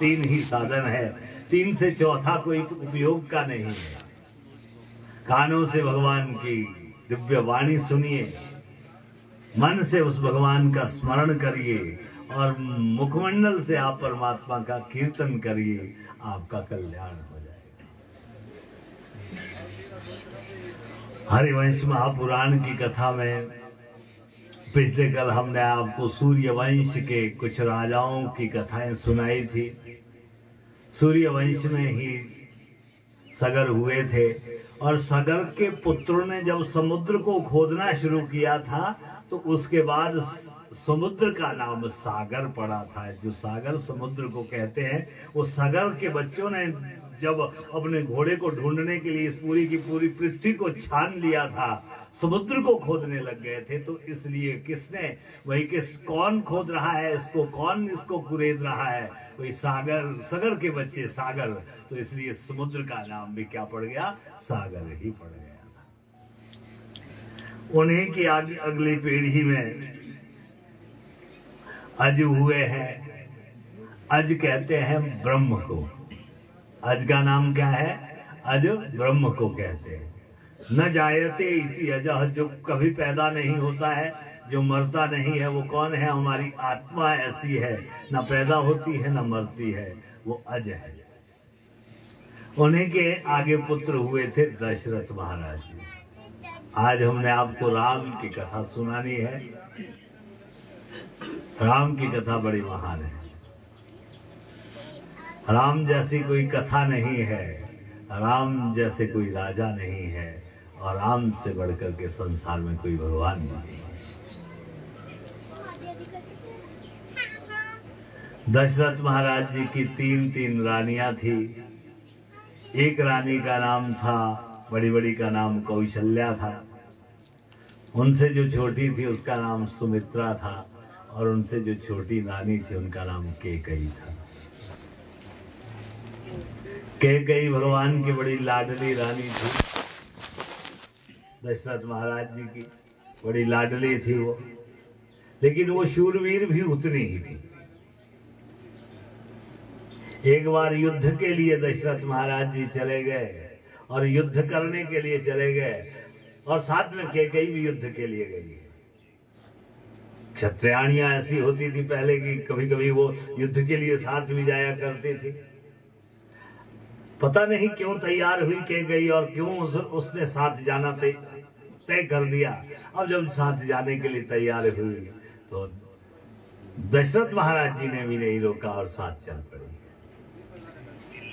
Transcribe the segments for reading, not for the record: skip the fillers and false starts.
तीन ही साधन है, तीन से चौथा कोई उपयोग का नहीं है। कानों से भगवान की दिव्य वाणी सुनिए, मन से उस भगवान का स्मरण करिए और मुखमंडल से आप परमात्मा का कीर्तन करिए, आपका कल्याण हो जाएगा। हरिवंश महापुराण की कथा में पिछले कल हमने आपको सूर्यवंश के कुछ राजाओं की कथाएं सुनाई थी। सूर्यवंश में ही सगर हुए थे और सगर के पुत्रों ने जब समुद्र को खोदना शुरू किया था तो उसके बाद समुद्र का नाम सागर पड़ा था। जो सागर समुद्र को कहते हैं, वो सागर के बच्चों ने जब अपने घोड़े को ढूंढने के लिए इस पूरी की पूरी पृथ्वी को छान लिया था, समुद्र को खोदने लग गए थे। तो इसलिए किसने, वही कौन खोद रहा है इसको, कौन इसको कुरेद रहा है, वही सागर, सागर के बच्चे सागर। तो इसलिए समुद्र का नाम भी क्या पड़ गया, सागर ही पड़ गया था। उन्हीं की अगली पीढ़ी में अज हुए हैं। अज कहते हैं ब्रह्म को। अज का नाम क्या है, अज ब्रह्म को कहते हैं। न जायते इति अजः, जो कभी पैदा नहीं होता है, जो मरता नहीं है, वो कौन है, हमारी आत्मा ऐसी है, न पैदा होती है न मरती है, वो अज है। उन्हीं के आगे पुत्र हुए थे दशरथ महाराज जी। आज हमने आपको राम की कथा सुनानी है। राम की कथा बड़ी महान है। राम जैसी कोई कथा नहीं है, राम जैसे कोई राजा नहीं है, और राम से बढ़कर के संसार में कोई भगवान नहीं है। दशरथ महाराज जी की तीन रानियां थी। एक रानी का नाम था, बड़ी बड़ी का नाम कौशल्या था। उनसे जो छोटी थी उसका नाम सुमित्रा था, और उनसे जो छोटी रानी थी उनका नाम कैकेयी था। कैकेयी भगवान की बड़ी लाडली रानी थी। दशरथ महाराज जी की बड़ी लाडली थी वो, लेकिन वो शूरवीर भी उतनी ही थी। एक बार युद्ध के लिए दशरथ महाराज जी चले गए, और युद्ध करने के लिए चले गए, और साथ में कैकेयी भी युद्ध के लिए गई। क्षत्रियाणियां ऐसी होती थी पहले की, कभी कभी वो युद्ध के लिए साथ भी जाया करती थी। पता नहीं क्यों तैयार हुई कैकेयी, और क्यों उसने साथ जाना तय कर दिया। अब जब साथ जाने के लिए तैयार हुई तो दशरथ महाराज जी ने भी नहीं रोका और साथ चल पड़ी।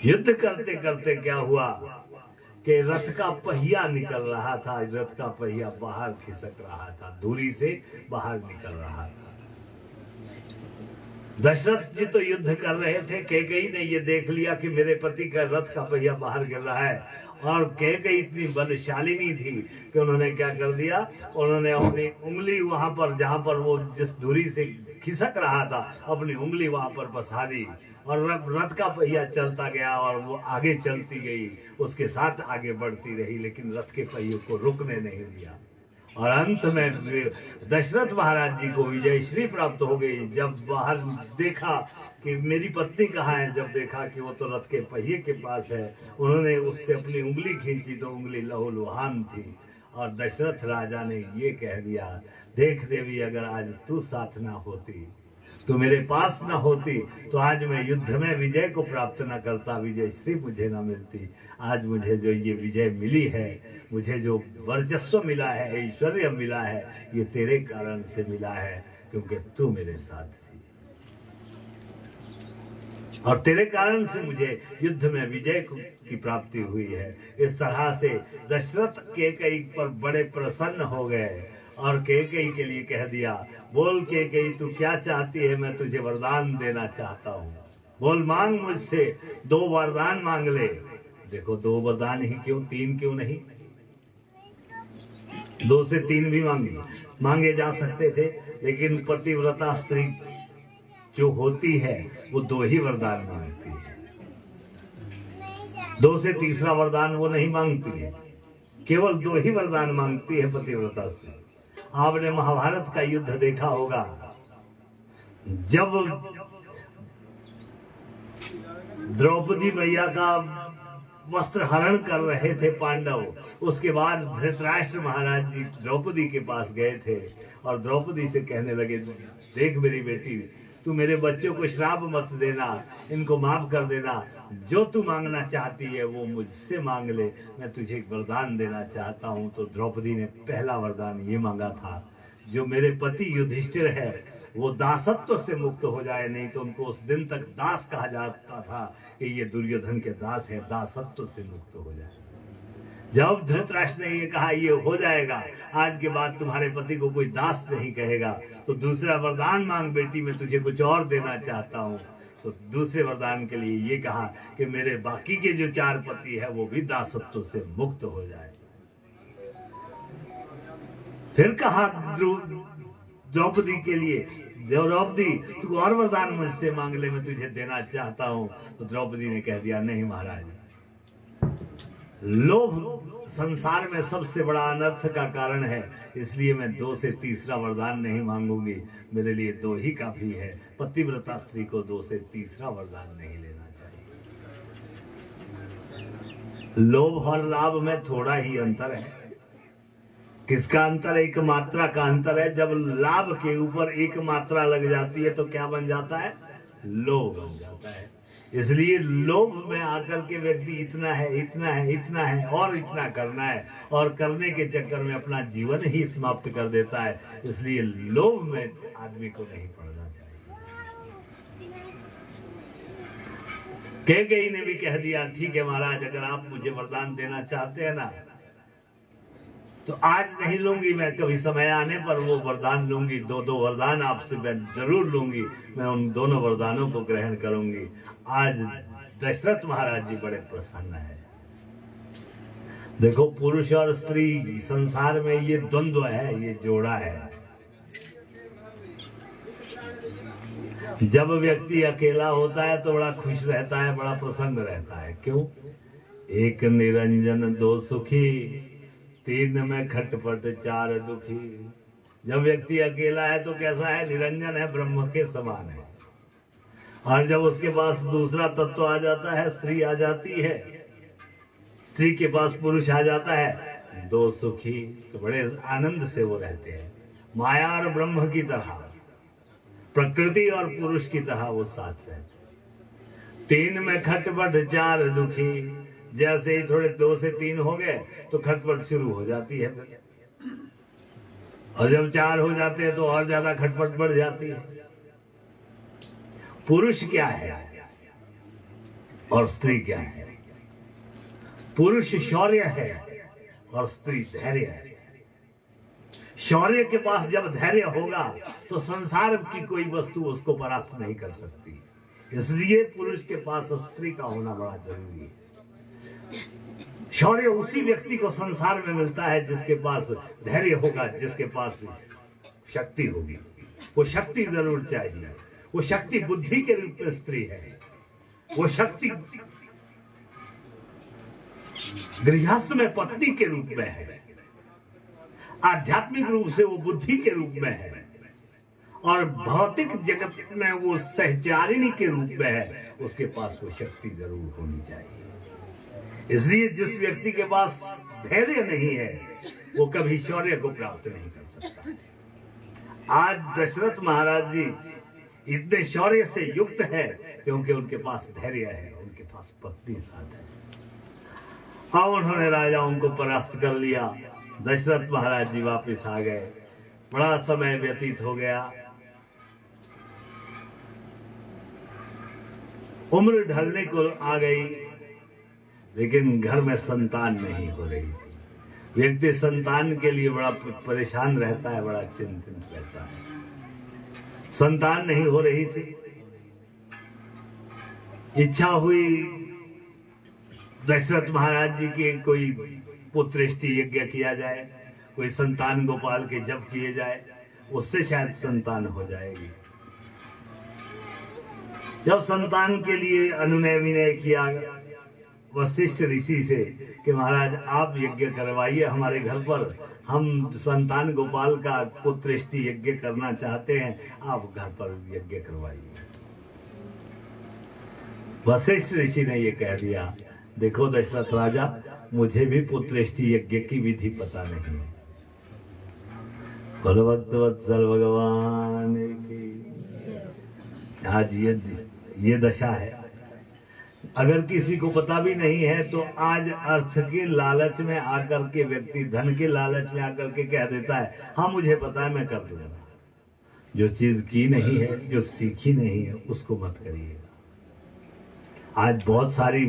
युद्ध करते करते क्या हुआ कि रथ का पहिया निकल रहा था, रथ का पहिया बाहर खिसक रहा था, धुरी से बाहर निकल रहा था। दशरथ जी तो युद्ध कर रहे थे, कैकेयी ने ये देख लिया कि मेरे पति का रथ का पहिया बाहर गिर रहा है, और कैकेयी इतनी बलशालिनी थी कि उन्होंने क्या कर दिया, उन्होंने अपनी उंगली वहां पर, जहां पर वो जिस धुरी से खिसक रहा था, अपनी उंगली वहां पर बसा दी, और रथ का पहिया चलता गया, और वो आगे चलती गई, उसके साथ आगे बढ़ती रही, लेकिन रथ के पहिए को रुकने नहीं दिया। और अंत में दशरथ महाराज जी को विजय श्री प्राप्त हो गई। जब बाहर देखा कि मेरी पत्नी कहाँ है, जब देखा कि वो तो रथ के पहिए के पास है, उन्होंने उससे अपनी उंगली खींची तो उंगली लहूलुहान थी, और दशरथ राजा ने ये कह दिया, देख देवी, अगर आज तू साथ ना होती, तो मेरे पास न होती, तो आज मैं युद्ध में विजय को प्राप्त न करता, विजय श्री मुझे न मिलती। आज मुझे जो ये विजय मिली है, मुझे जो वर्चस्व मिला है, ऐश्वर्य मिला है, ये तेरे कारण से मिला है, क्योंकि तू मेरे साथ थी, और तेरे कारण से मुझे युद्ध में विजय की प्राप्ति हुई है। इस तरह से दशरथ कैकेयी पर बड़े प्रसन्न हो गए, और कैकेयी के लिए कह दिया, बोल कैकेयी तू क्या चाहती है, मैं तुझे वरदान देना चाहता हूँ, बोल मांग मुझसे, 2 वरदान मांग ले। देखो 2 वरदान ही क्यों, 3 क्यों नहीं, 2 से 3 भी मांगे जा सकते थे, लेकिन पतिव्रता स्त्री जो होती है वो 2 ही वरदान मांगती है, 2 से तीसरा वरदान वो नहीं मांगती है, केवल 2 ही वरदान मांगती है पतिव्रता स्त्री। आपने महाभारत का युद्ध देखा होगा, जब द्रौपदी मैया का वस्त्र हरण कर रहे थे पांडव। उसके बाद धृतराष्ट्र महाराज जी द्रौपदी के पास गए थे और द्रौपदी से कहने लगे, देख मेरी बेटी, तू मेरे बच्चों को श्राप मत देना, इनको माफ कर देना, जो तू मांगना चाहती है वो मुझसे मांग ले, मैं तुझे एक वरदान देना चाहता हूँ। तो द्रौपदी ने पहला वरदान ये मांगा था, जो मेरे पति युधिष्ठिर है वो दासत्व से मुक्त हो जाए, नहीं तो उनको उस दिन तक दास कहा जाता था कि ये दुर्योधन के दास है, दासत्व से मुक्त हो जाए। जब धृतराष्ट्र ने ये कहा ये हो जाएगा, आज के बाद तुम्हारे पति को कोई दास नहीं कहेगा, तो दूसरा वरदान मांग बेटी, मैं तुझे कुछ और देना चाहता हूँ। तो दूसरे वरदान के लिए ये कहा कि मेरे बाकी के जो 4 पति है वो भी दासत्व से मुक्त हो जाए। फिर कहा द्रौपदी के लिए, द्रौपदी तू और वरदान मुझसे मांग ले, मैं तुझे देना चाहता हूँ। तो द्रौपदी ने कह दिया, नहीं महाराज, लोभ संसार में सबसे बड़ा अनर्थ का कारण है, इसलिए मैं 2 से तीसरा वरदान नहीं मांगूंगी, मेरे लिए 2 ही काफी है। पतिव्रता स्त्री को 2 से तीसरा वरदान नहीं लेना चाहिए। लोभ और लाभ में थोड़ा ही अंतर है। किसका अंतर है? एक मात्रा का अंतर है। जब लाभ के ऊपर एक मात्रा लग जाती है तो क्या बन जाता है? लोभ बन जाता है। इसलिए लोभ में आकर के व्यक्ति इतना है, इतना है, इतना है और इतना करना है, और करने के चक्कर में अपना जीवन ही समाप्त कर देता है। इसलिए लोभ में आदमी को नहीं पड़ना चाहिए। कैकेयी ने भी कह दिया, ठीक है महाराज, अगर आप मुझे वरदान देना चाहते हैं ना, तो आज नहीं लूंगी मैं, कभी समय आने पर वो वरदान लूंगी। 2 वरदान आपसे मैं जरूर लूंगी, मैं उन दोनों वरदानों को ग्रहण करूंगी। आज दशरथ महाराज जी बड़े प्रसन्न है। देखो, पुरुष और स्त्री संसार में ये द्वंद्व है, ये जोड़ा है। जब व्यक्ति अकेला होता है तो बड़ा खुश रहता है, बड़ा प्रसन्न रहता है। क्यों? 1 निरंजन 2 सुखी, 3 में खटपट 4 दुखी। जब व्यक्ति अकेला है तो कैसा है? निरंजन है, ब्रह्म के समान है। और जब उसके पास दूसरा तत्व आ जाता है, स्त्री आ जाती है, स्त्री के पास पुरुष आ जाता है, 2 सुखी, तो बड़े आनंद से वो रहते हैं। माया और ब्रह्म की तरह, प्रकृति और पुरुष की तरह वो साथ रहते हैं। 3 में खटपट 4 दुखी। जैसे ही थोड़े 2 से 3 हो गए तो खटपट शुरू हो जाती है, और जब 4 हो जाते हैं तो और ज्यादा खटपट बढ़ जाती है। पुरुष क्या है और स्त्री क्या है? पुरुष शौर्य है और स्त्री धैर्य है। शौर्य के पास जब धैर्य होगा तो संसार की कोई वस्तु उसको परास्त नहीं कर सकती। इसलिए पुरुष के पास स्त्री का होना बड़ा जरूरी है। शौर्य उसी व्यक्ति को संसार में मिलता है जिसके पास धैर्य होगा, जिसके पास शक्ति होगी। वो शक्ति जरूर चाहिए। वो शक्ति बुद्धि के रूप में स्त्री है, वो शक्ति गृहस्थ में पत्नी के रूप में है, आध्यात्मिक रूप से वो बुद्धि के रूप में है, और भौतिक जगत में वो सहचारिणी के रूप में है। उसके पास वो शक्ति जरूर होनी चाहिए। इसलिए जिस व्यक्ति के पास धैर्य नहीं है वो कभी शौर्य को प्राप्त नहीं कर सकता। आज दशरथ महाराज जी इतने शौर्य से युक्त है क्योंकि उनके पास धैर्य है, उनके पास पत्नी साथ है। और उन्होंने राजाओं को परास्त कर लिया। दशरथ महाराज जी वापस आ गए। बड़ा समय व्यतीत हो गया, उम्र ढलने को आ गई, लेकिन घर में संतान नहीं हो रही थी। व्यक्ति संतान के लिए बड़ा परेशान रहता है, बड़ा चिंतित रहता है। संतान नहीं हो रही थी। इच्छा हुई दशरथ महाराज जी की कोई पुत्रेष्टि यज्ञ किया जाए, कोई संतान गोपाल के जप किए जाए, उससे शायद संतान हो जाएगी। जब संतान के लिए अनुनय विनय किया वशिष्ठ ऋषि से कि महाराज आप यज्ञ करवाइए हमारे घर पर, हम संतान गोपाल का पुत्रेष्टि यज्ञ करना चाहते हैं, आप घर पर यज्ञ करवाइए। वशिष्ठ ऋषि ने ये कह दिया, देखो दशरथ राजा, मुझे भी पुत्रेष्टि यज्ञ की विधि पता नहीं है। भगवत वत्सल भगवान की आज ये दशा है। अगर किसी को पता भी नहीं है तो आज अर्थ के लालच में आकर के व्यक्ति, धन के लालच में आकर के कह देता है, हाँ मुझे पता है, मैं कर दूंगा। जो चीज की नहीं है, जो सीखी नहीं है, उसको मत करिएगा। आज बहुत सारी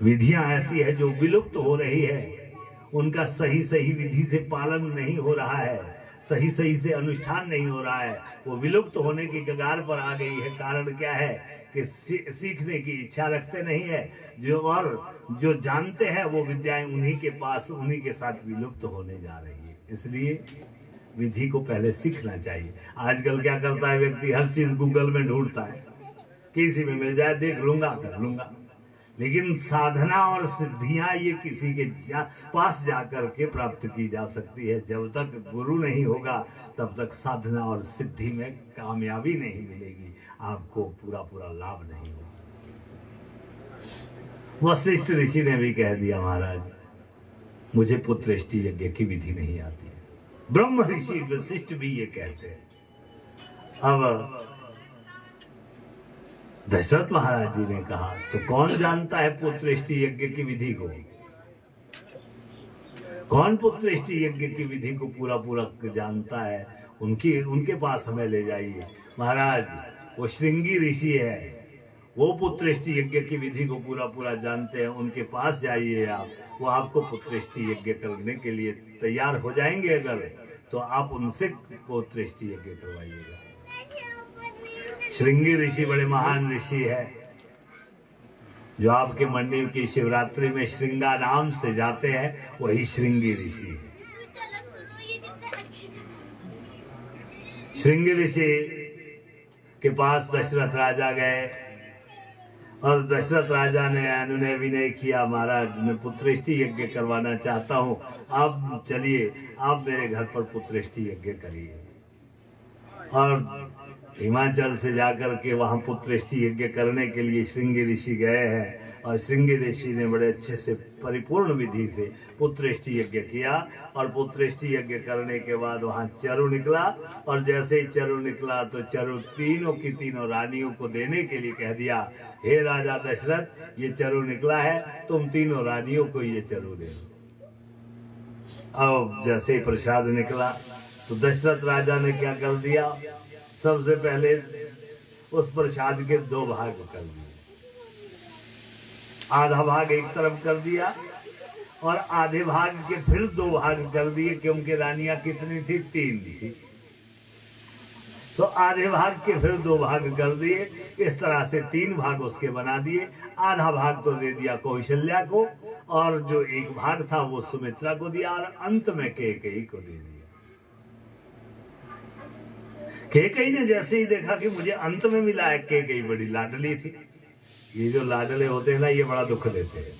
विधियां ऐसी है जो विलुप्त हो रही है, उनका सही सही विधि से पालन नहीं हो रहा है, सही सही से अनुष्ठान नहीं हो रहा है, वो विलुप्त होने की कगार पर आ गई है। कारण क्या है कि सीखने की इच्छा रखते नहीं है, जो जानते हैं वो विद्याएं उन्हीं के पास, उन्हीं के साथ विलुप्त होने जा रही है। इसलिए विधि को पहले सीखना चाहिए। आजकल क्या करता है व्यक्ति, हर चीज गूगल में ढूंढता है, किसी में मिल जाए देख लूंगा, कर लूंगा। लेकिन साधना और सिद्धियां ये किसी के पास जाकर के प्राप्त की जा सकती है। जब तक गुरु नहीं होगा तब तक साधना और सिद्धि में कामयाबी नहीं मिलेगी, आपको पूरा पूरा लाभ नहीं होगा। वशिष्ठ ऋषि ने भी कह दिया, महाराज मुझे पुत्रेष्टि यज्ञ की विधि नहीं आती है। ब्रह्म ऋषि वशिष्ठ भी ये कहते हैं। अब दशरथ महाराज जी ने कहा, तो कौन जानता है पुत्रेष्टि यज्ञ की विधि को? कौन पुत्रेष्टि यज्ञ की विधि को पूरा पूरा जानता है? उनके पास हमें ले जाइए। महाराज वो श्रृंगी ऋषि है, वो पुत्रेष्टि यज्ञ की विधि को पूरा पूरा जानते हैं। उनके पास जाइए आप, वो आपको पुत्रेष्टि यज्ञ करने के लिए तैयार हो जाएंगे। अगर तो आप उनसे पुत्रेष्टि यज्ञ करवाइएगा। श्रृंगी ऋषि बड़े महान ऋषि है, जो आपके मंदिर की शिवरात्रि में श्रृंगा नाम से जाते हैं, वही श्रृंगी ऋषि है। श्रृंगी ऋषि के पास दशरथ राजा गए और दशरथ राजा ने अनुनय विनय किया, महाराज मैं पुत्रेष्टि यज्ञ करवाना चाहता हूं, आप चलिए, आप मेरे घर पर पुत्रेष्टि यज्ञ करिए। और हिमाचल से जाकर के वहां पुत्रेष्टि यज्ञ करने के लिए श्रृंगी ऋषि गए हैं, और श्रृंगी ऋषि ने बड़े अच्छे से परिपूर्ण विधि से पुत्रेष्टि यज्ञ किया। और पुत्रेष्टि यज्ञ करने के बाद वहां चरु निकला, और जैसे ही चरु निकला तो चरु तीनों की तीनों रानियों को देने के लिए कह दिया, हे राजा दशरथ, ये चरु निकला है, तुम तीनों रानियों को ये चरु दे दो। अब जैसे ही प्रसाद निकला तो दशरथ राजा ने क्या कर दिया, सबसे पहले उस प्रसाद के दो भाग कर दिए। आधा भाग एक तरफ कर दिया और आधे भाग के फिर दो भाग कर दिए, क्योंकि रानियां कितनी थी? 3 थी। तो आधे भाग के फिर दो भाग कर दिए। इस तरह से 3 भाग उसके बना दिए। आधा भाग तो दे दिया कौशल्या को, और जो एक भाग था वो सुमित्रा को दिया, और अंत में कैकेयी को दे दिया। कैकेयी ने जैसे ही देखा कि मुझे अंत में मिला है, कैकेयी बड़ी लाडली थी। ये जो लाडले होते हैं ना, ये बड़ा दुख देते हैं।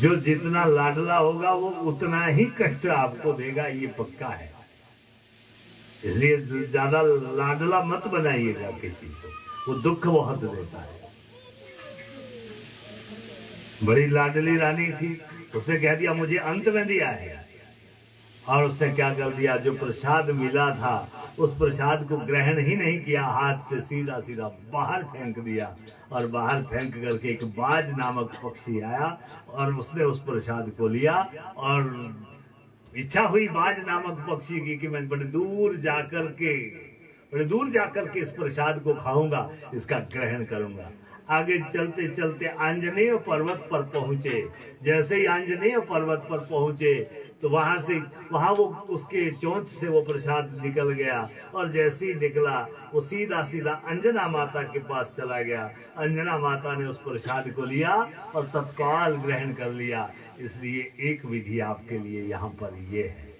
जो जितना लाडला होगा वो उतना ही कष्ट आपको देगा, ये पक्का है। इसलिए ज्यादा लाडला मत बनाइएगा किसी को, वो दुख बहुत देता है। बड़ी लाडली रानी थी, उसने कह दिया मुझे अंत में दिया है, और उसने क्या कर दिया, जो प्रसाद मिला था उस प्रसाद को ग्रहण ही नहीं किया, हाथ से सीधा सीधा बाहर फेंक दिया। और बाहर फेंक करके एक बाज नामक पक्षी आया और उसने उस प्रसाद को लिया, और इच्छा हुई बाज नामक पक्षी की कि मैं बड़े दूर जाकर के इस प्रसाद को खाऊंगा, इसका ग्रहण करूंगा। आगे चलते चलते आंजनेय पर्वत पर पहुंचे। जैसे ही आंजनेय पर्वत पर पहुंचे तो वहां वो उसके चोंच से वो प्रसाद निकल गया, और जैसे ही निकला वो सीधा सीधा अंजना माता के पास चला गया। अंजना माता ने उस प्रसाद को लिया और तत्काल ग्रहण कर लिया। इसलिए एक विधि आपके लिए यहाँ पर ये है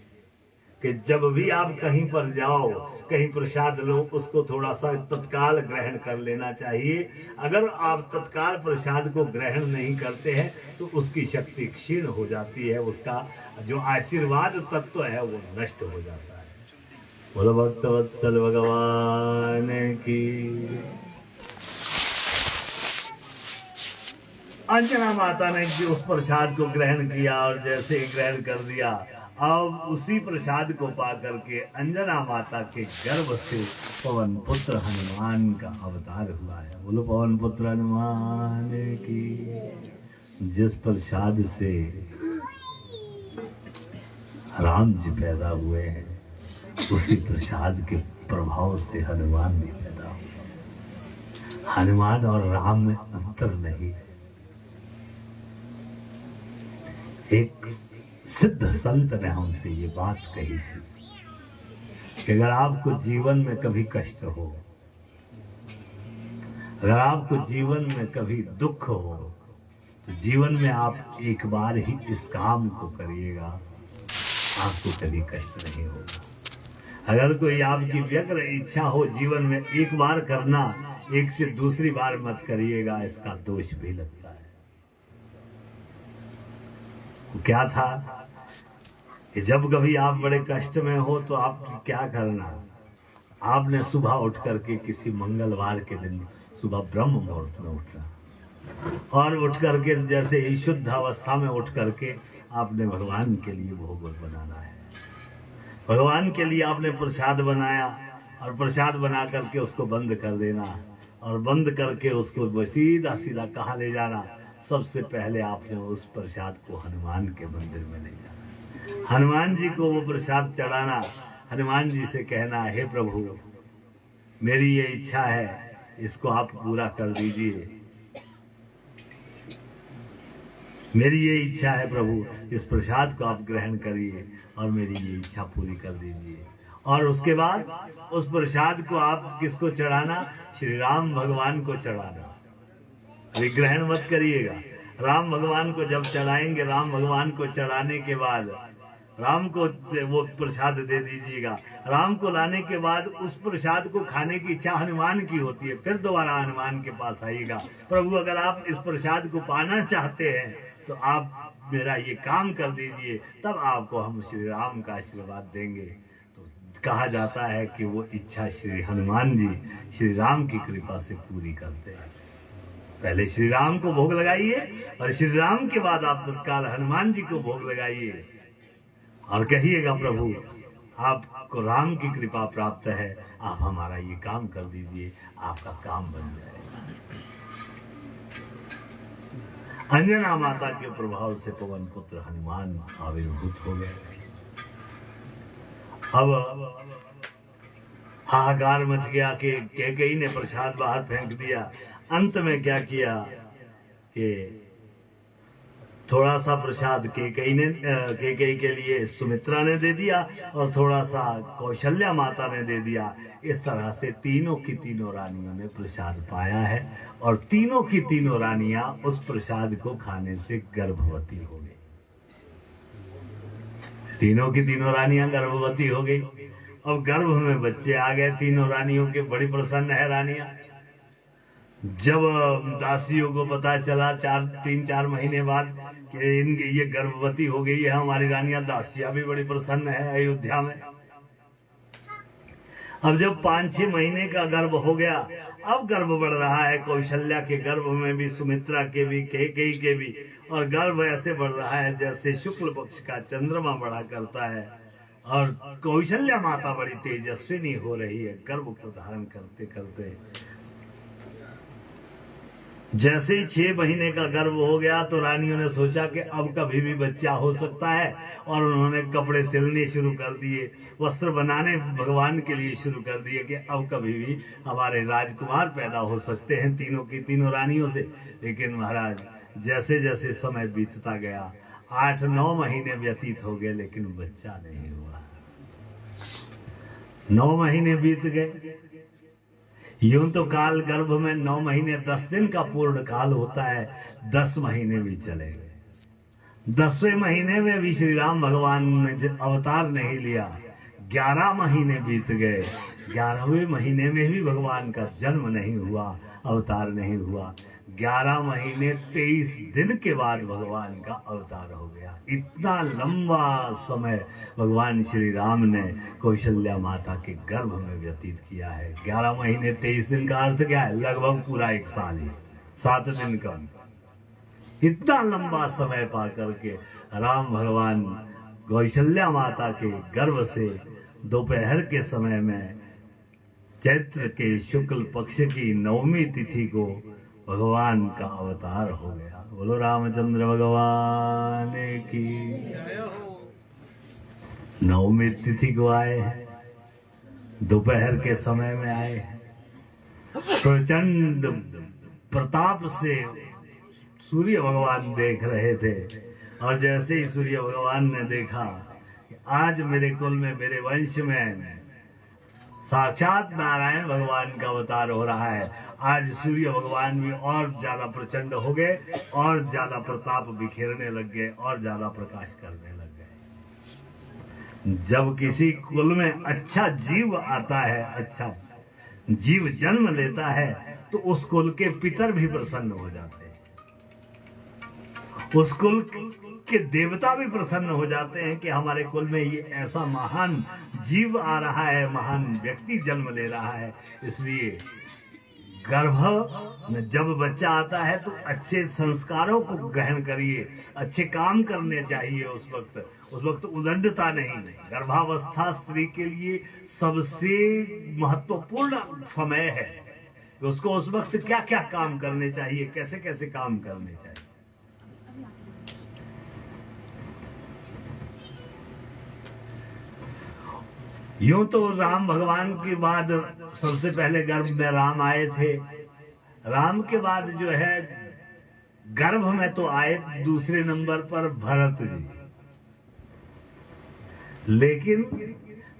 कि जब भी आप कहीं पर जाओ, कहीं प्रसाद लो, उसको थोड़ा सा तत्काल ग्रहण कर लेना चाहिए। अगर आप तत्काल प्रसाद को ग्रहण नहीं करते हैं तो उसकी शक्ति क्षीण हो जाती है, उसका जो आशीर्वाद तत्व है वो नष्ट हो जाता है। बोलो भक्तवत्सल भगवान की। अंजना माता ने उस प्रसाद को ग्रहण किया और जैसे ही ग्रहण कर दिया, अब उसी प्रसाद को पा करके अंजना माता के गर्भ से पवन पुत्र हनुमान का अवतार हुआ है। बोलो पवन पुत्र हनुमान की। जिस प्रसाद से राम जी पैदा हुए हैं, उसी प्रसाद के प्रभाव से हनुमान भी पैदा हुए। हनुमान और राम में अंतर नहीं। एक सिद्ध संत ने हमसे ये बात कही थी कि अगर आपको जीवन में कभी कष्ट हो, अगर आपको जीवन में कभी दुख हो, तो जीवन में आप एक बार ही इस काम को करिएगा, आपको कभी कष्ट नहीं होगा। अगर कोई आपकी व्यग्र इच्छा हो जीवन में एक बार करना, एक से दूसरी बार मत करिएगा, इसका दोष भी लगता है। वो क्या था कि जब कभी आप बड़े कष्ट में हो तो आप क्या करना, आपने सुबह उठ करके किसी मंगलवार के दिन सुबह ब्रह्म मुहूर्त में उठना और उठ करके जैसे ही शुद्ध अवस्था में उठ करके आपने भगवान के लिए भोग बनाना है। भगवान के लिए आपने प्रसाद बनाया और प्रसाद बना करके उसको बंद कर देना और बंद करके उसको सीधा सीधा कहाँ ले जाना। सबसे पहले आपने उस प्रसाद को हनुमान के मंदिर में ले जाना, हनुमान जी को वो प्रसाद चढ़ाना, हनुमान जी से कहना, हे प्रभु मेरी ये इच्छा है, इसको आप पूरा कर दीजिए। मेरी ये इच्छा है प्रभु, इस प्रसाद को आप ग्रहण करिए और मेरी ये इच्छा पूरी कर दीजिए। और उसके बाद उस प्रसाद को आप किसको चढ़ाना, श्री राम भगवान को चढ़ाना। विग्रहण मत करिएगा। राम भगवान को जब चढ़ाएंगे, राम भगवान को चढ़ाने के बाद राम को वो प्रसाद दे दीजिएगा। राम को लाने के बाद उस प्रसाद को खाने की इच्छा हनुमान की होती है, फिर दोबारा हनुमान के पास आइएगा, प्रभु अगर आप इस प्रसाद को पाना चाहते हैं तो आप मेरा ये काम कर दीजिए, तब आपको हम श्री राम का आशीर्वाद देंगे। तो कहा जाता है कि वो इच्छा श्री हनुमान जी श्री राम की कृपा से पूरी करते हैं। पहले श्री राम को भोग लगाइए और श्री राम के बाद आप तत्काल हनुमान जी को भोग लगाइए और कहिएगा, प्रभु आपको राम की कृपा प्राप्त है, आप हमारा ये काम कर दीजिए, आपका काम बन जाएगा। अंजना माता के प्रभाव से पवन पुत्र हनुमान आविर्भूत हो गए। अब हाहाकार मच गया कि कैकेयी ने प्रसाद बाहर फेंक दिया। अंत में क्या किया कि थोड़ा सा प्रसाद कैकेयी के लिए सुमित्रा ने दे दिया और थोड़ा सा कौशल्या माता ने दे दिया। इस तरह से तीनों की तीनों रानियों ने प्रसाद पाया है और तीनों की तीनों रानियां उस प्रसाद को खाने से गर्भवती हो गई। तीनों की तीनों रानियां गर्भवती हो गई। अब गर्भ में बच्चे आ गए तीनों रानियों के। बड़ी प्रसन्न है रानियां। जब दासियों को पता चला 3-4 महीने बाद कि इनकी ये गर्भवती हो गई है हमारी रानियां, दासियां भी बड़ी प्रसन्न है अयोध्या में। अब जब 5-6 महीने का गर्भ हो गया, अब गर्भ बढ़ रहा है कौशल्या के गर्भ में भी, सुमित्रा के भी, कैकेयी के भी, और गर्भ ऐसे बढ़ रहा है जैसे शुक्ल पक्ष का चंद्रमा बढ़ा करता है। और कौशल्या माता बड़ी तेजस्विनी हो रही है गर्भ को धारण करते करते। जैसे ही 6 महीने का गर्भ हो गया तो रानियों ने सोचा कि अब कभी भी बच्चा हो सकता है और उन्होंने कपड़े सिलने शुरू कर दिए, वस्त्र बनाने भगवान के लिए शुरू कर दिए कि अब कभी भी हमारे राजकुमार पैदा हो सकते हैं तीनों की तीनों रानियों से। लेकिन महाराज जैसे जैसे समय बीतता गया, 8-9 महीने व्यतीत हो गए लेकिन बच्चा नहीं हुआ। 9 महीने बीत गए। यूं तो काल गर्भ में 9 महीने 10 दिन का पूर्ण काल होता है, 10 महीने भी चले गए। 10वें महीने में भी श्री राम भगवान ने अवतार नहीं लिया। 11 महीने बीत गए। 11वें महीने में भी भगवान का जन्म नहीं हुआ, अवतार नहीं हुआ। 11 महीने 23 दिन के बाद भगवान का अवतार हो गया। इतना लंबा समय भगवान श्री राम ने कौशल्या माता के गर्भ में व्यतीत किया है। 11 महीने 23 दिन का अर्थ क्या है? लगभग पूरा 1 साल ही, 7 दिन कम। इतना लंबा समय पा करके राम भगवान कौशल्या माता के गर्भ से दोपहर के समय में चैत्र के शुक्ल पक्ष की नवमी तिथि को भगवान का अवतार हो गया। बोलो रामचंद्र भगवान की। नवमी तिथि को आए हैं, दोपहर के समय में आए हैं। प्रचंड प्रताप से सूर्य भगवान देख रहे थे, और जैसे ही सूर्य भगवान ने देखा कि आज मेरे कुल में, मेरे वंश में साक्षात नारायण भगवान का अवतार हो रहा है, आज सूर्य भगवान भी और ज्यादा प्रचंड हो गए, और ज्यादा प्रताप बिखेरने लग गए, और ज्यादा प्रकाश करने लग गए। जब किसी कुल में अच्छा जीव आता है, अच्छा जीव जन्म लेता है, तो उस कुल के पितर भी प्रसन्न हो जाते हैं, उस कुल के देवता भी प्रसन्न हो जाते हैं कि हमारे कुल में ये ऐसा महान जीव आ रहा है, महान व्यक्ति जन्म ले रहा है। इसलिए गर्भ में जब बच्चा आता है तो अच्छे संस्कारों को ग्रहण करिए, अच्छे काम करने चाहिए। उस वक्त उदंडता नहीं। गर्भावस्था स्त्री के लिए सबसे महत्वपूर्ण समय है कि उसको उस वक्त क्या क्या काम करने चाहिए, कैसे कैसे काम करने चाहिए। यूं तो राम भगवान के बाद सबसे पहले गर्भ में राम आए थे। राम के बाद जो है गर्भ में तो आए दूसरे नंबर पर भरत जी, लेकिन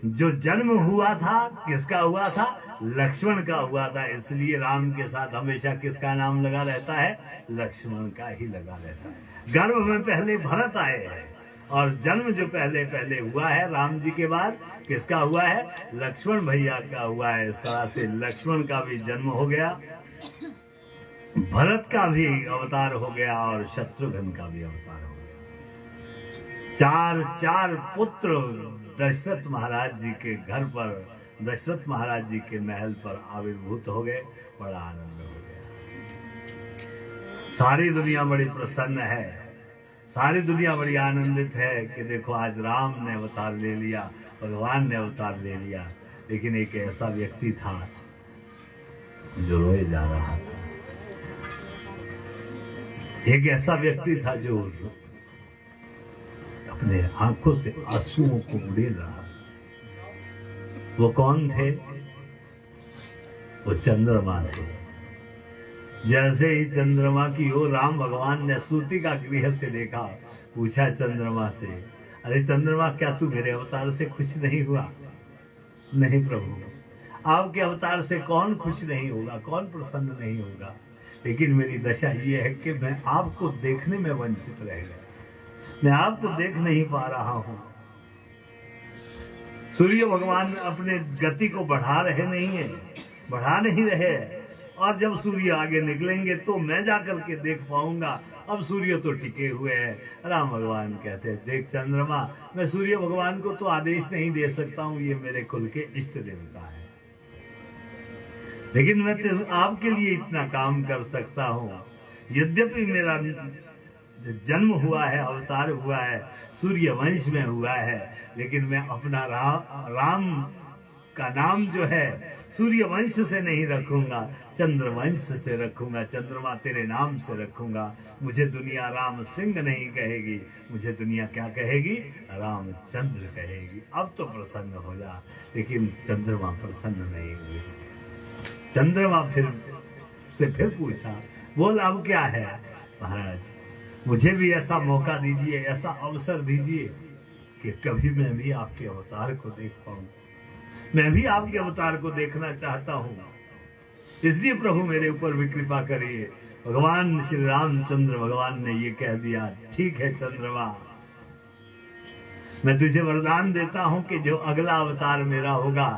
जो जन्म हुआ था किसका हुआ था? लक्ष्मण का हुआ था। इसलिए राम के साथ हमेशा किसका नाम लगा रहता है? लक्ष्मण का ही लगा रहता है। गर्भ में पहले भरत आए हैं, और जन्म जो पहले पहले हुआ है राम जी के बाद किसका हुआ है? लक्ष्मण भैया का हुआ है। इस तरह से लक्ष्मण का भी जन्म हो गया, भरत का भी अवतार हो गया, और शत्रुघ्न का भी अवतार हो गया। चार पुत्र दशरथ महाराज जी के घर पर, दशरथ महाराज जी के महल पर आविर्भूत हो गए। बड़ा आनंद हो गया। सारी दुनिया बड़ी प्रसन्न है, सारी दुनिया बड़ी आनंदित है कि देखो आज राम ने अवतार ले लिया, भगवान ने अवतार ले लिया। लेकिन एक ऐसा व्यक्ति था जो रोए जा रहा था, एक ऐसा व्यक्ति था जो अपने आंखों से आंसुओं को उड़ेल रहा। वो कौन थे? वो चंद्रमा थे। जैसे ही चंद्रमा की ओर राम भगवान ने सूती का गृह से देखा, पूछा चंद्रमा से, अरे चंद्रमा क्या तू मेरे अवतार से खुश नहीं हुआ? नहीं प्रभु, आपके अवतार से कौन खुश नहीं होगा, कौन प्रसन्न नहीं होगा। लेकिन मेरी दशा ये है कि मैं आपको देखने में वंचित रह गया, मैं आपको देख नहीं पा रहा हूं। सूर्य भगवान अपने गति को बढ़ा रहे नहीं है, बढ़ा नहीं रहे, और जब सूर्य आगे निकलेंगे तो मैं जाकर के देख पाऊंगा। अब सूर्य तो टिके हुए हैं। राम भगवान कहते हैं, देख चंद्रमा, मैं सूर्य भगवान को तो आदेश नहीं दे सकता हूं, ये मेरे कुल के इष्ट देवता है, लेकिन मैं तो आपके लिए इतना काम कर सकता हूं। यद्यपि मेरा जन्म हुआ है, अवतार हुआ है, सूर्य वंश में हुआ है, लेकिन मैं अपना राम का नाम जो है सूर्य वंश से नहीं रखूंगा, चंद्र वंश से रखूंगा। चंद्रमा तेरे नाम से रखूंगा। मुझे दुनिया राम सिंह नहीं कहेगी, मुझे दुनिया क्या कहेगी? रामचंद्र कहेगी। अब तो प्रसन्न हो जा। लेकिन चंद्रमा प्रसन्न नहीं हुए। चंद्रमा फिर पूछा, बोल अब क्या है? महाराज मुझे भी ऐसा मौका दीजिए, ऐसा अवसर दीजिए कि कभी मैं भी आपके अवतार को देख पाऊं। मैं भी आपके अवतार को देखना चाहता हूं, इसलिए प्रभु मेरे ऊपर भी कृपा करिए। भगवान श्री रामचंद्र भगवान ने ये कह दिया, ठीक है चंद्रमा, मैं तुझे वरदान देता हूं कि जो अगला अवतार मेरा होगा,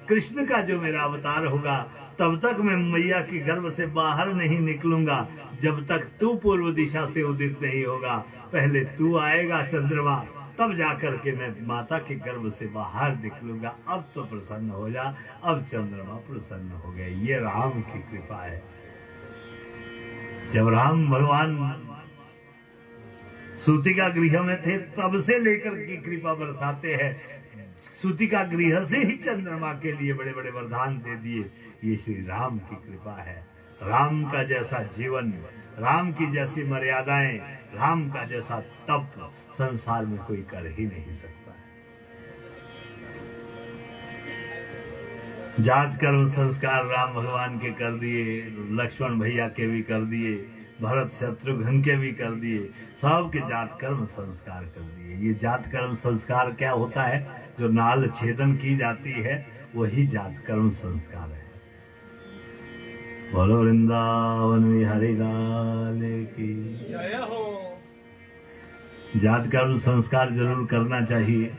कृष्ण का जो मेरा अवतार होगा, तब तक मैं मैया के गर्भ से बाहर नहीं निकलूंगा जब तक तू पूर्व दिशा से उदित नहीं होगा। पहले तू आएगा चंद्रमा, तब जाकर के मैं माता के गर्भ से बाहर निकलूंगा। अब तो प्रसन्न हो जा। अब चंद्रमा प्रसन्न हो गए। ये राम की कृपा है। जब राम भगवान सूतिका गृह में थे तब से लेकर की कृपा बरसाते हैं। सूतिका गृह से ही चंद्रमा के लिए बड़े बड़े वरदान दे दिए। ये श्री राम की कृपा है। राम का जैसा जीवन, राम की जैसी मर्यादाएं, राम का जैसा तप संसार में कोई कर ही नहीं सकता है। जात कर्म संस्कार राम भगवान के कर दिए, लक्ष्मण भैया के भी कर दिए, भरत शत्रुघ्न के भी कर दिए, सबके जात कर्म संस्कार कर दिए। ये जात कर्म संस्कार क्या होता है? जो नाल छेदन की जाती है वही जात कर्म संस्कार है। बोलो वृंदावन बिहारी लाल की जय हो। जात कर्म संस्कार जरूर करना चाहिए।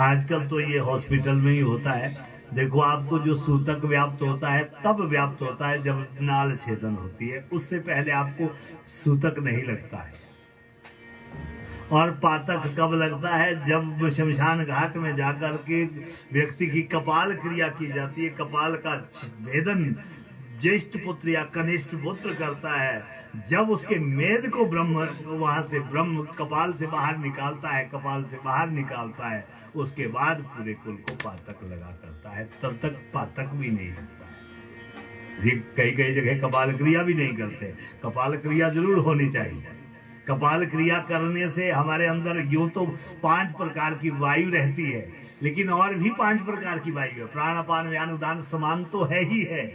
आजकल तो ये हॉस्पिटल में ही होता है। देखो, आपको जो सूतक व्याप्त होता है तब व्याप्त होता है जब नाल छेदन होती है, उससे पहले आपको सूतक नहीं लगता है। और पातक कब लगता है? जब शमशान घाट में जाकर के व्यक्ति की कपाल क्रिया की जाती है। कपाल का भेदन ज्येष्ठ पुत्र या कनिष्ठ पुत्र करता है। जब उसके मेद को ब्रह्म वहां से ब्रह्म कपाल से बाहर निकालता है, कपाल से बाहर निकालता है, उसके बाद पूरे कुल को पातक लगा करता है। तब तक पातक भी नहीं लगता है। कई कई जगह कपाल क्रिया भी नहीं करते। कपाल क्रिया जरूर होनी चाहिए। कपाल क्रिया करने से हमारे अंदर यूं तो 5 प्रकार की वायु रहती है, लेकिन और भी 5 प्रकार की वायु है। प्राण अपान व्यान उदान समान तो है ही है,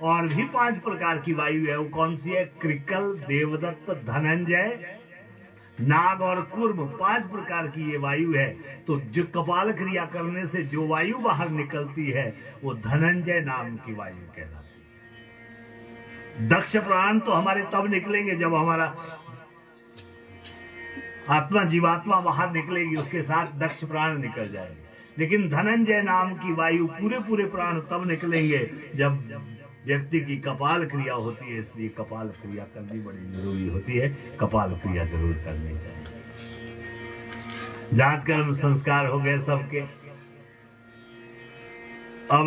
और भी 5 प्रकार की वायु है। वो कौन सी है? कृकल, देवदत्त, धनंजय, नाग और कूर्म, 5 प्रकार की ये वायु है। तो जो कपाल क्रिया करने से जो वायु बाहर निकलती है वो धनंजय नाम की वायु कहलाती है। दक्ष प्राण तो हमारे तब निकलेंगे जब हमारा आत्मा जीवात्मा बाहर निकलेगी, उसके साथ दक्ष प्राण निकल जाएंगे। लेकिन धनंजय नाम की वायु पूरे पूरे प्राण तब निकलेंगे जब व्यक्ति की कपाल क्रिया होती है। इसलिए कपाल क्रिया करनी बड़ी जरूरी होती है। कपाल क्रिया जरूर करनी चाहिए। जात कर्म संस्कार हो गए सबके। अब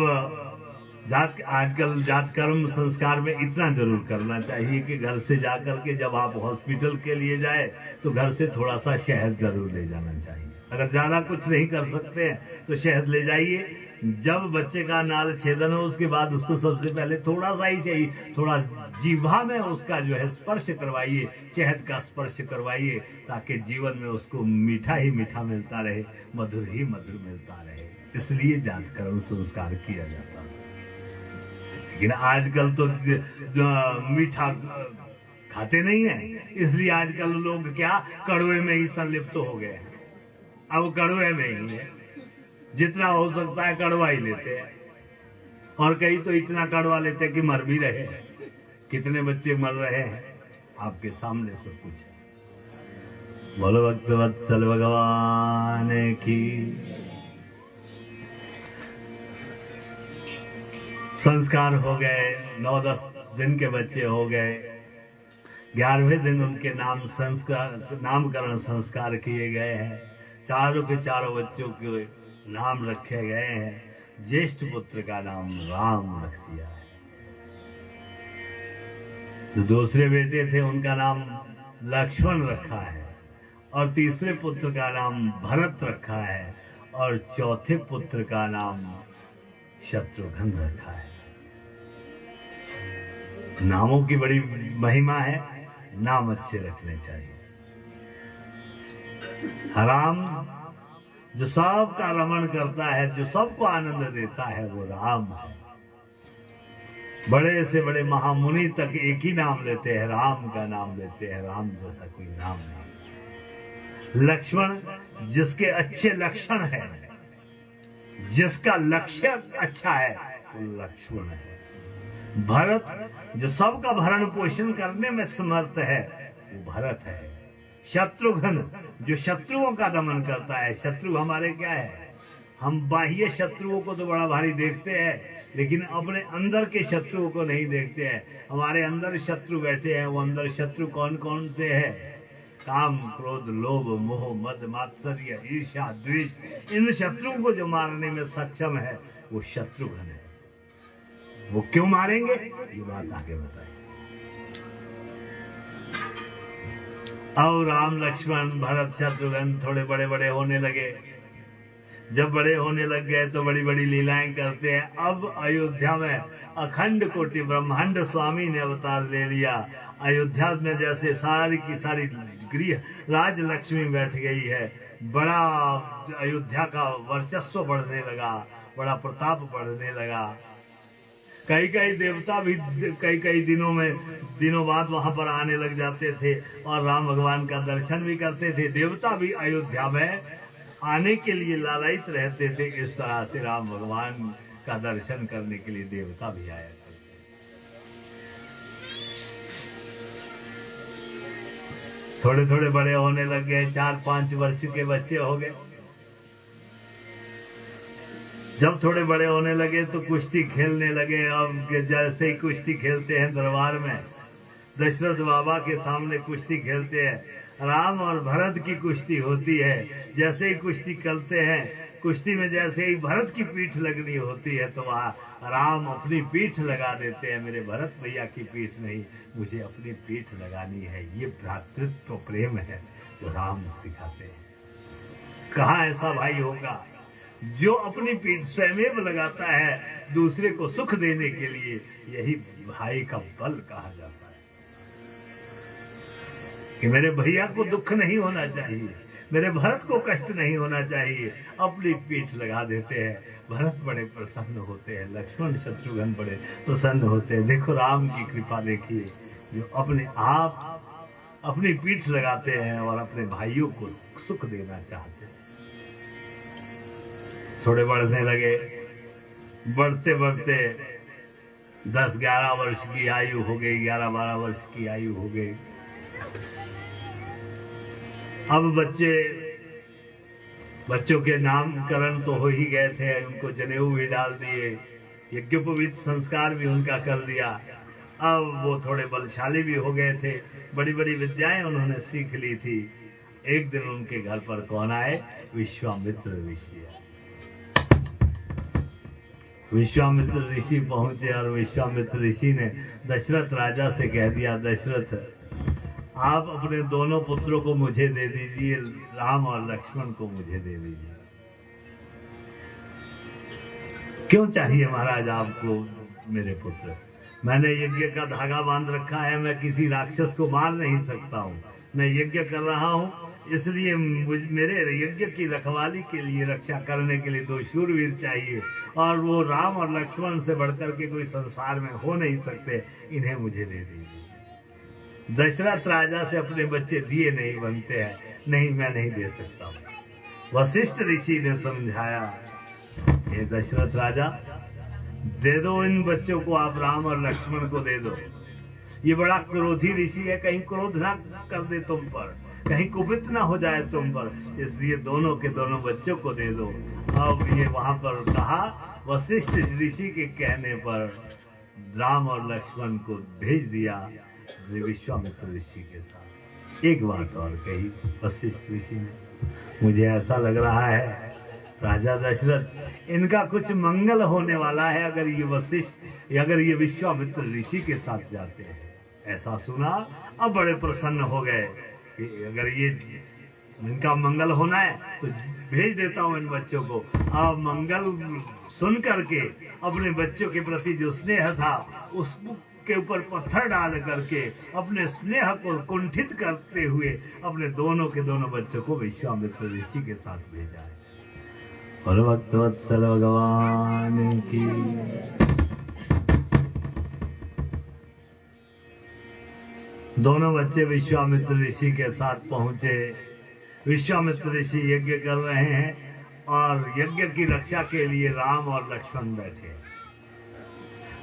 आजकल जात कर्म संस्कार में इतना जरूर करना चाहिए कि घर से जाकर के जब आप हॉस्पिटल के लिए जाए तो घर से थोड़ा सा शहद जरूर ले जाना चाहिए। अगर ज्यादा कुछ नहीं कर सकते हैं तो शहद ले जाइए। जब बच्चे का नाल छेदन हो उसके बाद उसको सबसे पहले थोड़ा सा ही चाहिए, थोड़ा जीवा में उसका जो है स्पर्श करवाइए, शहद का स्पर्श करवाइए, ताकि जीवन में उसको मीठा ही मीठा मिलता रहे, मधुर ही मधुर मिलता रहे। इसलिए जात कर्म संस्कार किया जाता है। लेकिन आजकल तो मीठा खाते नहीं है, इसलिए आजकल लोग क्या कड़वे में ही संलिप्त हो गए हैं। अब कड़वे में ही है, जितना हो सकता है कड़वा ही लेते हैं। और कई तो इतना कड़वा लेते हैं कि मर भी रहे हैं। कितने बच्चे मर रहे हैं आपके सामने सब कुछ है। बोलो भक्त वत्सल भगवान की। संस्कार हो गए, 9-10 दिन के बच्चे हो गए, 11वें दिन उनके नामकरण संस्कार किए गए हैं। चारों के चारों बच्चों के नाम रखे गए हैं। ज्येष्ठ पुत्र का नाम राम रख दिया है। जो दूसरे बेटे थे उनका नाम लक्ष्मण रखा है, और तीसरे पुत्र का नाम भरत रखा है, और चौथे पुत्र का नाम शत्रुघ्न रखा है। नामों की बड़ी महिमा है, नाम अच्छे रखने चाहिए। राम जो सबका रमण करता है, जो सबको आनंद देता है, वो राम है। बड़े से बड़े महामुनि तक एक ही नाम लेते हैं, राम का नाम लेते हैं। राम जैसा कोई नाम नहीं। लक्ष्मण जिसके अच्छे लक्षण है, जिसका लक्ष्य अच्छा है, वो लक्ष्मण है। भरत जो सबका भरण पोषण करने में समर्थ है, वो भरत है। शत्रुघ्न जो शत्रुओं का दमन करता है। शत्रु हमारे क्या है? हम बाह्य शत्रुओं को तो बड़ा भारी देखते हैं, लेकिन अपने अंदर के शत्रुओं को नहीं देखते हैं। हमारे अंदर शत्रु बैठे हैं। वो अंदर शत्रु कौन कौन से हैं? काम, क्रोध, लोभ, मोह, मद, मात्सर्य, ईर्ष्या, द्वेष। इन शत्रुओं को जो मारने में सक्षम है वो शत्रुघ्न है। वो क्यों मारेंगे, ये बात आगे बताएं। और राम लक्ष्मण भरत शत्रुघ्न थोड़े बड़े बड़े होने लगे। जब बड़े होने लग गए तो बड़ी बड़ी लीलाएं करते हैं। अब अयोध्या में अखंड कोटि ब्रह्मांड स्वामी ने अवतार ले लिया। अयोध्या में जैसे सारी की सारी गृह राज लक्ष्मी बैठ गई है। बड़ा अयोध्या का वर्चस्व बढ़ने लगा, बड़ा प्रताप बढ़ने लगा। कई कई देवता भी कई दिनों बाद वहां पर आने लग जाते थे और राम भगवान का दर्शन भी करते थे। देवता भी अयोध्या में आने के लिए लालायित रहते थे। इस तरह से राम भगवान का दर्शन करने के लिए देवता भी आया करते। थोड़े थोड़े बड़े होने लग गए, 4-5 वर्ष के बच्चे हो गए। जब थोड़े बड़े होने लगे तो कुश्ती खेलने लगे। अब जैसे ही कुश्ती खेलते हैं दरबार में, दशरथ बाबा के सामने कुश्ती खेलते हैं। राम और भरत की कुश्ती होती है। जैसे ही कुश्ती करते हैं, कुश्ती में जैसे ही भरत की पीठ लगनी होती है तो वहाँ राम अपनी पीठ लगा देते हैं। मेरे भरत भैया की पीठ नहीं, मुझे अपनी पीठ लगानी है। ये भ्रातृत्व प्रेम है जो राम सिखाते हैं। कहाँ ऐसा भाई होगा जो अपनी पीठ स्वयं लगाता है दूसरे को सुख देने के लिए। यही भाई का बल कहा जाता है कि मेरे भैया को दुख नहीं होना चाहिए, मेरे भरत को कष्ट नहीं होना चाहिए। अपनी पीठ लगा देते हैं। भरत बड़े प्रसन्न होते हैं, लक्ष्मण शत्रुघ्न बड़े प्रसन्न होते हैं। देखो राम की कृपा देखिए, जो अपने आप अपनी पीठ लगाते हैं और अपने भाइयों को सुख देना चाहते हैं। थोड़े बढ़ने लगे, बढ़ते बढ़ते 10-11 वर्ष की आयु हो गई, 11-12 वर्ष की आयु हो गई। अब बच्चों के नामकरण तो हो ही गए थे, उनको जनेऊ भी डाल दिए, यज्ञोपवीत संस्कार भी उनका कर दिया। अब वो थोड़े बलशाली भी हो गए थे, बड़ी बड़ी विद्याएं उन्होंने सीख ली थी। एक दिन उनके घर पर कौन आए? विश्वामित्र ऋषि। विश्वामित्र ऋषि पहुंचे और विश्वामित्र ऋषि ने दशरथ राजा से कह दिया, दशरथ आप अपने दोनों पुत्रों को मुझे दे दीजिए, राम और लक्ष्मण को मुझे दे दीजिए। क्यों चाहिए महाराज आपको मेरे पुत्र? मैंने यज्ञ का धागा बांध रखा है, मैं किसी राक्षस को मार नहीं सकता हूँ। मैं यज्ञ कर रहा हूँ, इसलिए मेरे यज्ञ की रखवाली के लिए, रक्षा करने के लिए 2 शूरवीर चाहिए, और वो राम और लक्ष्मण से बढ़कर के कोई संसार में हो नहीं सकते। इन्हें मुझे दे दीजिए। दशरथ राजा से अपने बच्चे दिए नहीं बनते हैं। नहीं, मैं नहीं दे सकता हूँ। वशिष्ठ ऋषि ने समझाया, हे दशरथ राजा, दे दो इन बच्चों को, आप राम और लक्ष्मण को दे दो। ये बड़ा क्रोधी ऋषि है, कहीं क्रोध ना कर दे तुम पर, कहीं कुपित ना हो जाए तुम पर, इसलिए दोनों के दोनों बच्चों को दे दो। अब ये वहां पर कहा, वशिष्ठ ऋषि के कहने पर राम और लक्ष्मण को भेज दिया विश्वामित्र ऋषि के साथ। एक बात और कही वशिष्ठ ऋषि ने, मुझे ऐसा लग रहा है राजा दशरथ, इनका कुछ मंगल होने वाला है अगर ये विश्वामित्र ऋषि के साथ जाते हैं। ऐसा सुना, अब बड़े प्रसन्न हो गए कि अगर ये इनका मंगल होना है तो भेज देता हूं इन बच्चों को। अब मंगल सुन करके अपने बच्चों के प्रति जो स्नेह था उसके ऊपर पत्थर डाल करके अपने स्नेह को कुंठित करते हुए अपने दोनों के दोनों बच्चों को विश्वामित्र ऋषि के साथ भेजा है। और भक्तवत्सल भगवान की दोनों बच्चे विश्वामित्र ऋषि के साथ पहुंचे। विश्वामित्र ऋषि यज्ञ कर रहे हैं और यज्ञ की रक्षा के लिए राम और लक्ष्मण बैठे।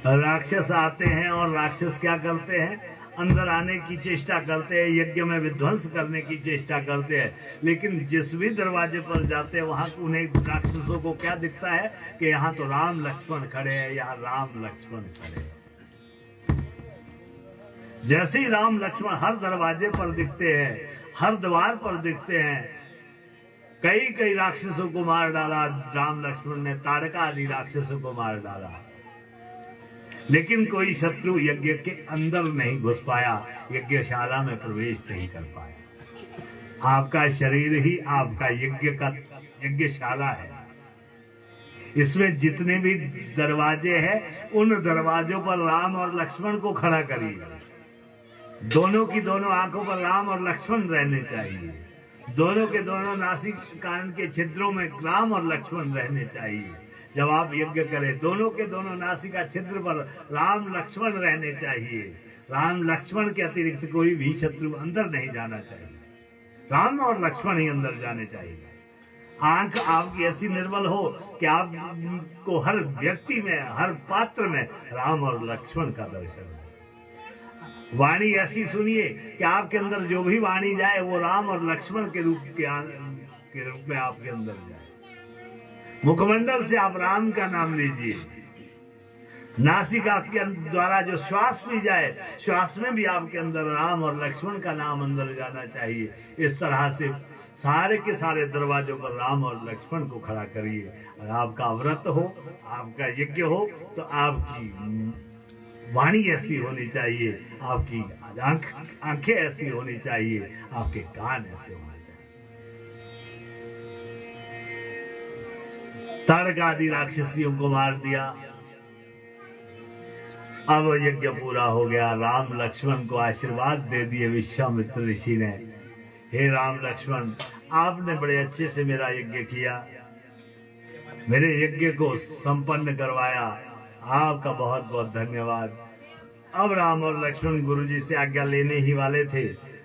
राक्षस आते हैं और राक्षस क्या करते हैं? अंदर आने की चेष्टा करते हैं, यज्ञ में विध्वंस करने की चेष्टा करते हैं। लेकिन जिस भी दरवाजे पर जाते हैं वहां उन्हें राक्षसों को क्या दिखता है कि यहाँ तो राम लक्ष्मण खड़े हैं, यहाँ राम लक्ष्मण खड़े हैं। जैसे ही राम लक्ष्मण हर दरवाजे पर दिखते हैं, हर द्वार पर दिखते हैं, कई राक्षसों को मार डाला राम लक्ष्मण ने, ताड़का आदि राक्षसों को मार डाला। लेकिन कोई शत्रु यज्ञ के अंदर नहीं घुस पाया, यज्ञशाला में प्रवेश नहीं कर पाया। आपका शरीर ही आपका यज्ञशाला है। इसमें जितने भी दरवाजे हैं उन दरवाजों पर राम और लक्ष्मण को खड़ा करिए। दोनों की दोनों आंखों पर राम और लक्ष्मण रहने चाहिए। दोनों के दोनों नासिक कान के छिद्रों में राम और लक्ष्मण रहने चाहिए। जब आप यज्ञ करें दोनों के दोनों नासिका छिद्र पर राम लक्ष्मण रहने चाहिए। राम लक्ष्मण के अतिरिक्त कोई भी शत्रु अंदर नहीं जाना चाहिए। राम और लक्ष्मण ही अंदर जाने चाहिए। आंख आपकी ऐसी निर्मल हो कि आपको हर व्यक्ति में, हर पात्र में राम और लक्ष्मण का दर्शन हो। वाणी ऐसी सुनिए कि आपके अंदर जो भी वाणी जाए वो राम और लक्ष्मण के रूप में आपके अंदर जाए। मुखमंडल से आप राम का नाम लीजिए। नासिका के द्वारा जो श्वास भी जाए, श्वास में भी आपके अंदर राम और लक्ष्मण का नाम अंदर जाना चाहिए। इस तरह से सारे के सारे दरवाजों पर राम और लक्ष्मण को खड़ा करिए। और आपका व्रत हो, आपका यज्ञ हो, तो आपकी वाणी ऐसी होनी चाहिए, आपकी आंखें ऐसी होनी चाहिए, आपके कान ऐसे होने चाहिए। तारक आदि राक्षसियों को मार दिया। अब यज्ञ पूरा हो गया। राम लक्ष्मण को आशीर्वाद दे दिए विश्वामित्र ऋषि ने। हे राम लक्ष्मण, आपने बड़े अच्छे से मेरा यज्ञ किया, मेरे यज्ञ को संपन्न करवाया, आपका बहुत बहुत धन्यवाद। अब राम और लक्ष्मण गुरुजी से आज्ञा लेने ही वाले थे।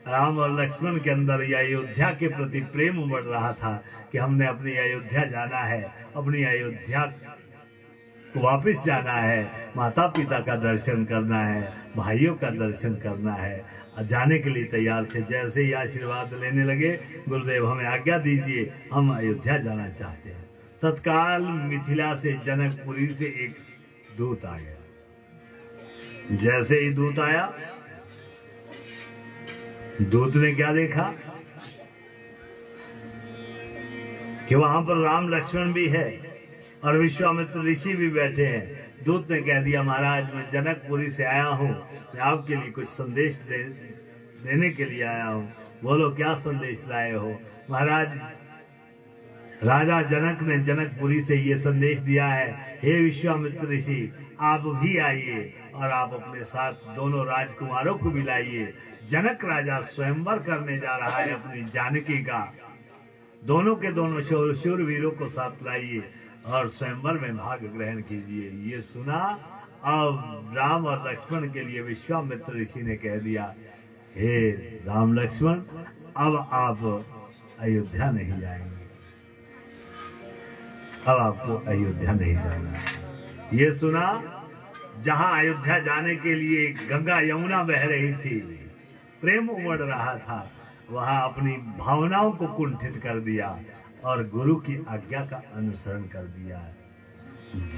राम और लक्ष्मण के अंदर यह अयोध्या के प्रति प्रेम उमड़ रहा था कि हमने अपनी अयोध्या जाना है, अपनी अयोध्या को वापस जाना है, माता पिता का दर्शन करना है, भाइयों का दर्शन करना है। जाने के लिए तैयार थे। जैसे ही आशीर्वाद लेने लगे, गुरुदेव हमें आज्ञा दीजिए, हम अयोध्या जाना चाहते हैं। तत्काल मिथिला से, जनकपुरी से एक दूत आ गया। जैसे ही दूत आया, दूत ने क्या देखा कि वहां पर राम लक्ष्मण भी है और विश्वामित्र ऋषि भी बैठे हैं। दूत ने कह दिया, महाराज मैं जनकपुरी से आया हूं, मैं आपके लिए कुछ संदेश देने के लिए आया हूं। बोलो क्या संदेश लाए हो? महाराज, राजा जनक ने जनकपुरी से ये संदेश दिया है, हे विश्वामित्र ऋषि, आप भी आइए और आप अपने साथ दोनों राजकुमारों को भी लाइए। जनक राजा स्वयंवर करने जा रहा है अपनी जानकी का। दोनों के दोनों शूरवीरों को साथ लाइए और स्वयंवर में भाग ग्रहण कीजिए। ये सुना, अब राम और लक्ष्मण के लिए विश्वामित्र ऋषि ने कह दिया, हे राम लक्ष्मण, अब आप अयोध्या नहीं जाएंगे, अब आपको अयोध्या नहीं जाना। ये सुना, जहां अयोध्या जाने के लिए गंगा यमुना बह रही थी, प्रेम उमड़ रहा था, वहां अपनी भावनाओं को कुंठित कर दिया और गुरु की आज्ञा का अनुसरण कर दिया।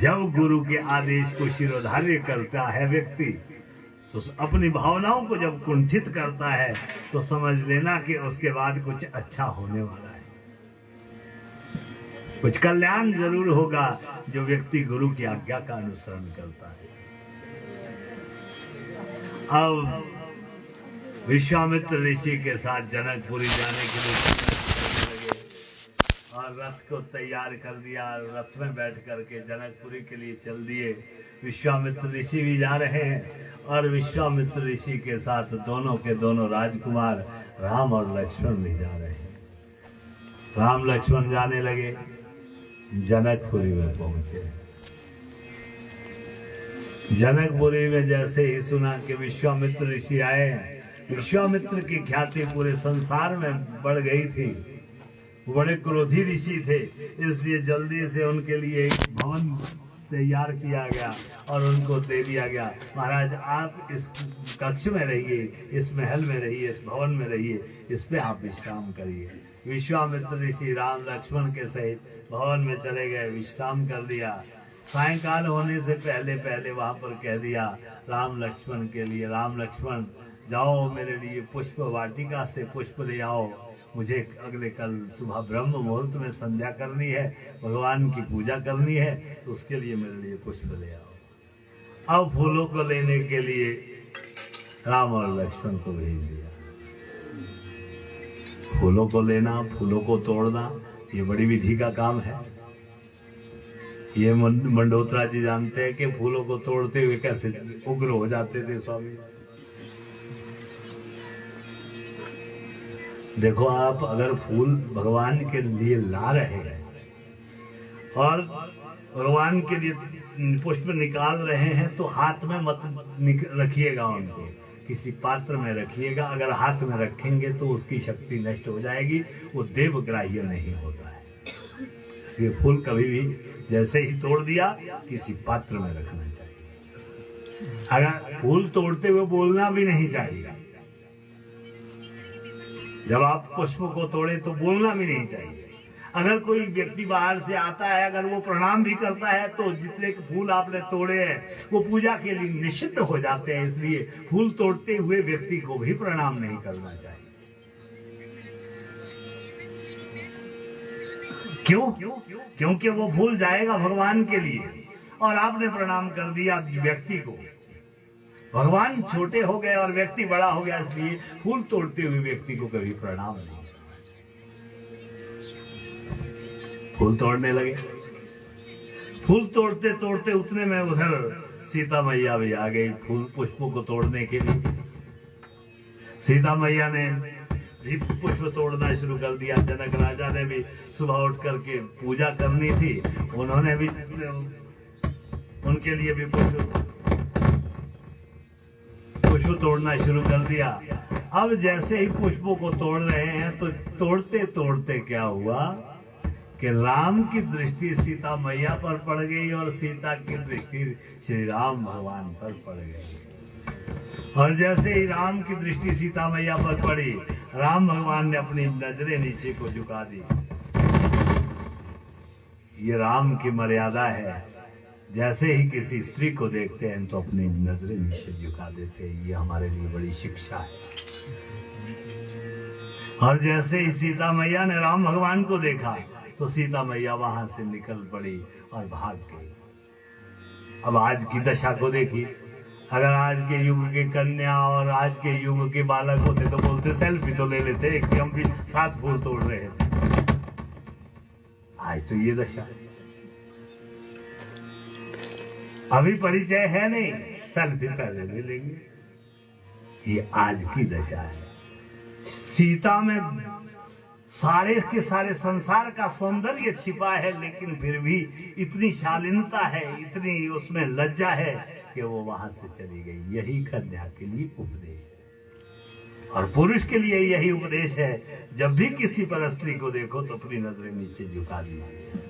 जब गुरु के आदेश को शिरोधार्य करता है व्यक्ति, तो अपनी भावनाओं को जब कुंठित करता है तो समझ लेना कि उसके बाद कुछ अच्छा होने वाला है, कुछ कल्याण जरूर होगा। जो व्यक्ति गुरु की आज्ञा का अनुसरण करता है। अब विश्वामित्र ऋषि के साथ जनकपुरी जाने के लिए लगे और रथ को तैयार कर दिया। रथ में बैठ करके जनकपुरी के लिए चल दिए। विश्वामित्र ऋषि भी जा रहे हैं और विश्वामित्र ऋषि के साथ दोनों के दोनों राजकुमार राम और लक्ष्मण भी जा रहे हैं। राम लक्ष्मण जाने लगे, जनकपुरी में पहुंचे। जनकपुरी में जैसे ही सुना कि विश्वामित्र ऋषि आए, विश्वामित्र की ख्याति पूरे संसार में बढ़ गई थी। बड़े क्रोधी ऋषि थे, इसलिए जल्दी से उनके लिए एक भवन तैयार किया गया और उनको दे दिया गया, महाराज आप इस कक्ष में रहिए, इस महल में रहिए, इस भवन में रहिए, इस पे आप विश्राम करिए। विश्वामित्र ऋषि राम लक्ष्मण के सहित भवन में चले गए, विश्राम कर लिया। सायंकाल होने से पहले पहले वहां पर कह दिया राम लक्ष्मण के लिए, राम लक्ष्मण जाओ मेरे लिए पुष्प वाटिका से पुष्प ले आओ, मुझे अगले कल सुबह ब्रह्म मुहूर्त में संध्या करनी है, भगवान की पूजा करनी है, तो उसके लिए मेरे लिए पुष्प ले आओ। अब फूलों को लेने के लिए राम और लक्ष्मण को भेज दिया। फूलों को लेना, फूलों को तोड़ना, ये बड़ी विधि का काम है। ये मंडोत्रा जी जानते हैं कि फूलों को तोड़ते हुए कैसे उग्र हो जाते थे स्वामी। देखो, आप अगर फूल भगवान के लिए ला रहे हैं और भगवान के लिए पुष्प निकाल रहे हैं तो हाथ में मत रखिएगा, उनको किसी पात्र में रखिएगा। अगर हाथ में रखेंगे तो उसकी शक्ति नष्ट हो जाएगी, वो देवग्राह्य नहीं होता है। इसलिए फूल कभी भी जैसे ही तोड़ दिया किसी पात्र में रखना चाहिए। अगर फूल तोड़ते हुए बोलना भी नहीं चाहिए। जब आप पुष्प को तोड़े तो बोलना भी नहीं चाहिए। अगर कोई व्यक्ति बाहर से आता है, अगर वो प्रणाम भी करता है तो जितने फूल आपने तोड़े हैं वो पूजा के लिए निषिद्ध हो जाते हैं। इसलिए फूल तोड़ते हुए व्यक्ति को भी प्रणाम नहीं करना चाहिए। क्यों? क्योंकि वो फूल जाएगा भगवान के लिए और आपने प्रणाम कर दिया व्यक्ति को। भगवान छोटे हो गए और व्यक्ति बड़ा हो गया, इसलिए फूल तोड़ते हुए व्यक्ति को कभी प्रणाम नहीं करना चाहिए। फूल तोड़ने लगे। फूल तोड़ते तोड़ते उतने में उधर सीता मैया भी आ गई फूल पुष्पों को तोड़ने के लिए। सीता मैया ने भी पुष्प तोड़ना शुरू कर दिया। जनक राजा ने भी सुबह उठ करके पूजा करनी थी, उन्होंने भी उनके लिए भी पुष्प तोड़ना शुरू कर दिया। अब जैसे ही पुष्पों को तोड़ रहे हैं तो तोड़ते तोड़ते क्या हुआ कि राम की दृष्टि सीता मैया पर पड़ गई और सीता की दृष्टि श्री राम भगवान पर पड़ गई। और जैसे ही राम की दृष्टि सीता मैया पर पड़ी, राम भगवान ने अपनी नजरें नीचे को झुका दी। ये राम की मर्यादा है। जैसे ही किसी स्त्री को देखते हैं तो अपनी नजरें नीचे झुका देते हैं। ये हमारे लिए बड़ी शिक्षा है। और जैसे ही सीता मैया ने राम भगवान को देखा तो सीता मैया वहां से निकल पड़ी और भाग गई। अब आज की दशा को देखिए। अगर आज के युग के कन्या और आज के युग के बालक होते तो बोलते सेल्फी तो ले लेते कि हम भी साथ फूल तोड़ रहे थे। आज तो ये दशा है। अभी परिचय है नहीं, सेल्फी पहले ले लेंगे। ये आज की दशा है। सीता में सारे के सारे संसार का सौंदर्य छिपा है, लेकिन फिर भी इतनी शालीनता है, इतनी उसमें लज्जा है कि वो वहां से चली गई। यही कन्या के लिए उपदेश है और पुरुष के लिए यही उपदेश है। जब भी किसी पर स्त्री को देखो तो अपनी नजरें नीचे झुका दीजिए।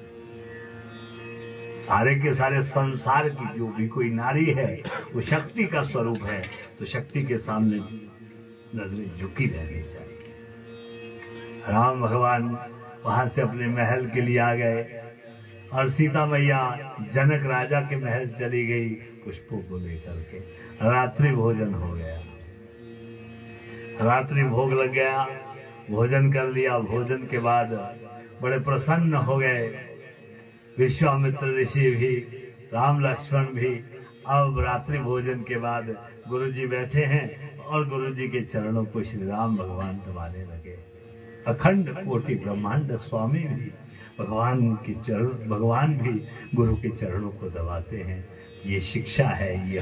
सारे के सारे संसार की जो भी कोई नारी है वो शक्ति का स्वरूप है, तो शक्ति के सामने नजरें झुकी रहनी चाहिए। राम भगवान वहां से अपने महल के लिए आ गए और सीता मैया जनक राजा के महल चली गई पुष्पों को लेकर के। रात्रि भोजन हो गया, रात्रि भोग लग गया, भोजन कर लिया। भोजन के बाद बड़े प्रसन्न हो गए विश्वामित्र ऋषि भी, राम लक्ष्मण भी। अब रात्रि भोजन के बाद गुरुजी बैठे हैं और गुरुजी के चरणों को श्री राम भगवान दबाने लगे। अखंड कोटि ब्रह्मांड स्वामी भी भगवान के चरण, भगवान भी गुरु के चरणों को दबाते हैं। ये शिक्षा है, ये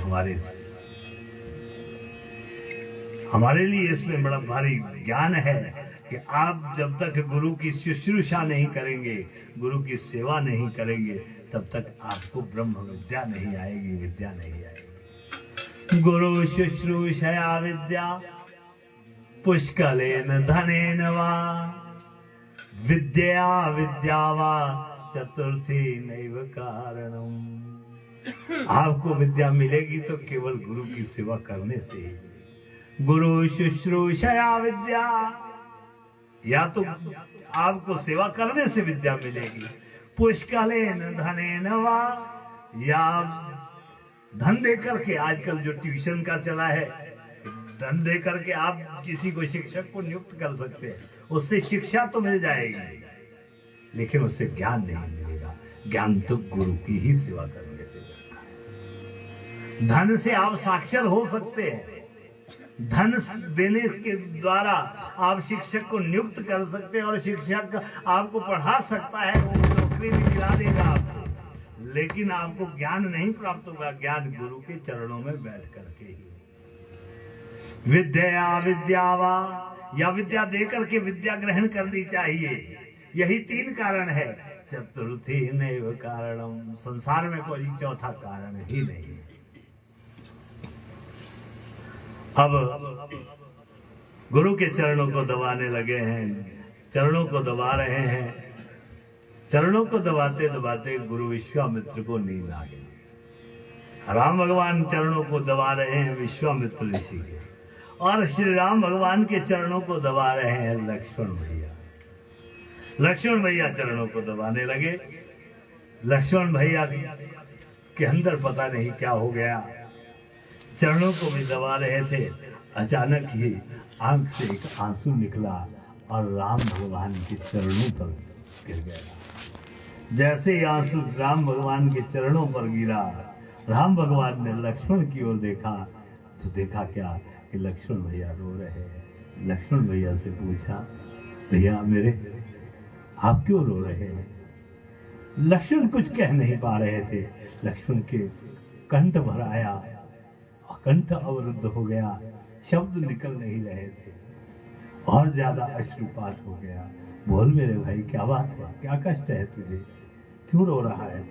हमारे लिए इसमें बड़ा भारी ज्ञान है कि आप जब तक गुरु की शुश्रूषा नहीं करेंगे, गुरु की सेवा नहीं करेंगे, तब तक आपको ब्रह्म विद्या नहीं आएगी, विद्या नहीं आएगी। गुरु शुश्रूषया विद्या पुष्कलेन धनेन वा विद्या विद्या वा चतुर्थी नैव कारणम। आपको विद्या मिलेगी तो केवल गुरु की सेवा करने से ही। गुरु शुश्रूषया विद्या, या तो आपको सेवा करने से विद्या मिलेगी। पुष्कलेन धनेन वा, या धन दे करके, आजकल जो ट्यूशन का चला है, धन दे करके आप किसी को शिक्षक को नियुक्त कर सकते हैं। उससे शिक्षा तो मिल जाएगी लेकिन उससे ज्ञान नहीं मिलेगा। ज्ञान तो गुरु की ही सेवा करने से मिलता है। धन से आप साक्षर हो सकते हैं धन देने के द्वारा आप शिक्षक को नियुक्त कर सकते हैं और शिक्षक आपको पढ़ा सकता है, वो नौकरी भी दिला देगा आपको, लेकिन आपको ज्ञान नहीं प्राप्त होगा। ज्ञान गुरु के चरणों में बैठ करके ही। विद्या विद्यावा, या विद्या देकर के विद्या ग्रहण करनी चाहिए। यही 3 कारण है। चतुर्थी नैव कारणम, संसार में कोई चौथा कारण ही नहीं। अब गुरु के चरणों को दबाने लगे हैं, चरणों को दबा रहे हैं। चरणों को दबाते दबाते गुरु विश्वामित्र को नींद आ गई। राम भगवान चरणों को दबा रहे हैं विश्वामित्र ऋषि के, और श्री राम भगवान के चरणों को दबा रहे हैं लक्ष्मण भैया। लक्ष्मण भैया चरणों को दबाने लगे। लक्ष्मण भैया के अंदर पता नहीं क्या हो गया, चरणों को भी दबा रहे थे। अचानक ही आंख से एक आंसू निकला और राम भगवान के चरणों पर गिर गया। जैसे ही आंसू राम भगवान के चरणों पर गिरा, राम भगवान ने लक्ष्मण की ओर देखा तो देखा क्या कि लक्ष्मण भैया रो रहे हैं। लक्ष्मण भैया से पूछा, भैया मेरे आप क्यों रो रहे हैं? लक्ष्मण कुछ कह नहीं पा रहे थे। लक्ष्मण के कंठ भर आया, कंठ अवरुद्ध हो गया, शब्द निकल नहीं रहे थे और ज्यादा अश्रुपात हो गया। बोल मेरे भाई, क्या बात है, क्या कष्ट है तुझे, क्यों रो रहा है?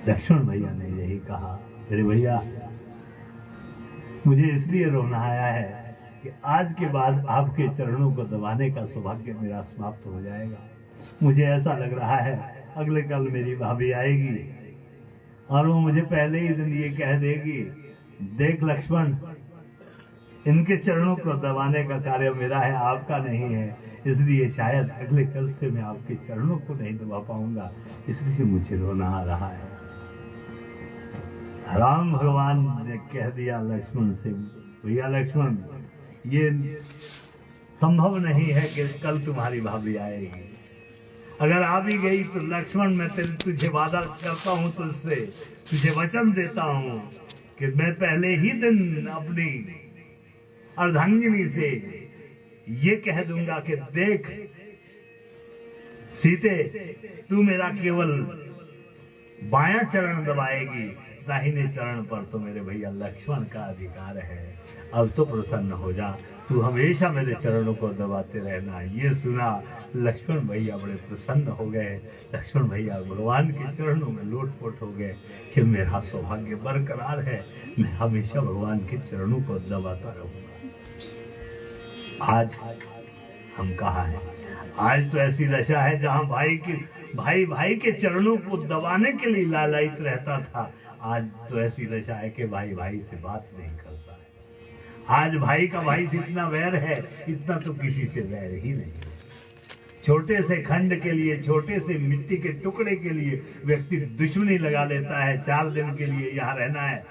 लक्ष्मण भैया ने यही कहा, मेरे भैया मुझे इसलिए रोना आया है कि आज के बाद आपके चरणों को दबाने का सौभाग्य मेरा समाप्त हो जाएगा। मुझे ऐसा लग रहा है अगले कल मेरी भाभी आएगी और वो मुझे पहले ही दिन ये कह देगी, देख लक्ष्मण, इनके चरणों को दबाने का कार्य मेरा है, आपका नहीं है, इसलिए शायद अगले कल से मैं आपके चरणों को नहीं दबा पाऊंगा, इसलिए मुझे रोना आ रहा है। राम भगवान ने कह दिया लक्ष्मण से, भैया लक्ष्मण, ये संभव नहीं है कि कल तुम्हारी भाभी आएगी। अगर आ भी गई तो लक्ष्मण, मैं तुझे वादा करता हूं, तुझसे तुझे वचन देता हूं कि मैं पहले ही दिन अपनी अर्धांगिनी से ये कह दूंगा कि देख सीते, तू मेरा केवल बायां चरण दबाएगी, दाहिने चरण पर तो मेरे भैया लक्ष्मण का अधिकार है। अब तो प्रसन्न हो जा, तू हमेशा मेरे चरणों को दबाते रहना। ये सुना लक्ष्मण भैया बड़े प्रसन्न हो गए। लक्ष्मण भैया भगवान के चरणों में लोटपोट हो गए कि मेरा सौभाग्य बरकरार है, मैं हमेशा भगवान के चरणों को दबाता रहूंगा। आज हम कहाँ हैं? आज तो ऐसी दशा है जहां भाई के चरणों को दबाने के लिए लालायित रहता था, आज तो ऐसी दशा है कि भाई भाई से बात नहीं करता है। आज भाई का भाई से इतना वैर है, इतना तो किसी से वैर ही नहीं। छोटे से खंड के लिए, छोटे से मिट्टी के टुकड़े के लिए व्यक्ति दुश्मनी लगा लेता है। 4 दिन के लिए यहाँ रहना है,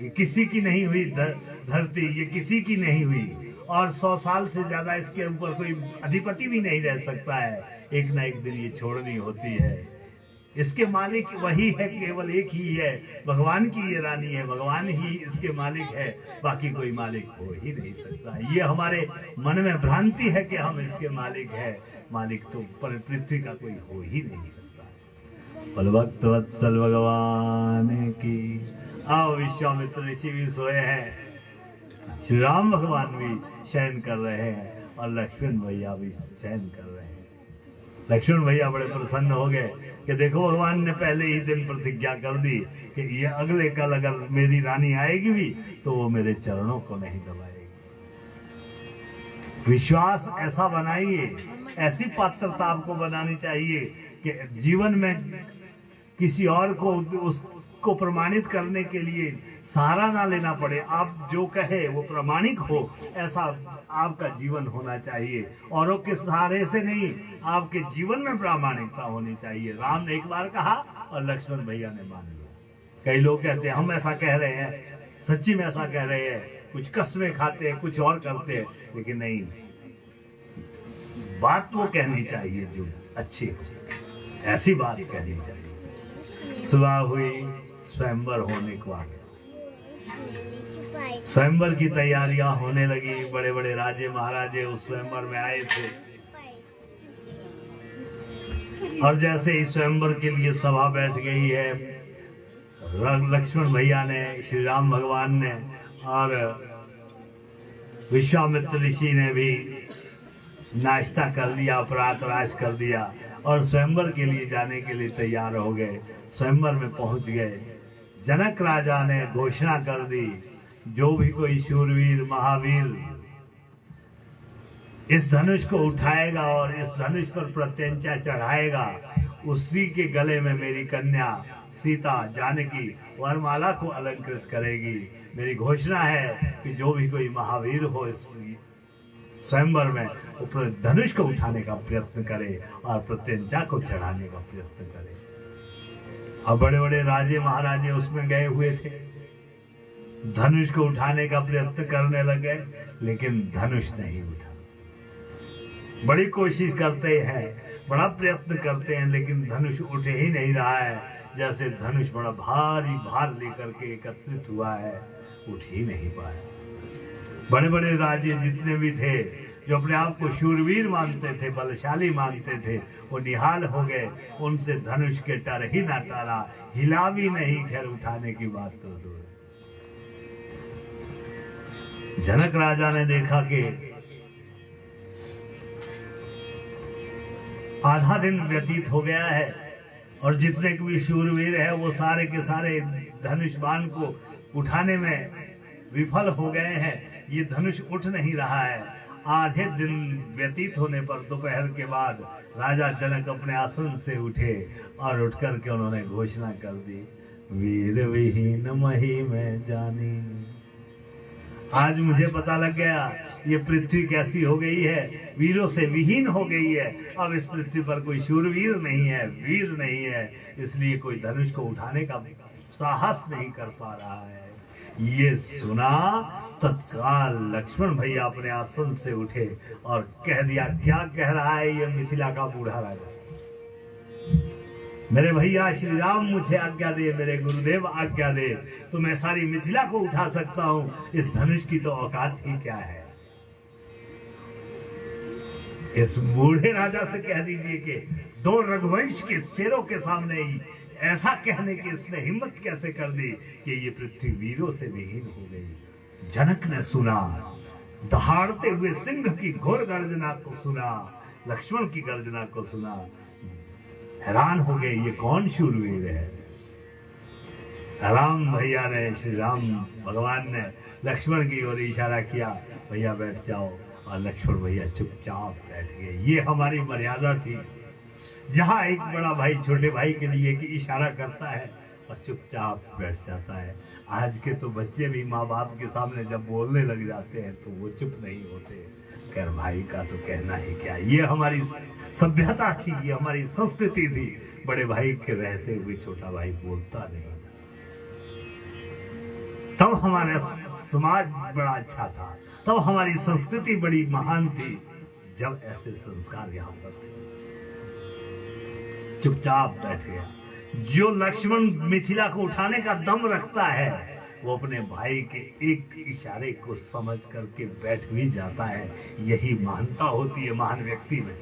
ये किसी की नहीं हुई धरती, ये किसी की नहीं हुई, और 100 साल से ज्यादा इसके ऊपर कोई अधिपति भी नहीं रह सकता है। एक ना एक दिन ये छोड़नी होती है। इसके मालिक वही है, केवल एक ही है, भगवान की ये रानी है, भगवान ही इसके मालिक है, बाकी कोई मालिक हो ही नहीं सकता। ये हमारे मन में भ्रांति है कि हम इसके मालिक है, मालिक तो पृथ्वी का कोई हो ही नहीं सकता। बलभक्त वत्सल भगवान की। आओ, विश्वामित्र ऋषि भी सोए हैं, श्री राम भगवान भी शयन कर रहे हैं और लक्ष्मण भैया भी शयन कर रहे हैं। लक्ष्मण भैया बड़े प्रसन्न हो गए कि देखो भगवान ने पहले ही दिन प्रतिज्ञा कर दी कि ये अगले कल अगर मेरी रानी आएगी भी तो वो मेरे चरणों को नहीं दबाएगी। विश्वास ऐसा बनाइए, ऐसी पात्रता आपको बनानी चाहिए कि जीवन में किसी और को उसको प्रमाणित करने के लिए सहारा ना लेना पड़े। आप जो कहे वो प्रमाणिक हो, ऐसा आपका जीवन होना चाहिए। औरों के सहारे से नहीं, आपके जीवन में प्रामाणिकता होनी चाहिए। राम ने एक बार कहा और लक्ष्मण भैया ने मान लिया। कई लोग कहते हैं हम ऐसा कह रहे हैं, सच्ची में ऐसा कह रहे हैं, कुछ कसमें खाते हैं, कुछ और करते हैं, लेकिन नहीं, बात वो कहनी चाहिए जो अच्छी, ऐसी बात कहनी चाहिए। सुबह हुई, स्वयंवर होने को आ गया। स्वयंवर की तैयारियां होने लगी। बड़े बड़े राजे महाराजे उस स्वयंवर में आए थे और जैसे ही स्वयंवर के लिए सभा बैठ गई है, लक्ष्मण भैया ने, श्री राम भगवान ने और विश्वामित्र ऋषि ने भी नाश्ता कर लिया, प्रातराश कर दिया और स्वयंवर के लिए जाने के लिए तैयार हो गए। स्वयंवर में पहुंच गए। जनक राजा ने घोषणा कर दी, जो भी कोई शूरवीर महावीर इस धनुष को उठाएगा और इस धनुष पर प्रत्यंचा चढ़ाएगा, उसी के गले में मेरी कन्या सीता जानकी वरमाला को अलंकृत करेगी। मेरी घोषणा है कि जो भी कोई महावीर हो इस स्वयंवर में, वो धनुष को उठाने का प्रयत्न करे और प्रत्यंचा को चढ़ाने का प्रयत्न करे। अब बड़े बड़े राजे महाराजे उसमें गए हुए थे, धनुष को उठाने का प्रयत्न करने लगे, लेकिन धनुष नहीं उठा। बड़ी कोशिश करते हैं, बड़ा प्रयत्न करते हैं, लेकिन धनुष उठ ही नहीं रहा है। जैसे धनुष बड़ा भारी भार लेकर के एकत्रित हुआ है, उठ ही नहीं पाया। बड़े बड़े राजे जितने भी थे, जो अपने आप को शूरवीर मानते थे, बलशाली मानते थे, वो निहाल हो गए। उनसे धनुष के टर ही ना टारा, हिला भी नहीं, खैर उठाने की बात तो दूर। जनक राजा ने देखा कि आधा दिन व्यतीत हो गया है और जितने भी शूरवीर है वो सारे के सारे धनुष बाण को उठाने में विफल हो गए हैं। ये धनुष उठ नहीं रहा है। आधे दिन व्यतीत होने पर दोपहर के बाद राजा जनक अपने आसन से उठे और उठ करके उन्होंने घोषणा कर दी, वीर विहीन मही में जानी। आज मुझे पता लग गया ये पृथ्वी कैसी हो गई है, वीरों से विहीन हो गई है। अब इस पृथ्वी पर कोई शूरवीर नहीं है, वीर नहीं है, इसलिए कोई धनुष को उठाने का साहस नहीं कर पा रहा है। ये सुना, तत्काल लक्ष्मण भैया अपने आसन से उठे और कह दिया, क्या कह रहा है ये मिथिला का बूढ़ा राजा? मेरे भैया श्री राम मुझे आज्ञा दे, मेरे गुरुदेव आज्ञा दे, तो मैं सारी मिथिला को उठा सकता हूं। इस धनुष की तो औकात ही क्या है। इस बूढ़े राजा से कह दीजिए कि दो रघुवंश के शेरों के सामने ही ऐसा कहने की इसने हिम्मत कैसे कर दी कि ये पृथ्वी वीरों से विहीन हो गई। जनक ने सुना, दहाड़ते हुए सिंह की घोर गर्जना को सुना, लक्ष्मण की गर्जना को सुना, हैरान हो गए, ये कौन शूरवीर है। राम भैया ने, श्री राम भगवान ने लक्ष्मण की ओर इशारा किया, भैया बैठ जाओ, और लक्ष्मण भैया चुपचाप बैठ गए। ये हमारी मर्यादा थी, जहां एक बड़ा भाई छोटे भाई के लिए कि इशारा करता है और चुपचाप बैठ जाता है। आज के तो बच्चे भी माँ बाप के सामने जब बोलने लग जाते हैं तो वो चुप नहीं होते। खैर भाई का तो कहना ही क्या, ये हमारी सभ्यता थी, ये हमारी संस्कृति थी। बड़े भाई के रहते हुए छोटा भाई बोलता नहीं। तब हमारा समाज बड़ा अच्छा था, तब हमारी संस्कृति बड़ी महान थी, जब ऐसे संस्कार यहाँ पर थे। चुपचाप बैठ गया। जो लक्ष्मण मिथिला को उठाने का दम रखता है, वो अपने भाई के एक इशारे को समझ करके बैठ भी जाता है। यही महानता होती है महान व्यक्ति में।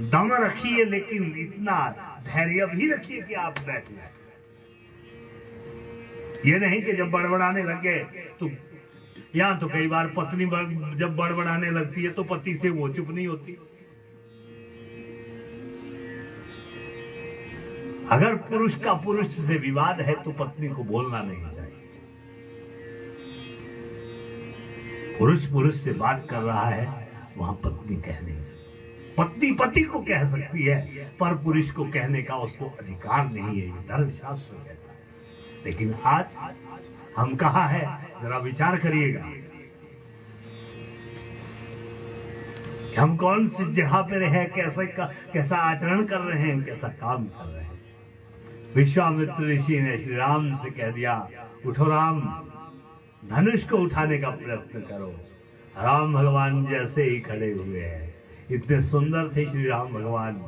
दम रखिए, लेकिन इतना धैर्य भी रखिए कि आप बैठ जाए। ये नहीं कि जब बड़बड़ाने लग गए तो, यहां तो कई बार पत्नी जब बड़बड़ाने लगती है तो पति से वो चुप नहीं होती। अगर पुरुष का पुरुष से विवाद है तो पत्नी को बोलना नहीं चाहिए। पुरुष पुरुष से बात कर रहा है, वहां पत्नी कह नहीं सकती। पत्नी पति को कह सकती है, पर पुरुष को कहने का उसको अधिकार नहीं है, ये धर्मशास्त्र कहता है। लेकिन आज हम कहाँ हैं, जरा विचार करिएगा। हम कौन सी जगह पे रहे, कैसा आचरण कर रहे हैं, कैसा काम कर रहे हैं। विश्वामित्र ऋषि ने श्री राम से कह दिया, उठो राम, धनुष को उठाने का प्रयत्न करो। राम भगवान जैसे ही खड़े हुए हैं, इतने सुंदर थे श्री राम भगवान,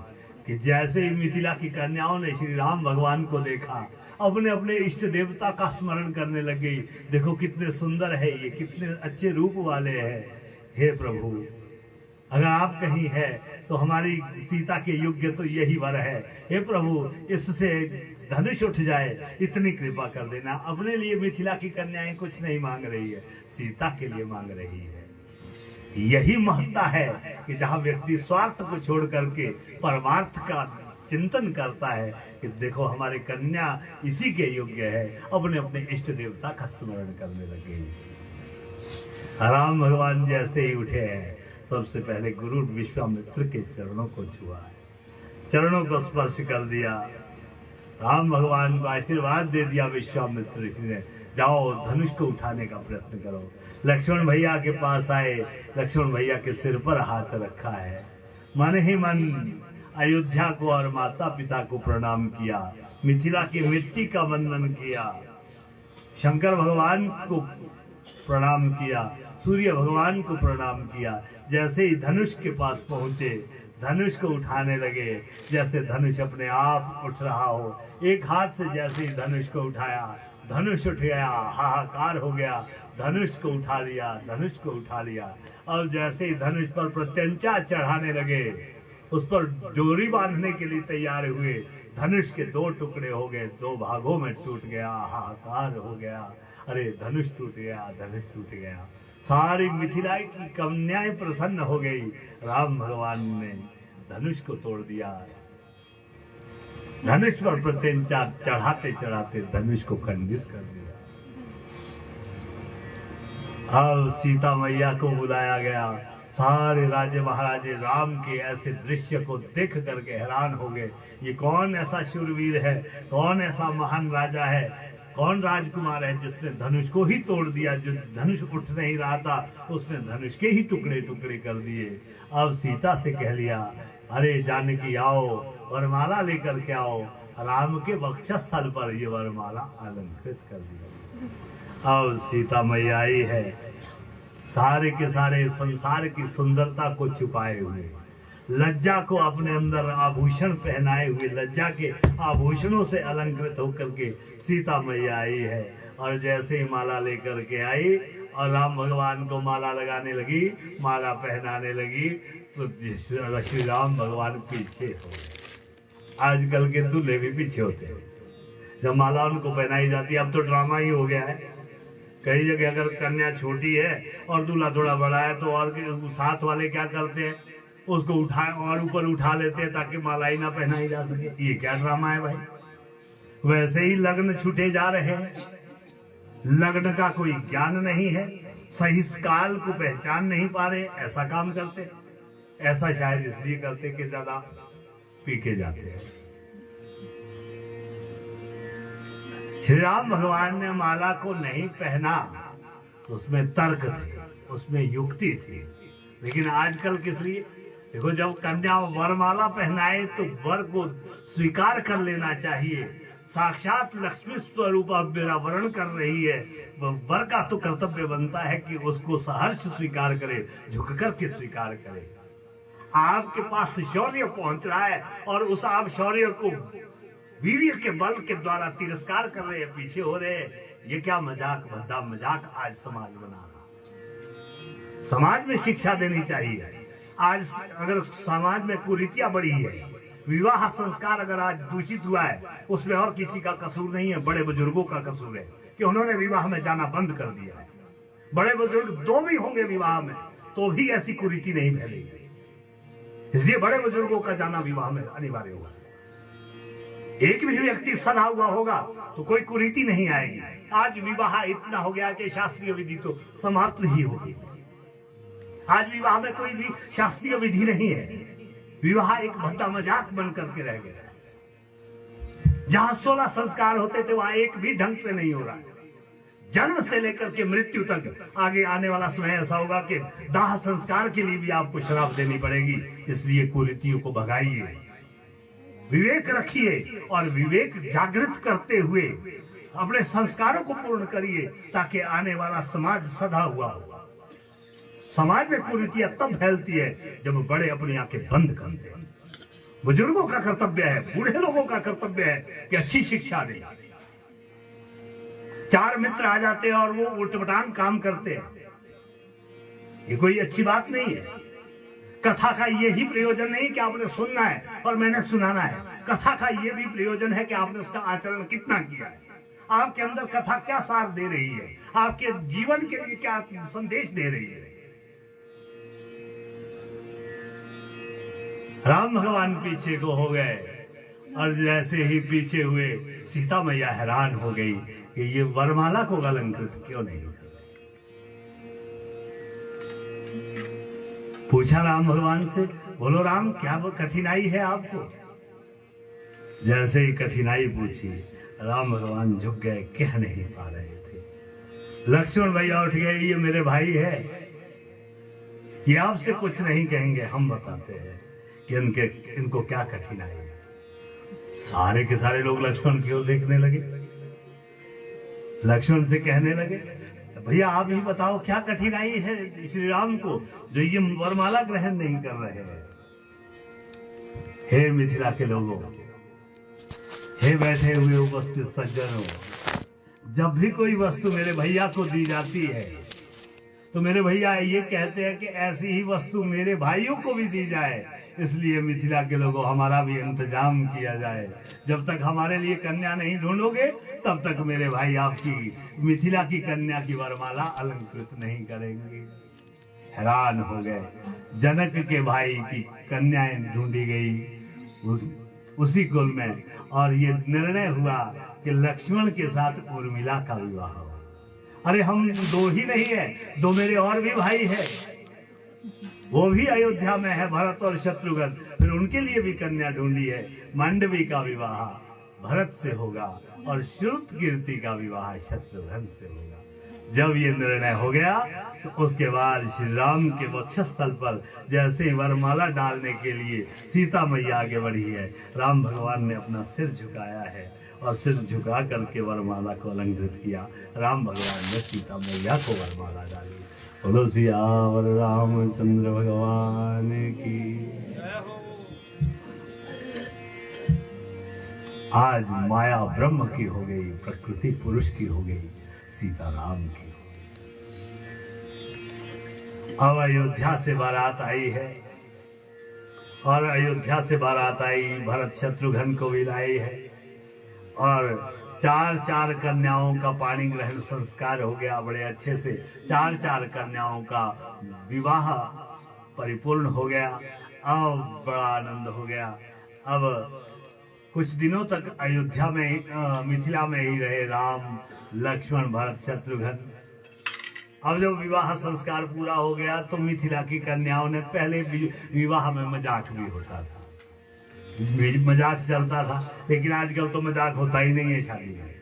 कि जैसे ही मिथिला की कन्याओं ने श्री राम भगवान को देखा, अपने अपने इष्ट देवता का स्मरण करने लग गई। देखो कितने सुंदर है ये, कितने अच्छे रूप वाले हैं। हे प्रभु, अगर आप कहीं है तो हमारी सीता के योग्य तो यही वर है। हे प्रभु, इससे धनुष उठ जाए, इतनी कृपा कर देना। अपने लिए मिथिला की कन्याएं कुछ नहीं मांग रही है, सीता के लिए मांग रही है। यही महत्ता है कि जहां व्यक्ति स्वार्थ को छोड़ करके परमार्थ का चिंतन करता है कि देखो हमारी कन्या इसी के योग्य है, अपने अपने इष्ट देवता का स्मरण करने लगे। राम भगवान जैसे ही उठे हैं, सबसे पहले गुरु विश्वामित्र के चरणों को छुआ है, चरणों को स्पर्श कर दिया। राम भगवान को आशीर्वाद दे दिया विश्वामित्र ऋषि ने, जाओ धनुष को उठाने का प्रयत्न करो। लक्ष्मण भैया के पास आए, लक्ष्मण भैया के सिर पर हाथ रखा है, मन ही मन अयोध्या को और माता पिता को प्रणाम किया, मिथिला की मिट्टी का वंदन किया, शंकर भगवान को प्रणाम किया, सूर्य भगवान को प्रणाम किया। जैसे ही धनुष के पास पहुंचे, धनुष को उठाने लगे, जैसे धनुष अपने आप उठ रहा हो। एक हाथ से जैसे ही धनुष को उठाया, धनुष उठ गया, हाहाकार हो गया। धनुष को उठा लिया, धनुष को उठा लिया। और जैसे ही धनुष पर प्रत्यंचा चढ़ाने लगे, उस पर डोरी बांधने के लिए तैयार हुए, धनुष के दो टुकड़े हो गए, दो भागों में टूट गया, हाहाकार हो गया। अरे धनुष टूट गया, धनुष टूट गया। सारी मिथिला की कन्याएं प्रसन्न हो गई। राम भगवान ने धनुष को तोड़ दिया, धनुष पर प्रत्यंचा चढ़ाते चढ़ाते धनुष को खंडित कर दिया। अब सीता मैया को बुलाया गया। सारे राजे महाराजे राम के ऐसे दृश्य को देख करके हैरान हो गए। ये कौन ऐसा शूरवीर है, कौन ऐसा महान राजा है, कौन राजकुमार है जिसने धनुष को ही तोड़ दिया। जो धनुष उठ नहीं रहा था, उसने धनुष के ही टुकड़े टुकड़े कर दिए। अब सीता से कह लिया, अरे जानकी आओ, वरमाला लेकर के आओ। राम के वक्षस्थल पर ये वरमाला अलंकृत कर दिया। अब सीता मैया आई है, सारे के सारे संसार की सुंदरता को छुपाए हुए, लज्जा को अपने अंदर आभूषण पहनाए हुए, लज्जा के आभूषणों से अलंकृत होकर के सीता मैया आई है। और जैसे ही माला लेकर के आई और राम भगवान को माला लगाने लगी, माला पहनाने लगी, तो श्री राम भगवान पीछे हो गए। आजकल के दूल्हे भी पीछे होते हैं जब माला उनको पहनाई जाती है। अब तो ड्रामा ही हो गया है। कई जगह अगर कन्या छोटी है और दूल्हा थोड़ा बड़ा है तो और साथ वाले क्या करते हैं, उसको उठा और ऊपर उठा लेते हैं ताकि माला ही ना पहनाई जा सके। ये क्या ड्रामा है भाई। वैसे ही लग्न छूटे जा रहे हैं, लग्न का कोई ज्ञान नहीं है, सही काल को पहचान नहीं पा रहे, ऐसा काम करते। ऐसा शायद इसलिए करते कि ज्यादा पी के जाते हैं। श्री राम भगवान ने माला को नहीं पहना, उसमें तर्क थे, उसमें युक्ति थी। लेकिन आजकल किस लिए, देखो जब कन्या वरमाला पहनाए तो वर को स्वीकार कर लेना चाहिए। साक्षात लक्ष्मी स्वरूप अब मेरा वर्ण कर रही है, वर का तो कर्तव्य बनता है कि उसको सहर्ष स्वीकार करे, झुक कर के स्वीकार करे। आपके पास शौर्य पहुंच रहा है और उस आप शौर्य को वीर्य के बल के द्वारा तिरस्कार कर रहे हैं, पीछे हो रहे हैं। ये क्या मजाक, भद्दा मजाक आज समाज बना रहा। समाज में शिक्षा देनी चाहिए। आज अगर समाज में कुरीतियां बढ़ी है, विवाह संस्कार अगर आज दूषित हुआ है, उसमें और किसी का कसूर नहीं है, बड़े बुजुर्गों का कसूर है कि उन्होंने विवाह में जाना बंद कर दिया है। बड़े बुजुर्ग दो भी होंगे विवाह में तो भी ऐसी कुरीति नहीं फैलेगी, इसलिए बड़े बुजुर्गों का जाना विवाह में अनिवार्य होगा। एक भी व्यक्ति सदा हुआ होगा तो कोई कुरीति नहीं आएगी। आज विवाह इतना हो गया कि शास्त्रीय विधि तो समाप्त ही होगी। आज विवाह में कोई भी शास्त्रीय विधि नहीं है, विवाह एक भद्दा मजाक बन करके रह गया। जहां 16 संस्कार होते थे वहां एक भी ढंग से नहीं हो रहा है। जन्म से लेकर के मृत्यु तक आगे आने वाला समय ऐसा होगा कि दाह संस्कार के लिए भी आपको शराब देनी पड़ेगी। इसलिए कुरीतियों को भगाइए, विवेक रखिए और विवेक जागृत करते हुए अपने संस्कारों को पूर्ण करिए ताकि आने वाला समाज सदा हुआ हो। समाज में कुरीतियां तब फैलती है जब बड़े अपनी आंखें बंद करते हैं। बुजुर्गों का कर्तव्य है, बूढ़े लोगों का कर्तव्य है कि अच्छी शिक्षा दें। चार मित्र आ जाते हैं और वो उल्टपटांग काम करते हैं, ये कोई अच्छी बात नहीं है। कथा का यही प्रयोजन नहीं कि आपने सुनना है और मैंने सुनाना है। कथा का यह भी प्रयोजन है कि आपने उसका आचरण कितना किया है। आपके अंदर कथा क्या सार दे रही है, आपके जीवन के लिए क्या संदेश दे रही है। राम भगवान पीछे को हो गए और जैसे ही पीछे हुए सीता मैया हैरान हो गई कि ये वरमाला को अलंकृत क्यों नहीं कर रहे। पूछा राम भगवान से, बोलो राम क्या वो कठिनाई है आपको। जैसे ही कठिनाई पूछी राम भगवान झुक गए, कह नहीं पा रहे थे। लक्ष्मण भैया उठ गए, ये मेरे भाई है, ये आपसे कुछ नहीं कहेंगे, हम बताते हैं कि इनको क्या कठिनाई है। सारे के सारे लोग लक्ष्मण की ओर देखने लगे, लक्ष्मण से कहने लगे, भैया आप ही बताओ क्या कठिनाई है श्री राम को जो ये वरमाला ग्रहण नहीं कर रहे हैं। हे मिथिला के लोगों, हे बैठे हुए उपस्थित सज्जनों, जब भी कोई वस्तु मेरे भैया को दी जाती है तो मेरे भैया ये कहते हैं कि ऐसी ही वस्तु मेरे भाइयों को भी दी जाए। इसलिए मिथिला के लोगों हमारा भी इंतजाम किया जाए। जब तक हमारे लिए कन्या नहीं ढूंढोगे तब तक मेरे भाई आपकी मिथिला की कन्या की वरमाला अलंकृत नहीं करेंगे। हैरान हो गए। जनक के भाई की कन्याएं ढूंढी गई उसी कुल में, और ये निर्णय हुआ कि लक्ष्मण के साथ उर्मिला का विवाह हो। अरे हम दो ही नहीं है, दो मेरे और भी भाई है, वो भी अयोध्या में है, भरत और शत्रुघ्न। फिर उनके लिए भी कन्या ढूंढी है। मांडवी का विवाह भरत से होगा और श्रुतकीर्ति का विवाह शत्रुघ्न से होगा। जब ये निर्णय हो गया तो उसके बाद श्री राम के वक्षस्थल पर जैसे ही वरमाला डालने के लिए सीता मैया आगे बढ़ी है, राम भगवान ने अपना सिर झुकाया है और सिर झुका करके वरमाला को अलंकृत किया। राम भगवान ने सीता मैया को वरमाला डाली। बोलो सियावर रामचंद्र भगवान की। आज माया ब्रह्म की हो गई, प्रकृति पुरुष की हो गई, सीताराम की। अब अयोध्या से बारात आई है और अयोध्या से बारात आई, भरत शत्रुघ्न को भी लाई है और चार कन्याओं का पाणी ग्रहण संस्कार हो गया बड़े अच्छे से। चार कन्याओं का विवाह परिपूर्ण हो गया। अब बड़ा आनंद हो गया। अब कुछ दिनों तक अयोध्या में मिथिला में ही रहे राम लक्ष्मण भरत शत्रुघ्न। अब जब विवाह संस्कार पूरा हो गया तो मिथिला की कन्याओं ने, पहले विवाह में मजाक भी होता था, मजाक चलता था, लेकिन आजकल तो मजाक होता ही नहीं है शादी में।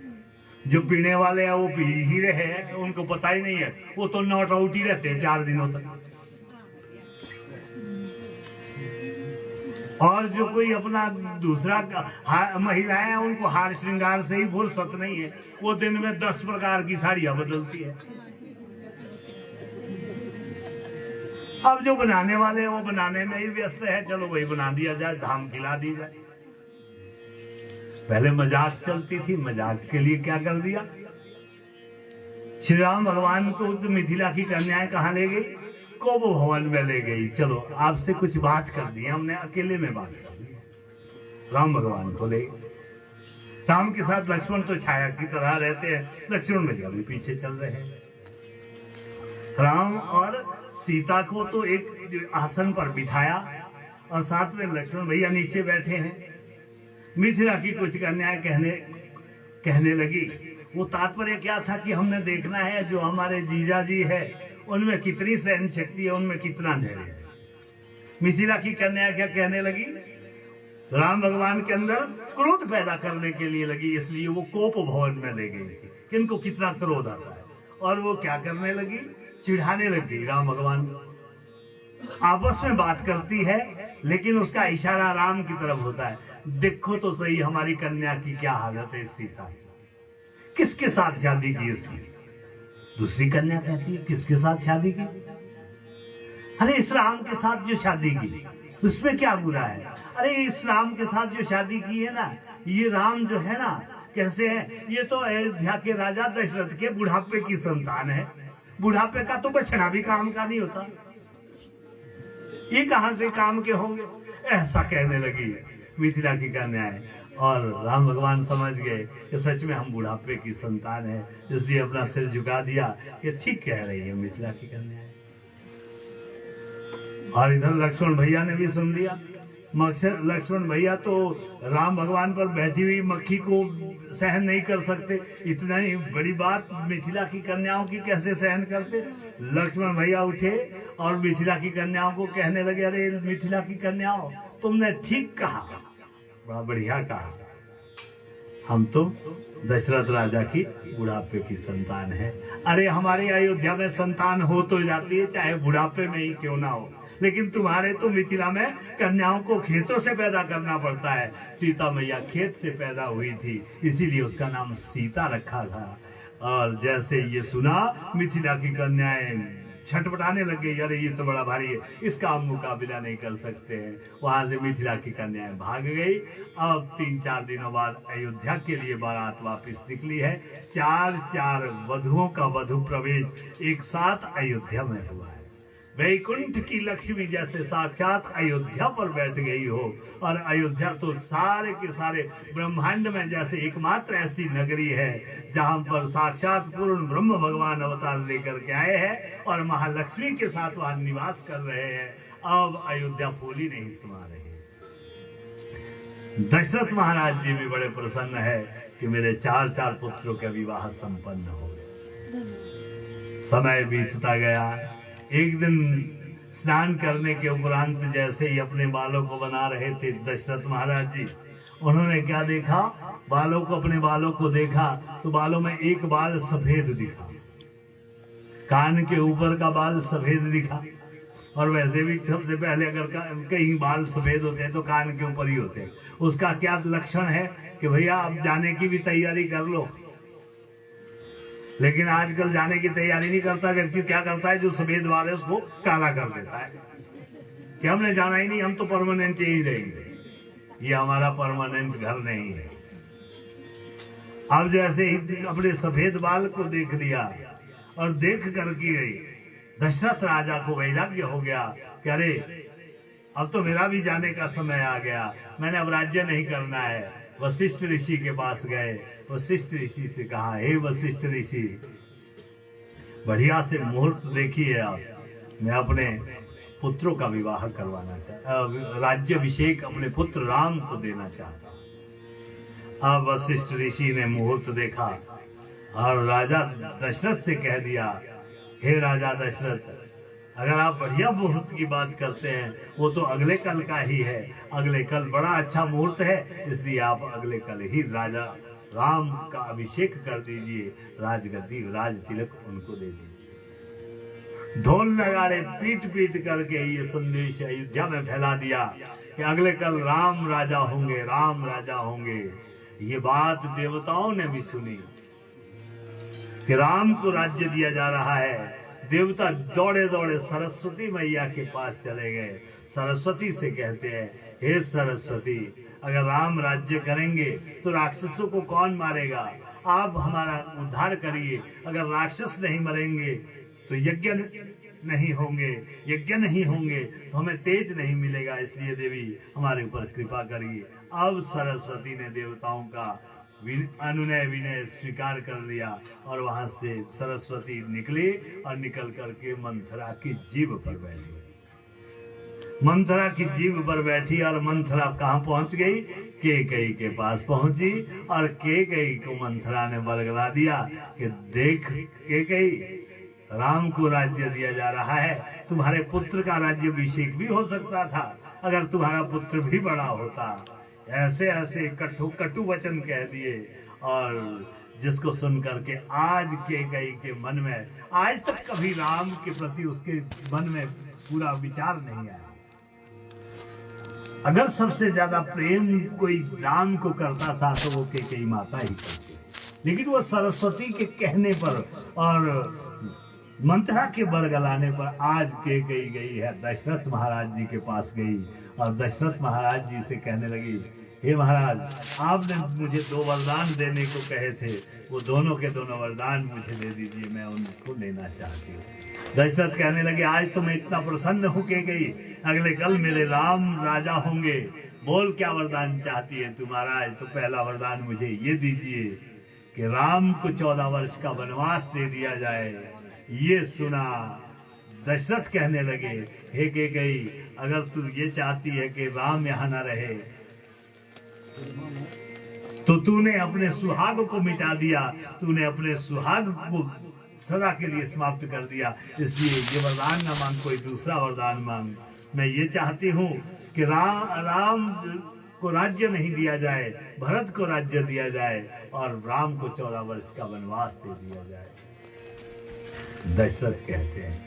जो पीने वाले हैं वो पी ही रहे हैं, उनको पता ही नहीं है, वो तो नॉट आउट ही रहते हैं 4 दिनों तक। और जो कोई अपना दूसरा महिलाएं हैं उनको हार श्रृंगार से ही फुर्सत नहीं है, वो दिन में 10 प्रकार की साड़ियां बदलती है। अब जो बनाने वाले हैं वो बनाने में ही व्यस्त है, चलो वही बना दिया जाए, धाम खिला दी जाए। पहले मजाक चलती थी, मजाक के लिए क्या कर दिया, श्री राम भगवान को मिथिला की कन्याएं कहां ले गई, कोप भवन में ले गई। चलो आपसे कुछ बात कर दी, हमने अकेले में बात कर दी। राम भगवान को ले, राम के साथ लक्ष्मण तो छाया की तरह रहते हैं, लक्ष्मण भैया भी पीछे चल रहे हैं। राम और सीता को तो एक आसन पर बिठाया और साथ में लक्ष्मण भैया नीचे बैठे हैं। मिथिला की कुछ कन्याएं कहने लगी, वो तात्पर्य क्या था कि हमने देखना है जो हमारे जीजा जी है उनमें कितनी सहन शक्ति है, उनमें कितना धैर्य है। मिथिला की कन्या क्या कहने लगी, राम भगवान के अंदर क्रोध पैदा करने के लिए लगी, इसलिए वो कोप भवन में ले गई थी कि इनको कितना क्रोध आता है। और वो क्या करने लगी, चिढ़ाने लग गई राम भगवान को। आपस में बात करती है लेकिन उसका इशारा राम की तरफ होता है, देखो तो सही हमारी कन्या की क्या हालत है, सीता किसके साथ शादी की इसने। दूसरी कन्या कहती है किसके साथ शादी की, अरे इस राम के साथ जो शादी की, उसमें क्या बुरा है? अरे इस राम के साथ जो शादी की है ना, ये राम जो है ना कैसे है, ये तो अयोध्या के राजा दशरथ के बुढ़ापे की संतान है। बुढ़ापे का तो बछड़ा भी काम का नहीं होता, ये कहां से काम के होंगे? ऐसा कहने लगी मिथिला की कन्याएं। और राम भगवान समझ गए कि सच में हम बुढ़ापे की संतान है, इसलिए अपना सिर झुका दिया कि ठीक कह रही है मिथिला की कन्याएं। और इधर लक्ष्मण भैया ने भी सुन लिया। लक्ष्मण भैया तो राम भगवान पर बैठी हुई मक्खी को सहन नहीं कर सकते, इतना ही बड़ी बात मिथिला की कन्याओं की कैसे सहन करते। लक्ष्मण भैया उठे और मिथिला की कन्याओं को कहने लगे, अरे मिथिला की कन्याओं, तुमने ठीक कहा, बड़ा बढ़िया कहा, हम तो दशरथ राजा की बुढ़ापे की संतान है। अरे हमारे अयोध्या में संतान हो तो जाती है, चाहे बुढ़ापे में ही क्यों ना हो, लेकिन तुम्हारे तो मिथिला में कन्याओं को खेतों से पैदा करना पड़ता है। सीता मैया खेत से पैदा हुई थी, इसीलिए उसका नाम सीता रखा था। और जैसे ये सुना, मिथिला की कन्याएं छटपटाने लग गई, अरे ये तो बड़ा भारी है, इसका हम मुकाबला नहीं कर सकते हैं। वहां से मिथिला की कन्याएं भाग गई। अब 3-4 दिनों बाद अयोध्या के लिए बारात वापस निकली है। 4 वधुओं का वधु प्रवेश एक साथ अयोध्या में हुआ है। वैकुंठ की लक्ष्मी जैसे साक्षात अयोध्या पर बैठ गई हो। और अयोध्या तो सारे के सारे ब्रह्मांड में जैसे एकमात्र ऐसी नगरी है जहां पर साक्षात पूर्ण ब्रह्म भगवान अवतार लेकर के आए हैं और महालक्ष्मी के साथ वहां निवास कर रहे हैं। अब अयोध्या फूली नहीं समा रही। दशरथ महाराज जी भी बड़े प्रसन्न है कि मेरे 4 पुत्रों के विवाह संपन्न हो गए। समय बीतता गया। एक दिन स्नान करने के उपरांत जैसे ही अपने बालों को बना रहे थे दशरथ महाराज जी, उन्होंने क्या देखा, अपने बालों को देखा तो बालों में एक बाल सफेद दिखा, कान के ऊपर का बाल सफेद दिखा। और वैसे भी सबसे पहले अगर कहीं बाल सफेद होते हैं तो कान के ऊपर ही होते हैं। उसका क्या लक्षण है कि भैया अब जाने की भी तैयारी कर लो। लेकिन आजकल जाने की तैयारी नहीं करता व्यक्ति, क्या करता है, जो सफेद बाल है उसको काला कर देता है कि हमने जाना ही नहीं, हम तो परमानेंट ही रहेंगे। ये हमारा परमानेंट घर नहीं है। अब जैसे ही अपने सफेद बाल को देख लिया और देख करके दशरथ राजा को वैराग्य हो गया कि अरे अब तो मेरा भी जाने का समय आ गया, मैंने अब राज्य नहीं करना है। वशिष्ठ ऋषि के पास गए। वशिष्ठ ऋषि से कहा, हे वशिष्ठ ऋषि, बढ़िया से मुहूर्त देखिए आप, मैं अपने पुत्रों का विवाह करवाना चाहता, राज्याभिषेक अपने पुत्र राम को देना चाहता हूं। अब वशिष्ठ ऋषि ने मुहूर्त देखा और राजा दशरथ से कह दिया, हे राजा दशरथ, अगर आप बढ़िया मुहूर्त की बात करते हैं, वो तो अगले कल का ही है। अगले कल बड़ा अच्छा मुहूर्त है, इसलिए आप अगले कल ही राजा राम का अभिषेक कर दीजिए, राजगद्दी राज तिलक उनको दे दीजिए। ढोल नगाड़े पीट पीट करके ये संदेश अयोध्या में फैला दिया कि अगले कल राम राजा होंगे, राम राजा होंगे। ये बात देवताओं ने भी सुनी कि राम को राज्य दिया जा रहा है। देवता दौड़े दौड़े सरस्वती मैया के पास चले गए। सरस्वती से कहते हैं, हे सरस्वती, अगर राम राज्य करेंगे तो राक्षसों को कौन मारेगा? आप हमारा उद्धार करिए। अगर राक्षस नहीं मरेंगे तो यज्ञ नहीं होंगे, यज्ञ नहीं होंगे तो हमें तेज नहीं मिलेगा, इसलिए देवी हमारे ऊपर कृपा करिए। अब सरस्वती ने देवताओं का अनुनय विनय स्वीकार कर लिया और वहां से सरस्वती निकली और निकल करके मंथरा की जीभ पर बैठी। मंथरा की जीभ पर बैठी और मंथरा कहाँ पहुंच गई? कैकेयी के पास पहुंची और कैकेयी को मंथरा ने बरगला दिया कि देख कैकेयी, राम को राज्य दिया जा रहा है, तुम्हारे पुत्र का राज्याभिषेक भी हो सकता था अगर तुम्हारा पुत्र भी बड़ा होता। ऐसे ऐसे कटु वचन कह दिए और जिसको सुन करके आज कैकेयी के मन में आज तक कभी राम के प्रति उसके मन में पूरा विचार नहीं आया। अगर सबसे ज्यादा प्रेम कोई राम को करता था तो वो कैकेयी माता ही करती, लेकिन वो सरस्वती के कहने पर और मंथरा के बरगलाने पर आज कैकेयी गई है, दशरथ महाराज जी के पास गई और दशरथ महाराज जी से कहने लगी, हे महाराज, आपने मुझे 2 वरदान देने को कहे थे, वो दोनों के दोनों वरदान मुझे दे दीजिए, मैं उनको लेना चाहती हूँ। दशरथ कहने लगे, आज तो मैं इतना प्रसन्न हो के गई, अगले कल मेरे राम राजा होंगे, बोल क्या वरदान चाहती है तू महाराज। तो पहला वरदान मुझे ये दीजिए कि राम को 14 वर्ष का वनवास दे दिया जाए। ये सुना दशरथ कहने लगे, हे कैकेयी, अगर तू ये चाहती है कि राम यहाँ न रहे तो तूने अपने सुहाग को मिटा दिया, तूने अपने सुहाग को सदा के लिए समाप्त कर दिया, इसलिए ये वरदान न मांग, कोई दूसरा वरदान मांग। मैं ये चाहती हूँ कि राम को राज्य नहीं दिया जाए, भरत को राज्य दिया जाए और राम को 14 वर्ष का वनवास दे दिया जाए। दशरथ कहते हैं,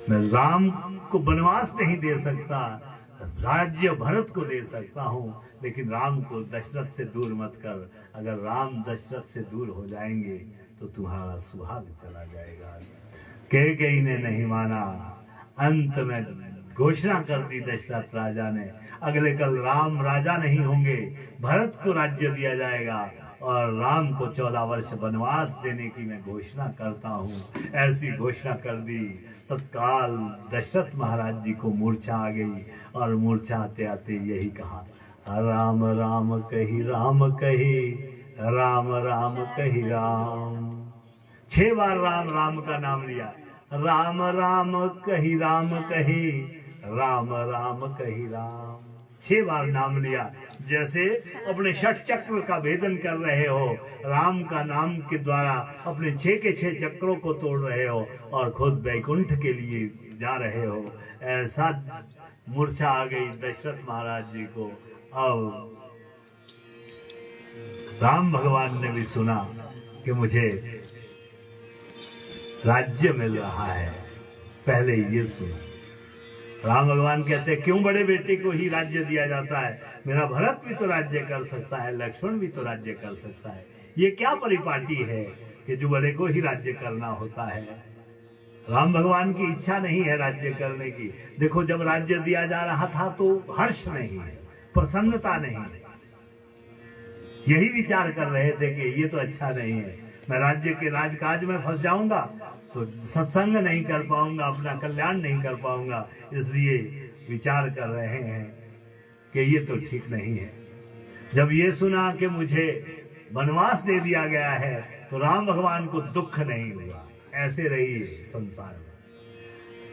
मैं राम को वनवास नहीं दे सकता, राज्य भरत को दे सकता हूँ, लेकिन राम को दशरथ से दूर मत कर। अगर राम दशरथ से दूर हो जाएंगे तो तुम्हारा सुहाग चला जाएगा। कैकेयी ने नहीं माना, अंत में घोषणा कर दी दशरथ राजा ने, अगले कल राम राजा नहीं होंगे, भरत को राज्य दिया जाएगा और राम को 14 वर्ष वनवास देने की मैं घोषणा करता हूँ। ऐसी घोषणा कर दी, तत्काल दशरथ महाराज जी को मूर्छा आ गई और मूर्छा आते आते यही कहा, राम राम कही राम कही, राम राम कही राम। 6 बार राम राम का नाम लिया, राम राम कही राम कही, राम राम कही राम। 6 बार नाम लिया, जैसे अपने 6 चक्र का भेदन कर रहे हो, राम का नाम के द्वारा अपने 6 के 6 चक्रों को तोड़ रहे हो और खुद वैकुंठ के लिए जा रहे हो। ऐसा मूर्छा आ गई दशरथ महाराज जी को। अब राम भगवान ने भी सुना कि मुझे राज्य मिल रहा है, पहले ये सुना। राम भगवान कहते हैं, क्यों बड़े बेटे को ही राज्य दिया जाता है? मेरा भरत भी तो राज्य कर सकता है, लक्ष्मण भी तो राज्य कर सकता है। ये क्या परिपाटी है कि जो बड़े को ही राज्य करना होता है? राम भगवान की इच्छा नहीं है राज्य करने की। देखो, जब राज्य दिया जा रहा था तो हर्ष नहीं, प्रसन्नता नहीं, यही विचार कर रहे थे कि ये तो अच्छा नहीं है, मैं राज्य के राजकाज में फंस जाऊंगा तो सत्संग नहीं कर पाऊंगा, अपना कल्याण नहीं कर पाऊंगा, इसलिए विचार कर रहे हैं कि ये तो ठीक नहीं है। जब ये सुना कि मुझे वनवास दे दिया गया है तो राम भगवान को दुख नहीं हुआ। ऐसे रहिए संसार में,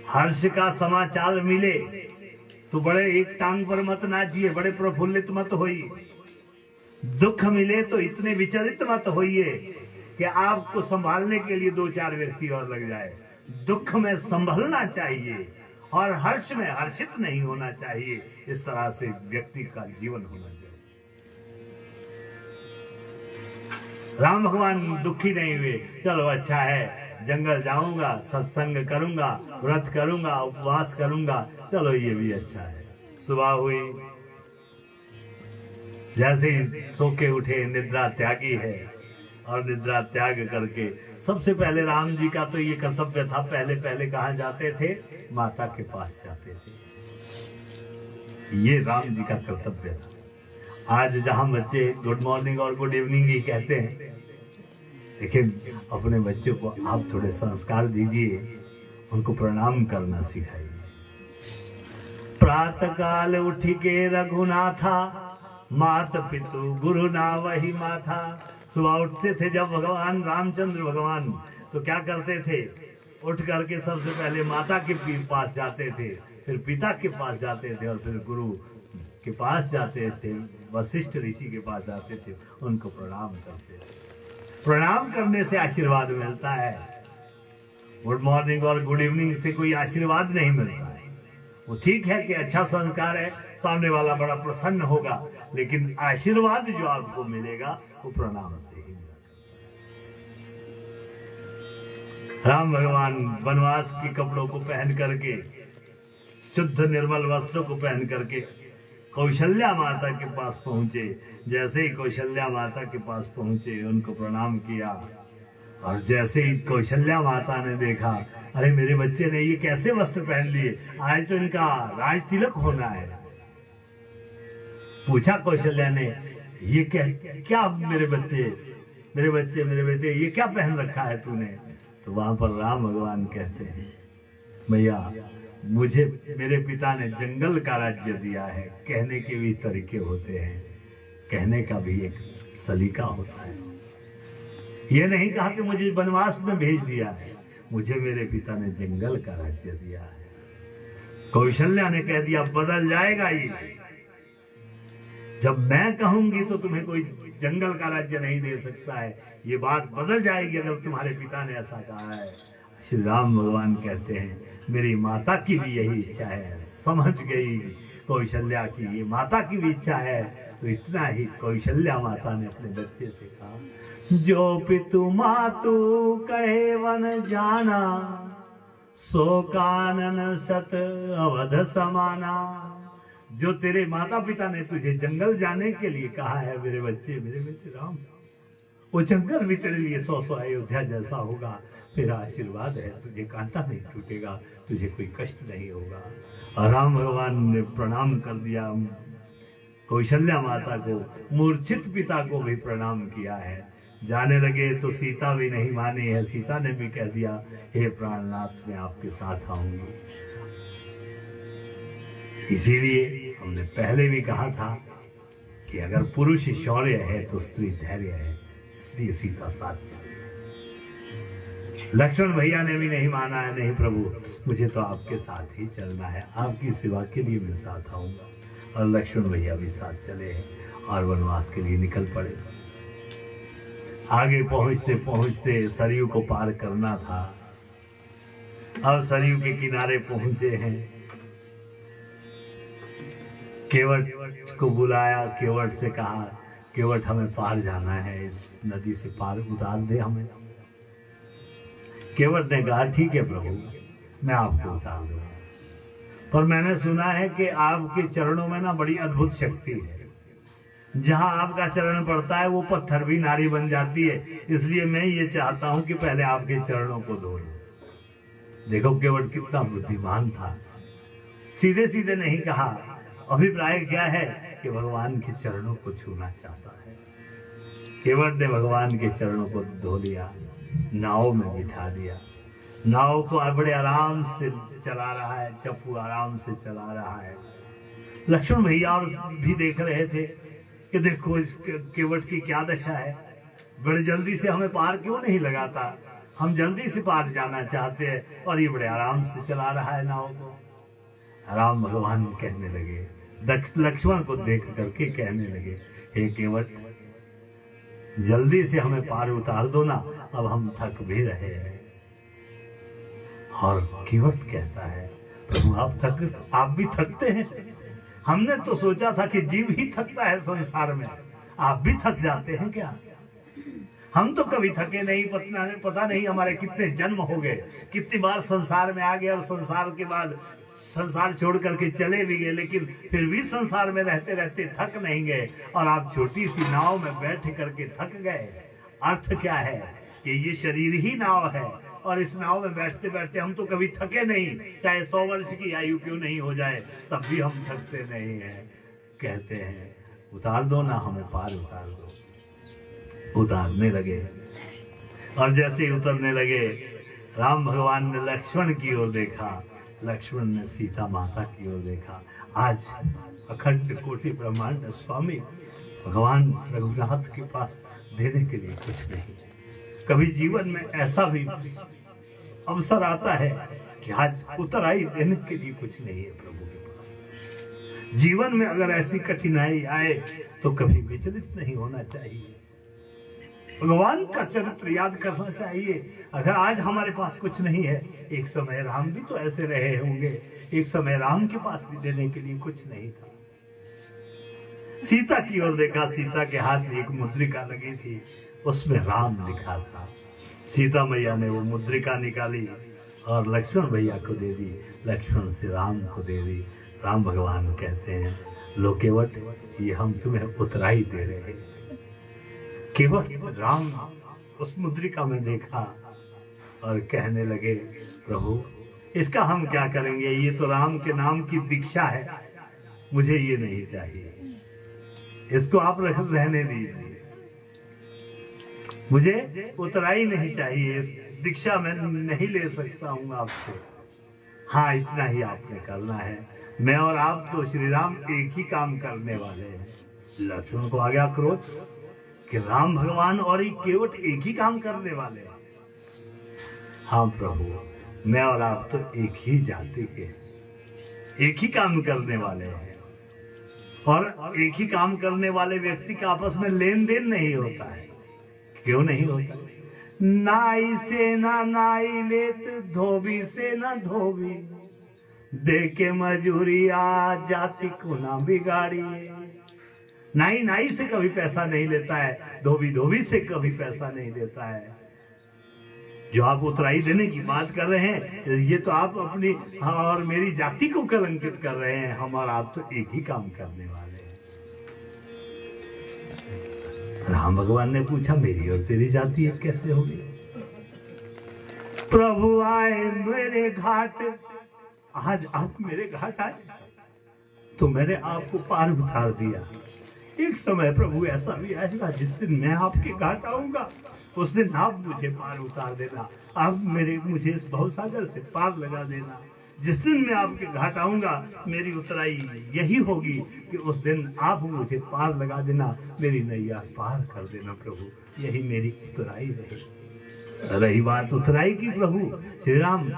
हर्ष का समाचार मिले तो बड़े एक टांग पर मत नाचिए, बड़े प्रफुल्लित मत होइए। दुख मिले तो इतने विचलित मत होइए कि आपको संभालने के लिए 2-4 व्यक्ति और लग जाए। दुख में संभलना चाहिए और हर्ष में हर्षित नहीं होना चाहिए। इस तरह से व्यक्ति का जीवन होना चाहिए। राम भगवान दुखी नहीं हुए, चलो अच्छा है, जंगल जाऊंगा, सत्संग करूंगा, व्रत करूंगा, उपवास करूंगा, चलो ये भी अच्छा है। सुबह हुई, जैसे ही सो के उठे, निद्रा त्यागी है और निद्रा त्याग करके सबसे पहले राम जी का तो ये कर्तव्य था, पहले कहाँ जाते थे? माता के पास जाते थे। ये राम जी का कर्तव्य था। आज जहां बच्चे गुड मॉर्निंग और गुड इवनिंग ही कहते हैं, लेकिन अपने बच्चों को आप थोड़े संस्कार दीजिए, उनको प्रणाम करना सिखाइए। प्रातः काल उठ के रघुनाथा, मात पितु गुरु ना वही माथा। सुबह उठते थे जब भगवान रामचंद्र भगवान, तो क्या करते थे? उठ करके सबसे पहले माता के पास जाते थे, फिर पिता के पास जाते थे और फिर गुरु के पास जाते थे, वशिष्ठ ऋषि के पास जाते थे, उनको प्रणाम करते थे। प्रणाम करने से आशीर्वाद मिलता है। गुड मॉर्निंग और गुड इवनिंग से कोई आशीर्वाद नहीं मिलता है। वो ठीक है कि अच्छा संस्कार है, सामने वाला बड़ा प्रसन्न होगा, लेकिन आशीर्वाद जो आपको मिलेगा वो प्रणाम से ही मिलेगा। राम भगवान वनवास के कपड़ों को पहन करके, शुद्ध निर्मल वस्त्रों को पहन करके कौशल्या माता के पास पहुंचे। जैसे ही कौशल्या माता के पास पहुंचे, उनको प्रणाम किया और जैसे ही कौशल्या माता ने देखा, अरे मेरे बच्चे ने ये कैसे वस्त्र पहन लिए, आज तो इनका राज तिलक होना है, पूछा कौशल्या ने, ये क्या मेरे बेटे ये क्या पहन रखा है तूने? तो वहां पर राम भगवान कहते हैं, भैया मुझे मेरे पिता ने जंगल का राज्य दिया है। कहने के भी तरीके होते हैं, कहने का भी एक सलीका होता है। ये नहीं कहा कि मुझे वनवास में भेज दिया है, मुझे मेरे पिता ने जंगल का राज्य दिया है। कौशल्या ने कह दिया बदल जाएगा ये, जब मैं कहूंगी तो तुम्हें कोई जंगल का राज्य नहीं दे सकता है, ये बात बदल जाएगी अगर तुम्हारे पिता ने ऐसा कहा है। श्री राम भगवान कहते हैं, मेरी माता की भी यही इच्छा है। समझ गई कौशल्या की ये माता की भी इच्छा है। तो इतना ही कौशल्या माता ने अपने बच्चे से कहा, जो पितु मातु कहे वन जाना, सो कानन सत अवध समाना। जो तेरे माता पिता ने तुझे जंगल जाने के लिए कहा है मेरे बच्चे राम, वो जंगल भी तेरे लिए 100 अयोध्या जैसा होगा। फिर आशीर्वाद है, तुझे कांटा नहीं टूटेगा, तुझे कोई कष्ट नहीं होगा। और राम भगवान ने प्रणाम कर दिया कौशल्या माता को, मूर्छित पिता को भी प्रणाम किया है। जाने लगे तो सीता भी नहीं मानी है। सीता ने भी कह दिया, हे प्राणनाथ मैं आपके साथ आऊंगी। इसीलिए हमने पहले भी कहा था कि अगर पुरुष शौर्य है तो स्त्री धैर्य है, इसलिए सीता साथ चली। लक्ष्मण भैया ने भी नहीं माना है, नहीं प्रभु मुझे तो आपके साथ ही चलना है, आपकी सेवा के लिए मैं साथ आऊंगा। और लक्ष्मण भैया भी साथ चले हैं और वनवास के लिए निकल पड़े। आगे पहुंचते पहुंचते सरयू को पार करना था। अब सरयू के किनारे पहुंचे हैं। केवट को बुलाया, केवट से कहा, केवट हमें पार जाना है, इस नदी से पार उतार दे हमें। केवट ने कहा, ठीक है प्रभु मैं आपको उतार दूंगा, पर मैंने सुना है कि आपके चरणों में ना बड़ी अद्भुत शक्ति है। जहां आपका चरण पड़ता है वो पत्थर भी नारी बन जाती है, इसलिए मैं ये चाहता हूं कि पहले आपके चरणों को धो लूं। देखो केवट कितना बुद्धिमान था, सीधे सीधे नहीं कहा। अभिप्राय क्या है कि भगवान के चरणों को छूना चाहता है। केवट ने भगवान के चरणों को धो लिया, नाव में बिठा दिया। नाव को बड़े आराम से चला रहा है, चप्पू आराम से चला रहा है। लक्ष्मण भैया भी देख रहे थे कि देखो इस केवट की क्या दशा है, बड़े जल्दी से हमें पार क्यों नहीं लगाता, हम जल्दी से पार जाना चाहते हैं और ये बड़े आराम से चला रहा है नाव को। राम भगवान कहने लगे, लक्ष्मण को देख करके कहने लगे, हे केवट जल्दी से हमें पार उतार दो ना, अब हम थक भी रहे हैं। और केवट कहता है, प्रभु आप भी थकते हैं। हमने तो सोचा था कि जीव ही थकता है संसार में, आप भी थक जाते हैं क्या? हम तो कभी थके नहीं, पता नहीं हमारे कितने जन्म हो गए, कितनी बार संसार में आ गए और संसार के बाद संसार छोड़ करके चले भी गए, लेकिन फिर भी संसार में रहते रहते थक नहीं गए। और आप छोटी सी नाव में बैठ करके थक गए। अर्थ क्या है कि ये शरीर ही नाव है और इस नाव में बैठते बैठते हम तो कभी थके नहीं, चाहे 100 वर्ष की आयु क्यों नहीं हो जाए तब भी हम थकते नहीं हैं। कहते हैं उतार दो ना हमें, पार उतार दो। उतारने लगे और जैसे ही उतरने लगे राम भगवान ने लक्ष्मण की ओर देखा, लक्ष्मण ने सीता माता की ओर देखा। आज अखंड कोटि ब्रह्मांड स्वामी भगवान रघुनाथ के पास देने के लिए कुछ नहीं। कभी जीवन में ऐसा भी अवसर आता है कि आज उतराई देने के लिए कुछ नहीं है प्रभु के पास। जीवन में अगर ऐसी कठिनाई आए तो कभी विचलित नहीं होना चाहिए, भगवान का चरित्र याद करना चाहिए। अगर आज हमारे पास कुछ नहीं है, एक समय राम भी तो ऐसे रहे होंगे, एक समय राम के पास भी देने के लिए कुछ नहीं था। सीता की ओर देखा, सीता के हाथ में एक मुद्रिका लगी थी, उसमें राम लिखा था। सीता मैया ने वो मुद्रिका निकाली और लक्ष्मण भैया को दे दी, लक्ष्मण से राम को दे दी। राम भगवान कहते हैं, लो केवट ये हम तुम्हें उतराई दे रहे हैं। केवट राम उस मुद्रिका में देखा और कहने लगे, प्रभु इसका हम क्या करेंगे, ये तो राम के नाम की दीक्षा है, मुझे ये नहीं चाहिए। इसको आप रहने दीजिए, मुझे उतराई नहीं चाहिए, दीक्षा मैं नहीं ले सकता हूं आपसे। हाँ, इतना ही आपने करना है। मैं और आप तो श्री राम एक ही काम करने वाले हैं। लक्ष्मण को आ गया क्रोध कि राम भगवान और ही केवट एक ही काम करने वाले हैं। हाँ प्रभु, मैं और आप तो एक ही जाति के, एक ही काम करने वाले हैं। और एक ही काम करने वाले व्यक्ति का आपस में लेन देन नहीं होता है। क्यों नहीं होता? नाई से ना नाई लेत, धोबी से ना धोबी, दे के मजूरिया जाति को ना बिगाड़ी। नाई नाई से कभी पैसा नहीं लेता है, धोबी धोबी से कभी पैसा नहीं लेता है। जो आप उतराई देने की बात कर रहे हैं, ये तो आप अपनी और मेरी जाति को कलंकित कर रहे हैं। हम और आप तो एक ही काम करने वाले हैं। राम भगवान ने पूछा, मेरी और तेरी जाति एक कैसे होगी? प्रभु आए मेरे घाट, आज आप मेरे घाट आए तो मैंने आपको पार उतार दिया। एक समय प्रभु ऐसा भी आएगा जिस दिन मैं आपके घाट आऊंगा, उस दिन आप मुझे पार उतार देना। आप मुझे इस भवसागर से पार लगा देना। जिस दिन मैं आपके घाट आऊंगा, मेरी उतराई यही होगी कि उस दिन आप मुझे पार लगा देना, मेरी नैया पार कर देना। प्रभु, यही मेरी उतराई रही। रही बात उतराई की प्रभु श्री राम,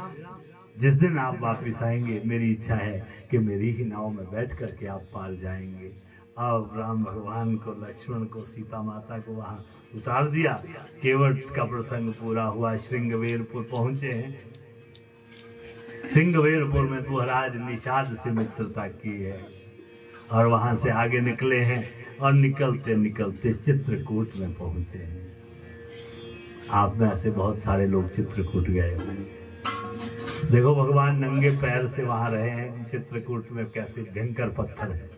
जिस दिन आप वापिस आएंगे, मेरी इच्छा है कि मेरी ही नाव में बैठ करके आप पार जाएंगे। अब राम भगवान को, लक्ष्मण को, सीता माता को वहां उतार दिया। केवट का प्रसंग पूरा हुआ। श्रृंगवेरपुर पहुंचे हैं। श्रृंगवेरपुर में महाराज निषाद से मित्रता की है और वहां से आगे निकले हैं और निकलते निकलते चित्रकूट में पहुंचे हैं। आप में से बहुत सारे लोग चित्रकूट गए होंगे। देखो, भगवान नंगे पैर से वहां रहे हैं। चित्रकूट में कैसे भयंकर पत्थर है,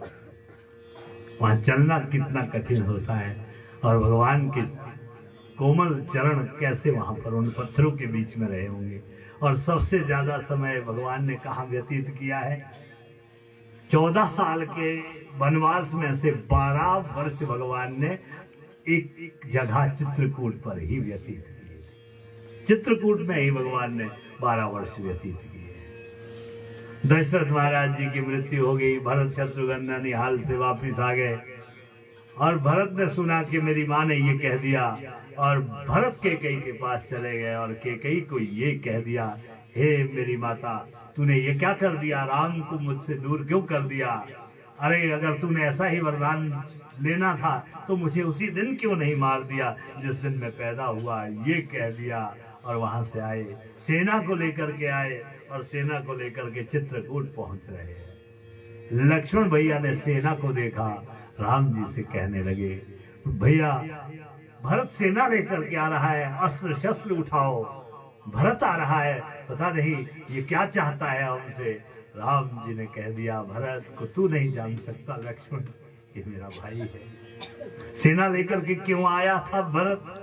वहां चलना कितना कठिन होता है, और भगवान के कोमल चरण कैसे वहां पर उन पत्थरों के बीच में रहे होंगे। और सबसे ज्यादा समय भगवान ने कहां व्यतीत किया है? 14 साल के वनवास में से 12 वर्ष भगवान ने एक जगह चित्रकूट पर ही व्यतीत किए। चित्रकूट में ही भगवान ने 12 वर्ष व्यतीत किए। दशरथ महाराज जी की मृत्यु हो गई। भरत शत्रुघ्न निहाल से वापिस आ गए और भरत ने सुना कि मेरी माँ ने ये कह दिया, और भरत कैकेयी के पास चले गए और कैकेयी को ये कह दिया, हे मेरी माता, तूने ये क्या कर दिया? राम को मुझसे दूर क्यों कर दिया? अरे, अगर तूने ऐसा ही वरदान लेना था तो मुझे उसी दिन क्यों नहीं मार दिया जिस दिन मैं पैदा हुआ? ये कह दिया और वहां से आए, सेना को लेकर के आए और सेना को लेकर के चित्रकूट पहुंच रहे हैं। लक्ष्मण भैया ने सेना को देखा, राम जी से कहने लगे, भैया भरत सेना लेकर के आ रहा है, अस्त्र शस्त्र उठाओ, भरत आ रहा है, पता नहीं ये क्या चाहता है हमसे। राम जी ने कह दिया, भरत को तू नहीं जान सकता लक्ष्मण, ये मेरा भाई है। सेना लेकर के क्यों आया था भरत?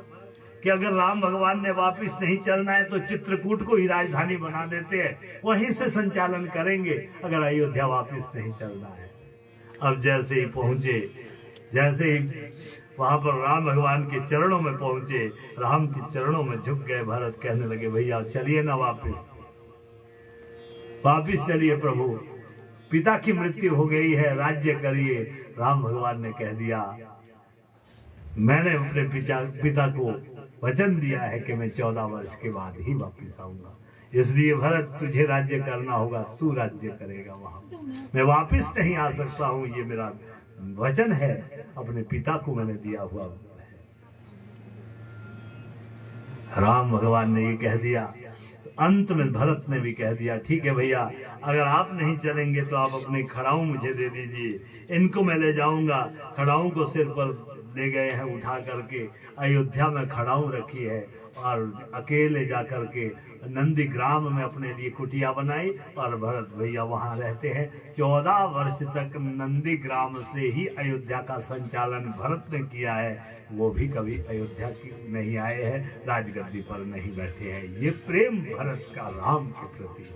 कि अगर राम भगवान ने वापिस नहीं चलना है तो चित्रकूट को ही राजधानी बना देते हैं, वहीं से संचालन करेंगे अगर अयोध्या वापिस नहीं चलना है। अब जैसे ही पहुंचे, जैसे ही वहां पर राम भगवान के चरणों में पहुंचे, राम के चरणों में झुक गए। भरत कहने लगे, भैया चलिए ना वापिस, वापिस चलिए प्रभु, पिता की मृत्यु हो गई है, राज्य करिए। राम भगवान ने कह दिया, मैंने अपने पिता को वचन दिया है कि मैं 14 वर्ष के बाद ही वापिस आऊंगा, इसलिए भरत तुझे राज्य करना होगा, तू राज्य करेगा वहां, मैं वापिस नहीं आ सकता हूं, ये मेरा वचन है, अपने पिता को मैंने दिया हुआ है। राम भगवान ने ये कह दिया। अंत में भरत ने भी कह दिया, ठीक है भैया, अगर आप नहीं चलेंगे तो आप अपने खड़ाऊ मुझे दे दीजिए, इनको मैं ले जाऊंगा। खड़ाऊ को सिर पर ले गए हैं उठा करके, अयोध्या में खड़ाऊ रखी है और अकेले जाकर के नंदी ग्राम में अपने लिए कुटिया बनाई और भरत भैया वहां रहते हैं। 14 वर्ष तक नंदी ग्राम से ही अयोध्या का संचालन भरत ने किया है, वो भी कभी अयोध्या की नहीं आए हैं, राजगद्दी पर नहीं बैठे हैं। ये प्रेम भरत का राम के प्रति,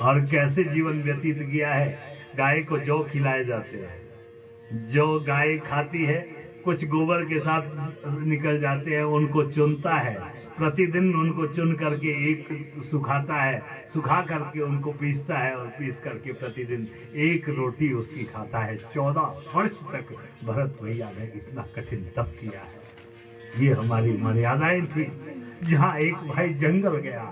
और कैसे जीवन व्यतीत किया है। गाय को जौ खिलाए जाते हैं, जो गाय खाती है कुछ गोबर के साथ निकल जाते हैं, उनको चुनता है, प्रतिदिन उनको चुन करके एक सुखाता है, सुखा करके उनको पीसता है और पीस करके प्रतिदिन एक रोटी उसकी खाता है। 14 वर्ष तक भरत भैया ने इतना कठिन तप किया है। ये हमारी मर्यादाएं थी। जहाँ एक भाई जंगल गया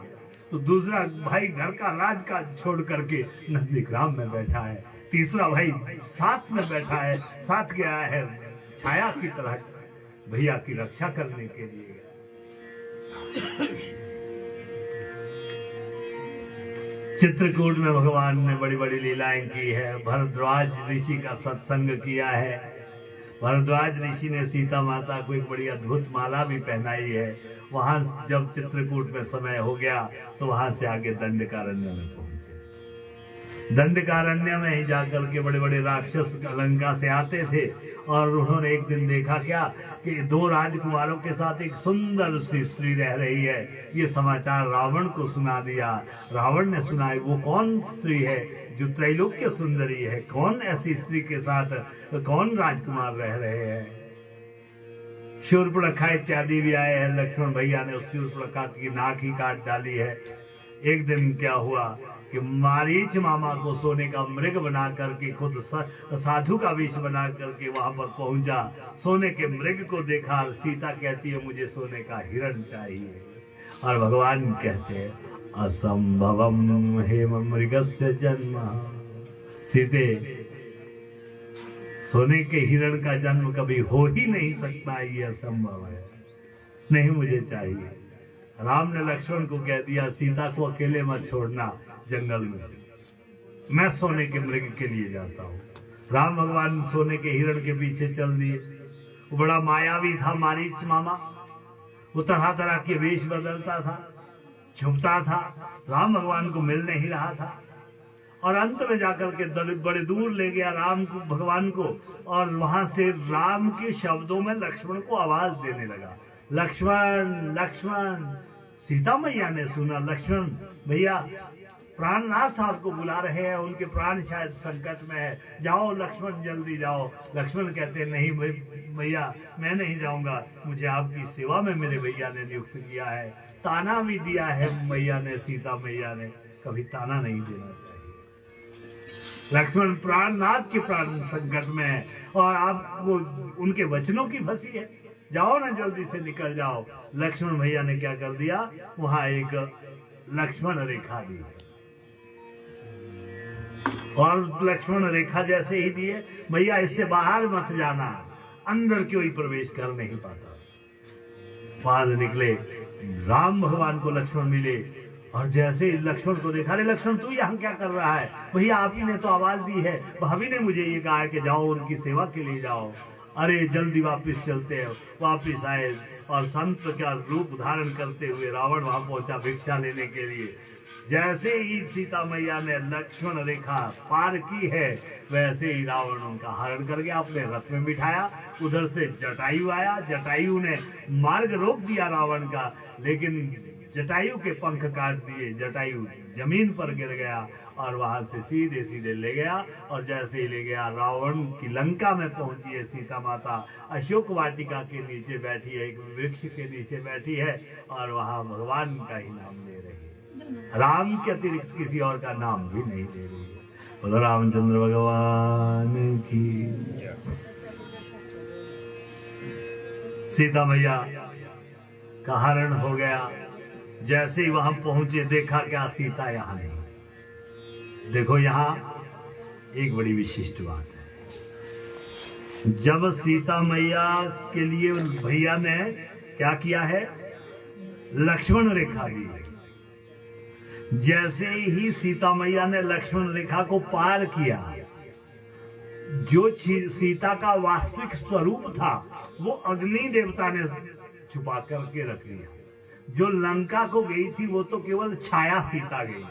तो दूसरा भाई घर का राजकाज छोड़ करके नंदीग्राम में बैठा है, तीसरा भाई साथ में बैठा है, साथ गया है छाया की तरह भैया की रक्षा करने के लिए। चित्रकूट में भगवान ने बड़ी बड़ी लीलाएं की है। भरद्वाज ऋषि का सत्संग किया है। भरद्वाज ऋषि ने सीता माता को एक बड़ी अद्भुत माला भी पहनाई है। वहां जब चित्रकूट में समय हो गया तो वहां से आगे दंडकारण्य में पहुंचे। दंडकारण्य में ही जाकर के बड़े बड़े राक्षस लंका से आते थे और उन्होंने एक दिन देखा क्या कि 2 राजकुमारों के साथ एक सुंदर सी स्त्री रह रही है। ये समाचार रावण को सुना दिया। रावण ने सुना वो कौन स्त्री है जो त्रैलोक्य सुंदरी है, कौन ऐसी स्त्री के साथ कौन राजकुमार रह रहे हैं। शूर्पणखा इत्यादि भी आए हैं। लक्ष्मण भैया ने उस शूर्पणखा की नाक ही काट डाली है। एक दिन क्या हुआ कि मारीच मामा को सोने का मृग बना करके खुद साधु का वेश बना करके वहां पर पहुंचा। सोने के मृग को देखा, सीता कहती है मुझे सोने का हिरण चाहिए, और भगवान कहते हैं असंभवम हेम मृगस्य जन्म। सीते, सोने के हिरण का जन्म कभी हो ही नहीं सकता, ये असंभव है, नहीं मुझे चाहिए। राम ने लक्ष्मण को कह दिया सीता को अकेले मत छोड़ना जंगल में, मैं सोने के मृग के लिए जाता हूँ। राम भगवान सोने के हिरण के पीछे चल दिए। वो बड़ा मायावी था मारीच मामा, वो तरह तरह के वेश बदलता था, छुपता था, राम भगवान को मिल नहीं रहा था, और अंत में जाकर के बड़े दूर ले गया राम को, भगवान को, और वहां से राम के शब्दों में लक्ष्मण को आवाज देने लगा, लक्ष्मण लक्ष्मण। सीता मैया ने सुना लक्ष्मण भैया प्राणनाथ आपको बुला रहे हैं, उनके प्राण शायद संकट में है, जाओ लक्ष्मण जल्दी जाओ। लक्ष्मण कहते नहीं भैया मैं नहीं जाऊंगा, मुझे आपकी सेवा में मेरे भैया ने नियुक्त किया है। ताना भी दिया है मैया ने, सीता मैया ने, कभी ताना नहीं देना चाहिए। लक्ष्मण प्राणनाथ के प्राण संकट में है और आप वो उनके वचनों की फंसी है, जाओ ना जल्दी से निकल जाओ। लक्ष्मण भैया ने क्या कर दिया, वहां एक लक्ष्मण रेखा दी, और लक्ष्मण रेखा जैसे ही दिए, भैया इससे बाहर मत जाना, अंदर कोई प्रवेश कर नहीं पाता। बाहर निकले, राम भगवान को लक्ष्मण मिले, और जैसे ही लक्ष्मण को देखा, अरे लक्ष्मण तू यहाँ क्या कर रहा है, भैया आप ही ने तो आवाज दी है, भाभी ने मुझे ये कहा है कि जाओ उनकी सेवा के लिए जाओ। अरे जल्दी वापस चलते हैं। वापस आए और संत का रूप धारण करते हुए रावण वहां पहुंचा भिक्षा लेने के लिए। जैसे ही सीता मैया ने लक्ष्मण रेखा पार की है, वैसे ही रावण उनका हरण कर गया, अपने रथ में बिठाया। उधर से जटायु आया, जटायु ने मार्ग रोक दिया रावण का, लेकिन जटायु के पंख काट दिए, जटायु जमीन पर गिर गया और वहां से सीधे सीधे ले गया। और जैसे ही ले गया, रावण की लंका में पहुंची है सीता माता, अशोक वाटिका के नीचे बैठी है, एक वृक्ष के नीचे बैठी है, और वहां भगवान का ही नाम ले रही है, राम के अतिरिक्त किसी और का नाम भी नहीं ले रही है। बोलो रामचंद्र भगवान की। सीता मैया का हरण हो गया। जैसे ही वहां पहुंचे, देखा क्या सीता यहाँ नहीं। देखो यहाँ एक बड़ी विशिष्ट बात है, जब सीता मैया के लिए भैया ने क्या किया है, लक्ष्मण रेखा दी है। जैसे ही सीता मैया ने लक्ष्मण रेखा को पार किया, जो सीता का वास्तविक स्वरूप था वो अग्नि देवता ने छुपा करके रख लिया। जो लंका को गई थी वो तो केवल छाया सीता गई,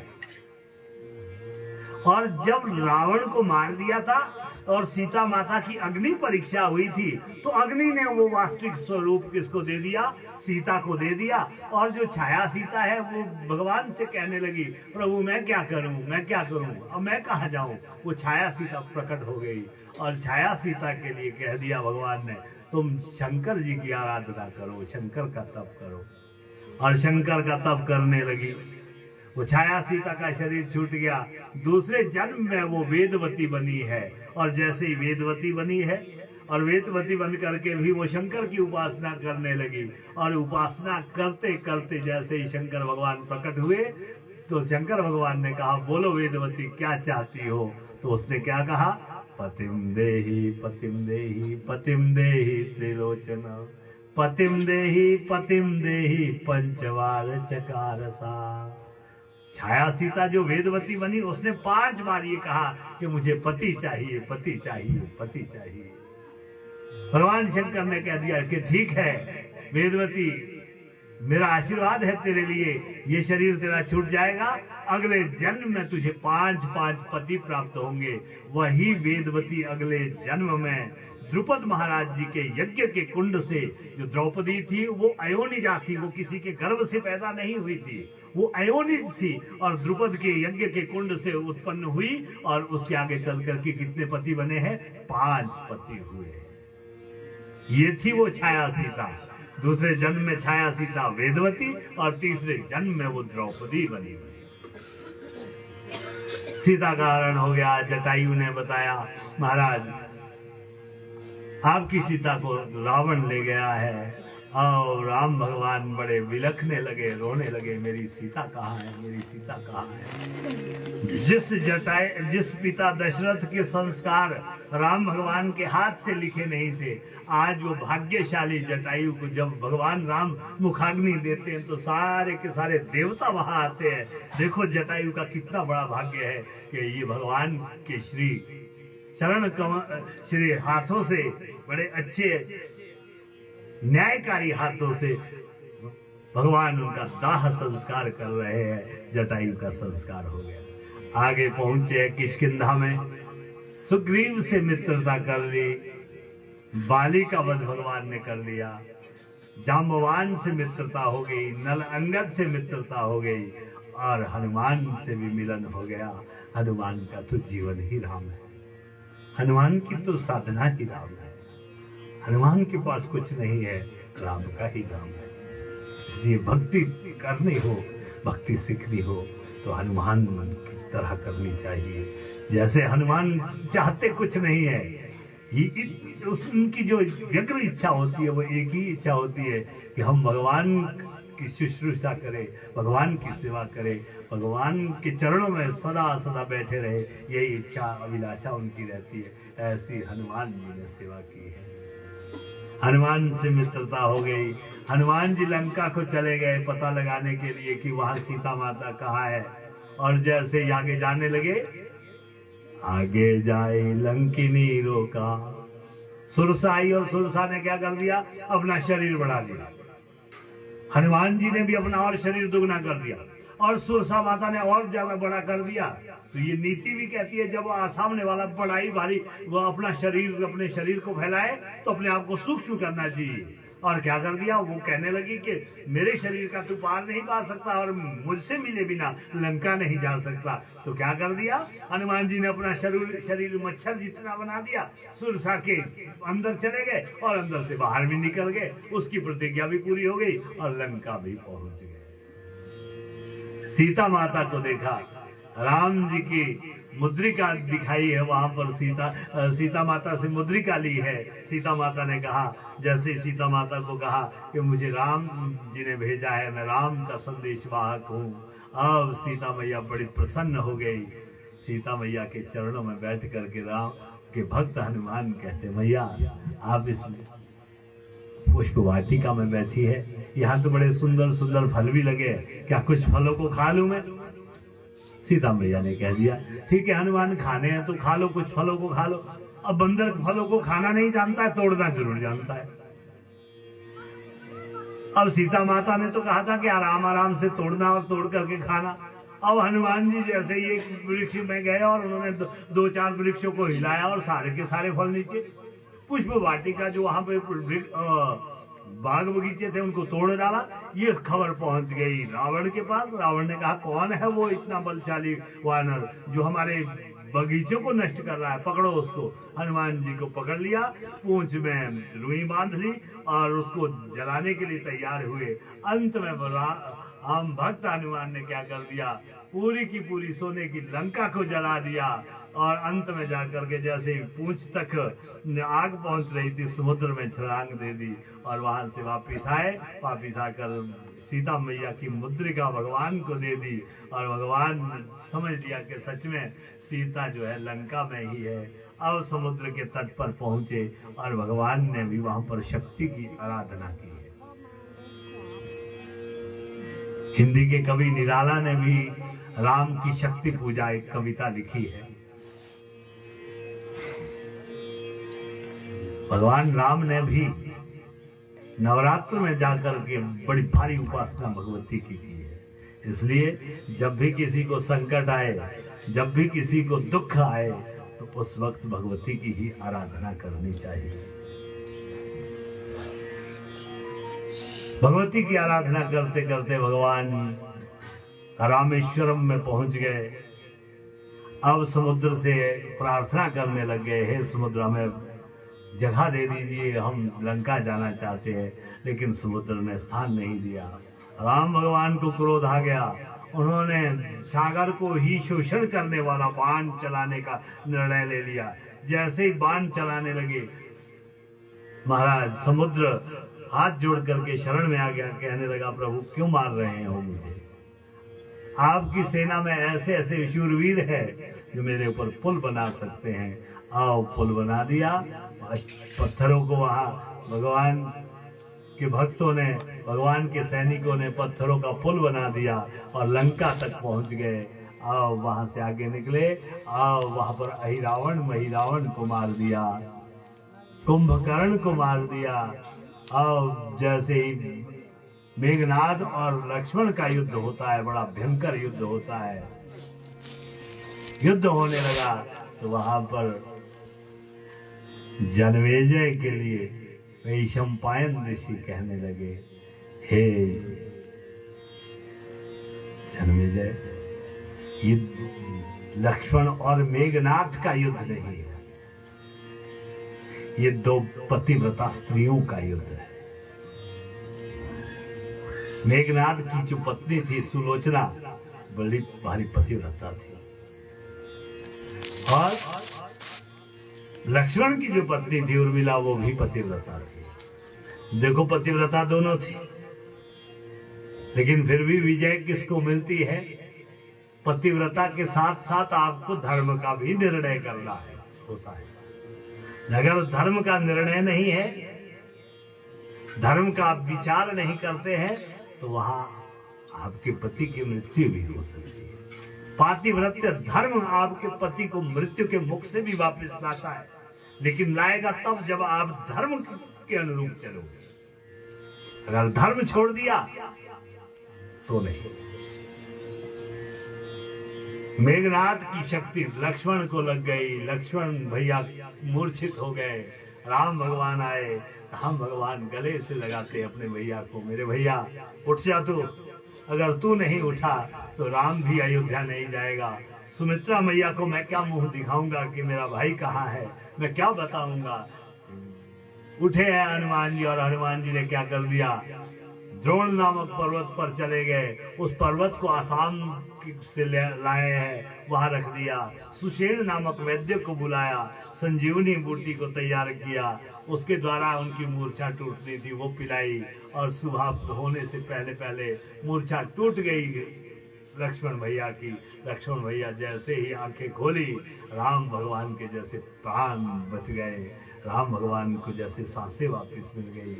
और जब रावण को मार दिया था और सीता माता की अग्नि परीक्षा हुई थी, तो अग्नि ने वो वास्तविक स्वरूप किसको दे दिया? सीता को दे दिया। और जो छाया सीता है वो भगवान से कहने लगी, प्रभु मैं क्या करूं, मैं क्या करूं, अब मैं कहाँ जाऊं? वो छाया सीता प्रकट हो गई और छाया सीता के लिए कह दिया भगवान ने, तुम शंकर जी की आराधना करो, शंकर का तप करो। और शंकर का तप करने लगी। वो छाया सीता का शरीर छूट गया। दूसरे जन्म में वो वेदवती बनी है, और जैसे ही वेदवती बनी है और वेदवती बन करके भी वो शंकर की उपासना करने लगी। और उपासना करते करते जैसे ही शंकर भगवान प्रकट हुए, तो शंकर भगवान ने कहा, बोलो वेदवती क्या चाहती हो? तो उसने क्या कहा? पतिम देहि पतिम देहि पतिम देहि त्रिलोचना, पतिम देहि पंचवार चकारसा। छाया सीता जो वेदवती बनी, उसने 5 बार ये कहा कि मुझे पति चाहिए, पति चाहिए, पति चाहिए। भगवान शंकर ने कह दिया कि ठीक है वेदवती, मेरा आशीर्वाद है तेरे लिए, ये शरीर तेरा छूट जाएगा, अगले जन्म में तुझे 5 पति प्राप्त होंगे। वही वेदवती अगले जन्म में द्रुपद महाराज जी के यज्ञ के कुंड से, जो द्रौपदी थी वो अयोनिजा थी, वो किसी के गर्भ से पैदा नहीं हुई थी, वो अयोनिज थी, और द्रुपद के यज्ञ के कुंड से उत्पन्न हुई। और उसके आगे चल करके कितने पति बने हैं? 5 पति हुए। ये थी वो छाया सीता। दूसरे जन्म में छाया सीता वेदवती, और तीसरे जन्म में वो द्रौपदी बनी। सीता का हरण हो गया। जटायु ने बताया, महाराज आपकी सीता को रावण ले गया है। और राम भगवान बड़े विलखने लगे, रोने लगे, मेरी सीता कहाँ है, मेरी सीता कहाँ है? जिस पिता दशरथ के संस्कार राम भगवान के हाथ से लिखे नहीं थे, आज वो भाग्यशाली जटायु को जब भगवान राम मुखाग्नि देते हैं तो सारे के सारे देवता वहां आते हैं। देखो जटायु का कितना बड़ा भाग्य है कि ये भगवान के श्री हाथों से, बड़े अच्छे न्यायकारी हाथों से भगवान उनका दाह संस्कार कर रहे हैं। जटायु का संस्कार हो गया। आगे पहुंचे किष्किंधा में, सुग्रीव से मित्रता कर ली, बाली का वध भगवान ने कर लिया, जाम्बवान से मित्रता हो गई, नल अंगद से मित्रता हो गई, और हनुमान से भी मिलन हो गया। हनुमान का तो जीवन ही राम है, हनुमान की तो साधना ही राम है, हनुमान के पास कुछ नहीं है, राम का ही नाम है। इसलिए भक्ति करनी हो, भक्ति सीखनी हो तो हनुमान की तरह करनी चाहिए। जैसे हनुमान चाहते कुछ नहीं है, उनकी जो व्यग्र इच्छा होती है वो एक ही इच्छा होती है कि हम भगवान की शुश्रूषा करें, भगवान की सेवा करें, भगवान के चरणों में सदा सदा बैठे रहे। यही इच्छा अभिलाषा उनकी रहती है। ऐसी हनुमान जी ने सेवा की है। हनुमान से मित्रता हो गई। हनुमान जी लंका को चले गए पता लगाने के लिए कि वहां सीता माता कहाँ है। और जैसे आगे जाने लगे, आगे जाए लंकिनी रोका, सुरसा आई, और सुरसा ने क्या कर दिया? अपना शरीर बढ़ा दिया। हनुमान जी ने भी अपना और शरीर दुगना कर दिया, और सुरसा माता ने और ज्यादा बड़ा कर दिया। तो ये नीति भी कहती है जब सामने वाला बड़ाई भारी वो अपने शरीर को फैलाए तो अपने आप को सूक्ष्म करना चाहिए। और क्या कर दिया? वो कहने लगी कि मेरे शरीर का तू पार नहीं पा सकता और मुझसे मिले बिना लंका नहीं जा सकता। तो क्या कर दिया? हनुमान जी ने अपना शरीर मच्छर जितना बना दिया, सुरसा के अंदर चले गए और अंदर से बाहर भी निकल गए। उसकी प्रतिज्ञा भी पूरी हो गई और लंका भी पहुंच गए। सीता माता को देखा, राम जी की मुद्रिका दिखाई है वहां पर। सीता माता से मुद्रिका ली है। सीता माता ने कहा, जैसे सीता माता को कहा कि मुझे राम जी ने भेजा है, मैं राम का संदेश वाहक हूँ। अब सीता मैया बड़ी प्रसन्न हो गई। सीता मैया के चरणों में बैठ करके राम के भक्त हनुमान कहते, मैया आप इस पुष्प वाटिका में बैठी है, यहाँ तो बड़े सुंदर सुंदर फल भी लगे, क्या कुछ फलों को खा लूं मैं? सीता मैया ने कह दिया, ठीक है हनुमान, खाने हैं तो खा लो, कुछ फलों को खा लो। अब बंदर फलों को खाना नहीं जानता है, तोड़ना जरूर जानता है। अब सीता माता ने तो कहा था कि आराम आराम से तोड़ना और तोड़ करके खाना। अब हनुमान जी जैसे ही एक वृक्ष में गए और उन्होंने दो चार वृक्षों को हिलाया और सारे के सारे फल नीचे। पुष्प वाटिका जो वहां पे बाग बगीचे थे उनको तोड़ डाला। ये खबर पहुंच गई रावण के पास। रावण ने कहा कौन है वो इतना बलशाली वानर जो हमारे बगीचों को नष्ट कर रहा है, पकड़ो उसको। हनुमान जी को पकड़ लिया, पूंछ में रुई बांध ली और उसको जलाने के लिए तैयार हुए। अंत में हम भक्त हनुमान ने क्या कर दिया, पूरी की पूरी सोने की लंका को जला दिया और अंत में जाकर के जैसे पूंछ तक आग पहुंच रही थी समुद्र में छलांग दे दी और वहां से वापिस आए। वापिस आकर सीता मैया की मुद्रिका भगवान को दे दी और भगवान समझ लिया कि सच में सीता जो है लंका में ही है। अब समुद्र के तट पर पहुंचे और भगवान ने भी वहां पर शक्ति की आराधना की है। हिंदी के कवि निराला ने भी राम की शक्ति पूजा एक कविता लिखी है। भगवान राम ने भी नवरात्र में जाकर के बड़ी भारी उपासना भगवती की है। इसलिए जब भी किसी को संकट आए, जब भी किसी को दुख आए, तो उस वक्त भगवती की ही आराधना करनी चाहिए। भगवती की आराधना करते करते भगवान रामेश्वरम में पहुंच गए। अब समुद्र से प्रार्थना करने लग गए, हे समुद्र हमें जगह दे दीजिए, हम लंका जाना चाहते हैं। लेकिन समुद्र ने स्थान नहीं दिया। राम भगवान को क्रोध आ गया। उन्होंने सागर को ही शोषण करने वाला बाण चलाने का निर्णय ले लिया। जैसे ही बाण चलाने लगे, महाराज समुद्र हाथ जोड़ करके शरण में आ गया, कहने लगा प्रभु क्यों मार रहे हो मुझे? आपकी सेना में ऐसे ऐसे शूरवीर है जो मेरे ऊपर पुल बना सकते हैं। आओ पुल बना दिया। पत्थरों को वहां भगवान के भक्तों ने, भगवान के सैनिकों ने पत्थरों का पुल बना दिया और लंका तक पहुंच गए। आओ वहां से आगे निकले। आओ वहां पर अहिरावण महिरावण को मार दिया, कुंभकर्ण को मार दिया। आओ जैसे ही मेघनाद और लक्ष्मण का युद्ध होता है, बड़ा भयंकर युद्ध होता है, युद्ध होने लगा तो वहां पर जन्मेजय के लिए वैशंपायन ऋषि कहने लगे, हे जन्मेजय, ये लक्ष्मण और मेघनाथ का युद्ध नहीं है, ये दो पतिव्रता स्त्रियों का युद्ध है। मेघनाथ की जो पत्नी थी सुलोचना, बड़ी भारी पतिव्रता थी, और लक्ष्मण की जो पत्नी थी उर्मिला, वो भी पतिव्रता थी। देखो पतिव्रता दोनों थी, लेकिन फिर भी विजय किसको मिलती है? पतिव्रता के साथ साथ आपको धर्म का भी निर्णय करना है, होता है। अगर धर्म का निर्णय नहीं है, धर्म का आप विचार नहीं करते हैं, तो वहां आपके पति की मृत्यु भी हो सकती है। पातिव्रत्य धर्म आपके पति को मृत्यु के मुख से भी वापस लाता है, लेकिन लाएगा तब जब आप धर्म के अनुरूप चलोगे। अगर धर्म छोड़ दिया तो नहीं। मेघनाथ की शक्ति लक्ष्मण को लग गई। लक्ष्मण भैया मूर्छित हो गए। राम भगवान आए। राम भगवान गले से लगाते अपने भैया को, मेरे भैया उठ जा तू, अगर तू नहीं उठा तो राम भी अयोध्या नहीं जाएगा। सुमित्रा मैया को मैं क्या मुंह दिखाऊंगा कि मेरा भाई कहाँ है, मैं क्या बताऊंगा। उठे हैं हनुमान जी, और हनुमान जी ने क्या कर दिया, द्रोण नामक पर्वत पर चले गए। उस पर्वत को आसाम से लाए हैं, वहां रख दिया। सुषेण नामक वैद्य को बुलाया, संजीवनी बूटी को तैयार किया, उसके द्वारा उनकी मूर्छा टूटनी थी वो पिलाई, और सुबह होने से पहले पहले मूर्छा टूट गई लक्ष्मण भैया की। लक्ष्मण भैया जैसे ही आंखें खोली, राम भगवान के जैसे प्राण बच गए, राम भगवान को जैसे सांसें वापस मिल गई।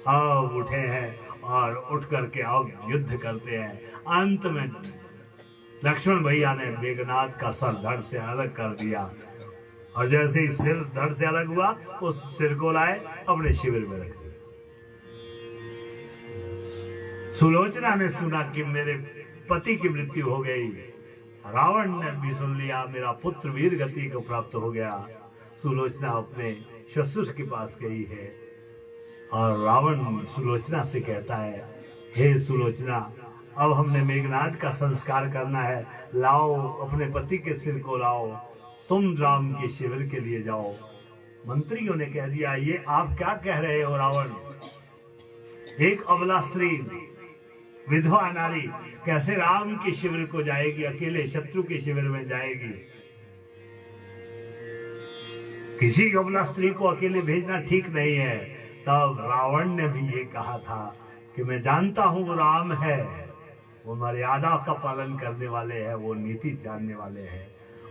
अब उठे हैं और उठ करके अब युद्ध करते हैं। अंत में लक्ष्मण भैया ने मेघनाथ का सर धड़ से अलग कर दिया, और जैसे ही सिर धड़ से अलग हुआ, उस सिर को लाए अपने शिविर में रख दिया। सुलोचना ने सुना कि मेरे पति की मृत्यु हो गई, रावण ने भी सुन लिया, मेरा पुत्र वीर गति को प्राप्त हो गया। सुलोचना अपने ससुर के पास गई है और रावण सुलोचना से कहता है, हे सुलोचना, अब हमने मेघनाद का संस्कार करना है, लाओ अपने पति के सिर को लाओ, तुम राम के शिविर के लिए जाओ। मंत्रियों ने कह दिया, ये आप क्या कह रहे हो रावण? एक अबला स्त्री, विधवा नारी कैसे राम के शिविर को जाएगी? अकेले शत्रु के शिविर में जाएगी? किसी अबला स्त्री को अकेले भेजना ठीक नहीं है। तब रावण ने भी ये कहा था कि मैं जानता हूं वो राम है, वो मर्यादा का पालन करने वाले हैं, वो नीति जानने वाले हैं,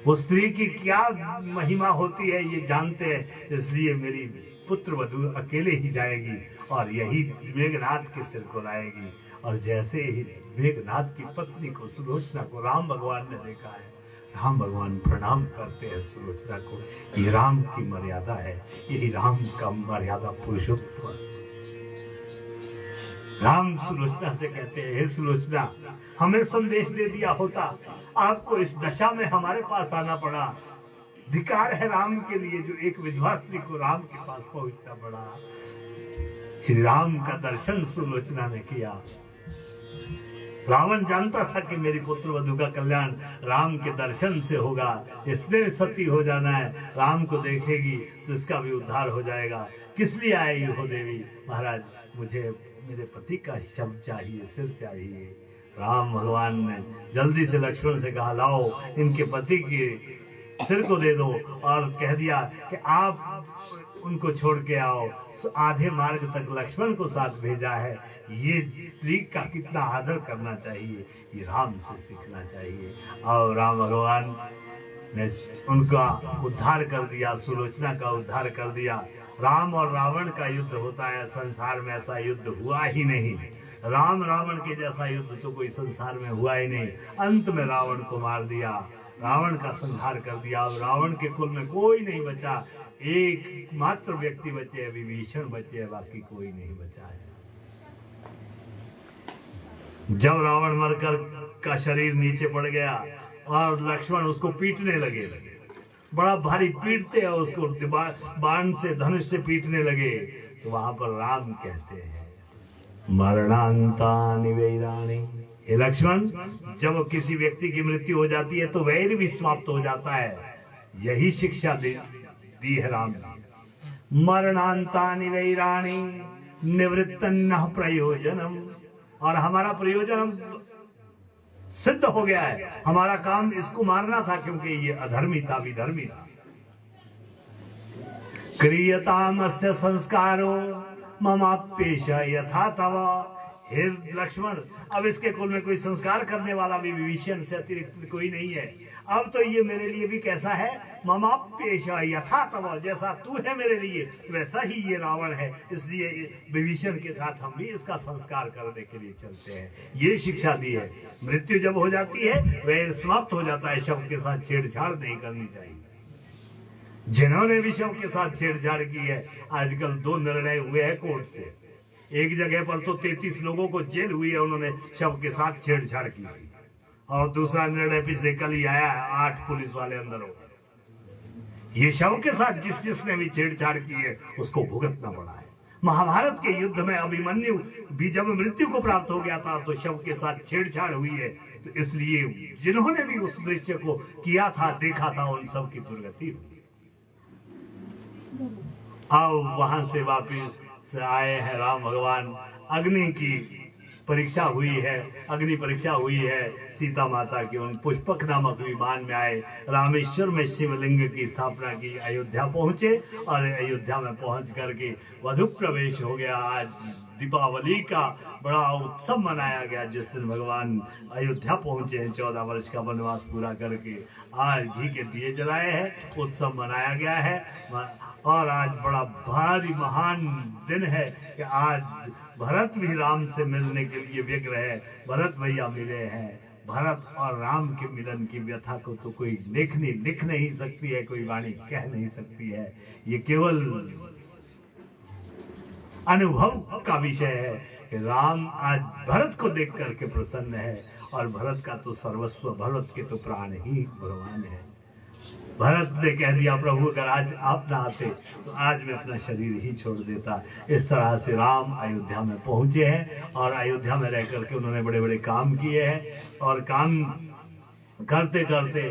वो स्त्री की क्या महिमा होती है ये जानते हैं, इसलिए मेरी पुत्र वधू अकेले ही जाएगी और यही मेघनाद के सिर को लाएगी। और जैसे ही मेघनाद की पत्नी को, सुलोचना को राम भगवान ने देखा है, राम भगवान प्रणाम करते हैं सुलोचना को। ये राम की मर्यादा है, यही राम का मर्यादा पुरुषोत्तम। राम सुलोचना से कहते हैं, हे सुलोचना, हमें संदेश दे दिया होता, आपको इस दशा में हमारे पास आना पड़ा। धिक्कार है राम के लिए जो एक विधवा स्त्री को राम के पास पहुंचना पड़ा। श्री राम का दर्शन सुलोचना ने किया। रावण जानता था कि मेरी पुत्र वधू का कल्याण राम के दर्शन से होगा, इसने सती हो जाना है, राम को देखेगी तो इसका भी उद्धार हो जाएगा। किस लिए आई हो देवी? महाराज, मुझे मेरे पति का शव चाहिए, सिर चाहिए। राम भगवान ने जल्दी से लक्ष्मण से कहा, लाओ इनके पति के सिर को दे दो, और कह दिया कि आप उनको छोड़ के आओ। आधे मार्ग तक लक्ष्मण को साथ भेजा है। ये स्त्री का कितना आदर करना चाहिए, ये राम से सीखना चाहिए। और राम भगवान ने उनका उद्धार कर दिया, सुलोचना का उद्धार कर दिया। राम और रावण का युद्ध होता है, संसार में ऐसा युद्ध हुआ ही नहीं। राम रावण के जैसा युद्ध तो कोई संसार में हुआ ही नहीं। अंत में रावण को मार दिया, रावण का संहार कर दिया। अब रावण के कुल में कोई नहीं बचा, एक मात्र व्यक्ति बचे, विभीषण बचे, बाकी कोई नहीं बचा है। जब रावण मरकर का शरीर नीचे पड़ गया और लक्ष्मण उसको पीटने लगे, बड़ा भारी पीटते हैं उसको, बाण से, धनुष से पीटने लगे, तो वहां पर राम कहते हैं, मरणांतानि वैराणि। हे लक्ष्मण, जब किसी व्यक्ति की मृत्यु हो जाती है तो वैर भी समाप्त हो जाता है। यही शिक्षा दी है राम ने। मरणांतानि वैराणि निवृत्तन्नः प्रयोजनम। और हमारा प्रयोजन सिद्ध हो गया है, हमारा काम इसको मारना था, क्योंकि ये अधर्मी था, विधर्मी था। क्रियतामस्य संस्कारो ममाप्येष यथा तव। हे लक्ष्मण, अब इसके कुल में कोई संस्कार करने वाला भी विभीषण से अतिरिक्त कोई नहीं है। अब तो ये मेरे लिए भी कैसा है, ममाप्येष यथा तव, जैसा तू है मेरे लिए वैसा ही ये रावण है, इसलिए विभीषण के साथ हम भी इसका संस्कार करने के लिए चलते हैं। ये शिक्षा दी है। मृत्यु जब हो जाती है वह समाप्त हो जाता है, शव के साथ छेड़छाड़ नहीं करनी चाहिए। जिन्होंने भी शव के साथ छेड़छाड़ की है, आजकल 2 निर्णय हुए हैं कोर्ट से। एक जगह पर तो 33 लोगों को जेल हुई है, उन्होंने शव के साथ छेड़छाड़ की थी। और दूसरा निर्णय पिछले कल ही आया है, 8 पुलिस वाले अंदर हो गए। ये शव के साथ जिसने भी छेड़छाड़ की है उसको भुगतना पड़ा है। महाभारत के युद्ध में अभिमन्यु भी जब मृत्यु को प्राप्त हो गया था तो शव के साथ छेड़छाड़ हुई है, तो इसलिए जिन्होंने भी उस दृश्य को किया था, देखा था, उन सब की दुर्गति हुई। अब वहां से वापिस आए हैं राम भगवान। अग्नि की परीक्षा हुई है, अग्नि परीक्षा हुई है सीता माता की। उन पुष्पक नामक विमान में आए, रामेश्वर में शिवलिंग की स्थापना की, अयोध्या पहुंचे और अयोध्या में पहुंच करके वधु प्रवेश हो गया। आज दीपावली का बड़ा उत्सव मनाया गया, जिस दिन भगवान अयोध्या पहुंचे हैं 14 वर्ष का वनवास पूरा करके। आज घी के दिए जलाए हैं, उत्सव मनाया गया है। और आज बड़ा भारी महान दिन है कि आज भरत भी राम से मिलने के लिए व्यग्र है। भरत भैया मिले हैं। भरत और राम के मिलन की व्यथा को तो कोई लिख नहीं सकती है, कोई वाणी कह नहीं सकती है। ये केवल अनुभव का विषय है कि राम आज भरत को देख करके प्रसन्न है और भरत का तो सर्वस्व, भरत के तो प्राण ही भगवान है। भरत ने कह दिया प्रभु अगर आज आप ना आते तो आज मैं अपना शरीर ही छोड़ देता। इस तरह से राम अयोध्या में पहुंचे हैं और अयोध्या में रह करके उन्होंने बड़े बड़े काम किए हैं और काम करते करते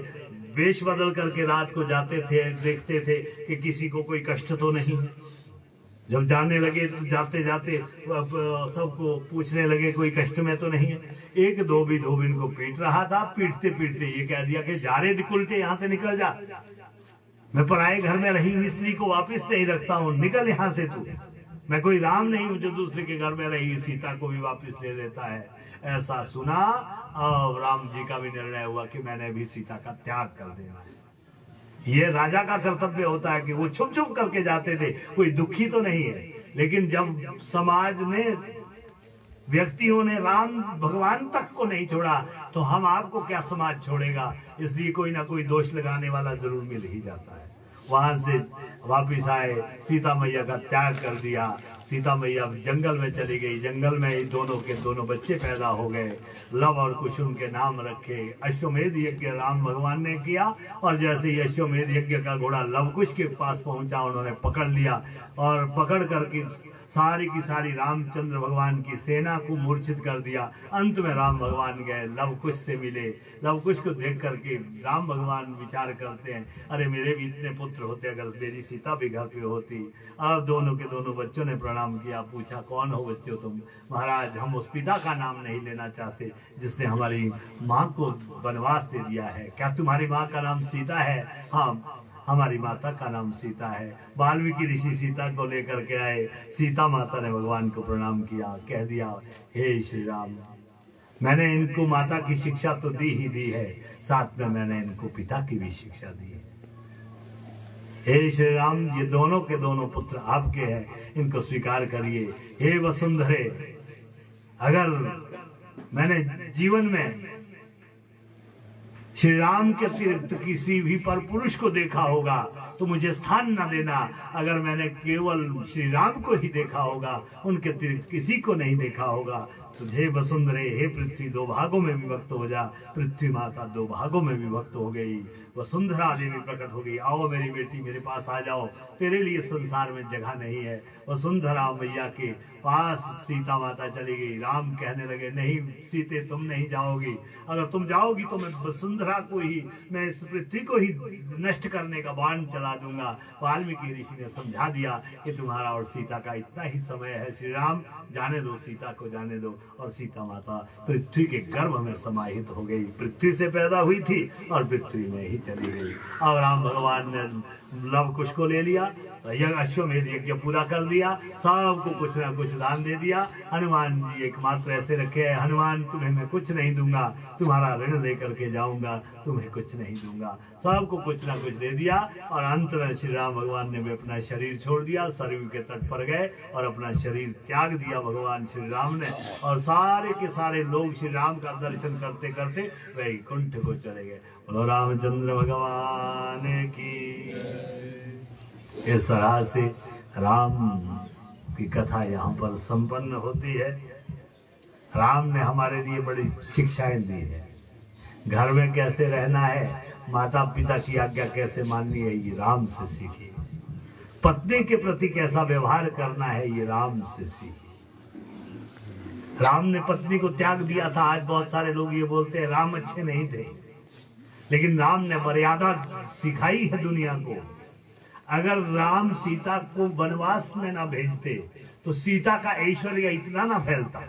वेश बदल करके रात को जाते थे, देखते थे कि किसी को कोई कष्ट तो नहीं। जब जाने लगे तो जाते जाते सबको पूछने लगे कोई कष्ट में तो नहीं है। एक धोबी को पीट रहा था, पीटते पीटते ये कह दिया कि जा रे निकुलटे, यहाँ से निकल जा, मैं पराए घर में रही हुई स्त्री को वापस नहीं रखता हूँ, निकल यहाँ से तू। मैं कोई राम नहीं हूं जो दूसरे के घर में रही सीता को भी वापस ले लेता है। ऐसा सुना और राम जी का भी निर्णय हुआ कि मैंने भी सीता का त्याग कर देना है। ये राजा का कर्तव्य होता है कि वो छुप छुप करके जाते थे, कोई दुखी तो नहीं है। लेकिन जब समाज ने, व्यक्तियों ने राम भगवान तक को नहीं छोड़ा तो हम आपको क्या समाज छोड़ेगा। इसलिए कोई ना कोई दोष लगाने वाला जरूर मिल ही जाता है। वहां से वापिस आए, सीता मैया का त्याग कर दिया। सीता मैया जंगल में चली गई, जंगल में ही दोनों के दोनों बच्चे पैदा हो गए, लव और कुसुम के नाम रखे। अश्वमेध यज्ञ राम भगवान ने किया और जैसे ही अश्वमेध यज्ञ का घोड़ा लवकुश के पास पहुंचा उन्होंने पकड़ लिया और पकड़ करके सारी की सारी रामचंद्र भगवान की सेना को मूर्छित कर दिया। अंत में राम भगवान गए, लवकुश से मिले। लवकुश को देख करके राम भगवान विचार करते हैं, अरे मेरे भी इतने पुत्र होते अगर मेरी सीता भी घर पे होती। अब दोनों के दोनों बच्चों ने प्रणाम किया, पूछा कौन हो बच्चों तुम। महाराज हम उस पिता का नाम नहीं लेना चाहते जिसने हमारी माँ को वनवास दे दिया है। क्या तुम्हारी माँ का नाम सीता है? हाँ, हमारी माता का नाम सीता है। वाल्मीकि ऋषि सीता को लेकर के आए, सीता माता ने भगवान को प्रणाम किया, कह दिया हे श्री राम, मैंने इनको माता की शिक्षा तो दी ही दी है, साथ में मैंने इनको पिता की भी शिक्षा दी है। हे श्री राम, ये दोनों के दोनों पुत्र आपके हैं, इनको स्वीकार करिए। हे वसुंधरे, अगर मैंने जीवन में श्री राम के अतिरिक्त किसी भी पर पुरुष को देखा होगा तो मुझे स्थान न देना। अगर मैंने केवल श्री राम को ही देखा होगा, उनके अतिरिक्त किसी को नहीं देखा होगा, तो हे वसुंधरे, हे पृथ्वी दो भागों में विभक्त हो जा। पृथ्वी माता दो भागों में विभक्त हो गई, वसुंधरा देवी प्रकट हो गई। आओ मेरी बेटी, मेरे पास आ जाओ, तेरे लिए संसार में जगह नहीं है। वसुंधरा मैया के पास सीता माता चली गई। राम कहने लगे नहीं सीते, तुम नहीं जाओगी, अगर तुम जाओगी तो मैं वसुंधरा को ही, मैं इस पृथ्वी को ही नष्ट करने का बाण चला दूंगा। वाल्मीकि ऋषि ने समझा दिया कि तुम्हारा और सीता का इतना ही समय है, श्री राम जाने दो, सीता को जाने दो। और सीता माता पृथ्वी के गर्भ में समाहित हो गई, पृथ्वी से पैदा हुई थी और पृथ्वी में ही चली गई। अब राम भगवान ने लवकुश को ले लिया, अश्वमेध यज्ञ पूरा कर दिया, सबको कुछ ना कुछ दान दे दिया। हनुमान जी एकमात्र ऐसे रखे हैं, हनुमान तुम्हें मैं कुछ नहीं दूंगा, तुम्हारा ऋण लेकर के जाऊंगा, तुम्हें कुछ नहीं दूंगा। सबको कुछ ना कुछ दे दिया और अंत में श्री राम भगवान ने भी अपना शरीर छोड़ दिया, सरयू के तट पर गए और अपना शरीर त्याग दिया भगवान श्री राम ने। और सारे के सारे लोग श्री राम का दर्शन करते करते वैकुंठ को चले गए। बोलो रामचंद्र भगवान की। इस तरह से राम की कथा यहाँ पर संपन्न होती है। राम ने हमारे लिए बड़ी शिक्षाएं दी है। घर में कैसे रहना है, माता पिता की आज्ञा कैसे माननी है, ये राम से सीखिए। पत्नी के प्रति कैसा व्यवहार करना है, ये राम से सीखिए। राम ने पत्नी को त्याग दिया था। आज बहुत सारे लोग ये बोलते हैं राम अच्छे नहीं थे, लेकिन राम ने मर्यादा सिखाई है दुनिया को। अगर राम सीता को वनवास में ना भेजते तो सीता का ऐश्वर्य इतना ना फैलता।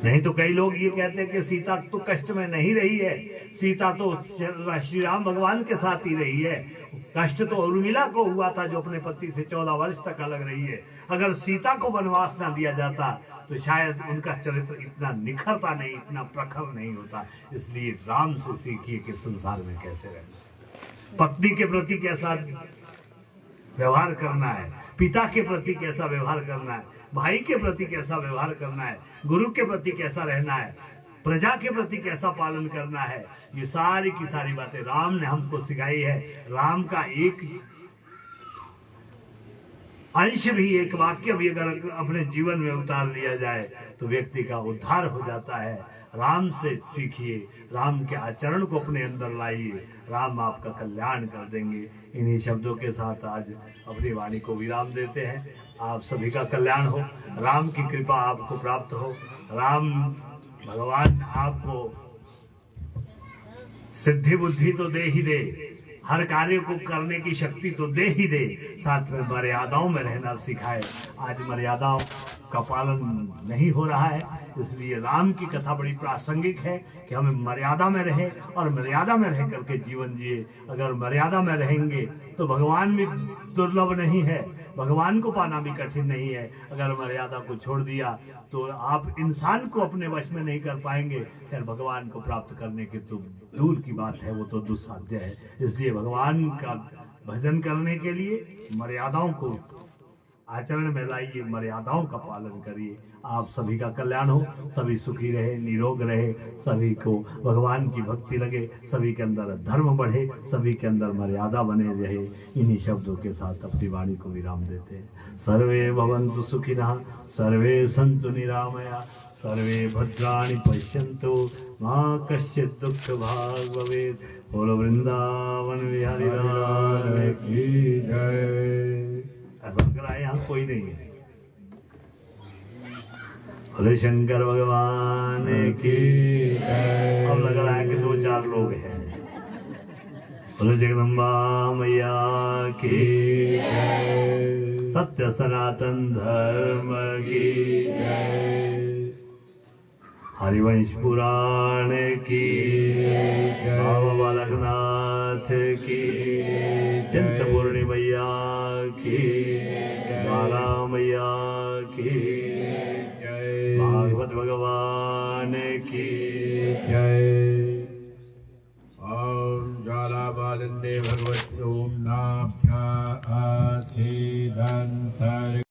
नहीं तो कई लोग ये कहते हैं कि सीता तो कष्ट में नहीं रही है, सीता तो श्री राम भगवान के साथ ही रही है। कष्ट तो उर्मिला को हुआ था जो अपने पति से 14 वर्ष तक अलग रही है। अगर सीता को वनवास ना दिया जाता तो शायद उनका चरित्र इतना निखरता नहीं, इतना प्रखर नहीं होता। इसलिए राम से सीखिए कि संसार में कैसे रहना, पत्नी के प्रति कैसा व्यवहार करना है, पिता के प्रति कैसा व्यवहार करना है, भाई के प्रति कैसा व्यवहार करना है, गुरु के प्रति कैसा रहना है, प्रजा के प्रति कैसा पालन करना है। ये सारी की सारी बातें राम ने हमको सिखाई है। राम का एक अंश भी, एक वाक्य भी अगर अपने जीवन में उतार लिया जाए तो व्यक्ति का उद्धार हो जाता है। राम से सीखिए, राम के आचरण को अपने अंदर लाइए, राम आपका कल्याण कर देंगे। इन्हीं शब्दों के साथ आज अपनी वाणी को विराम देते हैं। आप सभी का कल्याण हो, राम की कृपा आपको प्राप्त हो, राम भगवान आपको सिद्धि बुद्धि तो दे ही दे, हर कार्य को करने की शक्ति तो दे ही दे, साथ में मर्यादाओं में रहना सिखाए। आज मर्यादाओं का पालन नहीं हो रहा है, इसलिए राम की कथा बड़ी प्रासंगिक है कि हमें मर्यादा में रहे और मर्यादा में रह करके जीवन जिए। अगर मर्यादा में रहेंगे तो भगवान भी दुर्लभ नहीं है, भगवान को पाना भी कठिन नहीं है। अगर मर्यादा को छोड़ दिया तो आप इंसान को अपने वश में नहीं कर पाएंगे, फिर भगवान को प्राप्त करने की तो दूर की बात है, वो तो दुस्साध्य है। इसलिए भगवान का भजन करने के लिए मर्यादाओं को आचरण में लाइए, मर्यादाओं का पालन करिए। आप सभी का कल्याण हो, सभी सुखी रहे, निरोग रहे, सभी को भगवान की भक्ति लगे, सभी के अंदर धर्म बढ़े, सभी के अंदर मर्यादा बने रहे। इन्हीं शब्दों के साथ अपनी वाणी को विराम देते हैं। सर्वे भवन्तु सुखिनः, सर्वे सन्तु निरामया, सर्वे भद्राणि पश्यन्तु, मा कश्चित् दुःख भाग् भवेत्। बोलो वृंदावन बिहारी लाल की जय। ऐसा लग रहा है यहाँ कोई नहीं है। बोले शंकर भगवान की जय। अब लग रहा है कि 2-4 लोग हैं। बोले जगदम्बा मैया की जय। सत्य सनातन धर्म की जय। हरिवंश पुराण की जय। बाबा बालकनाथ की, चिंतपूर्णी मैया की, बाला मैया की, भागवत भगवान की जय। ओम ज्वालाबालंदे भगवत ओम नाभ्या आसीदंतर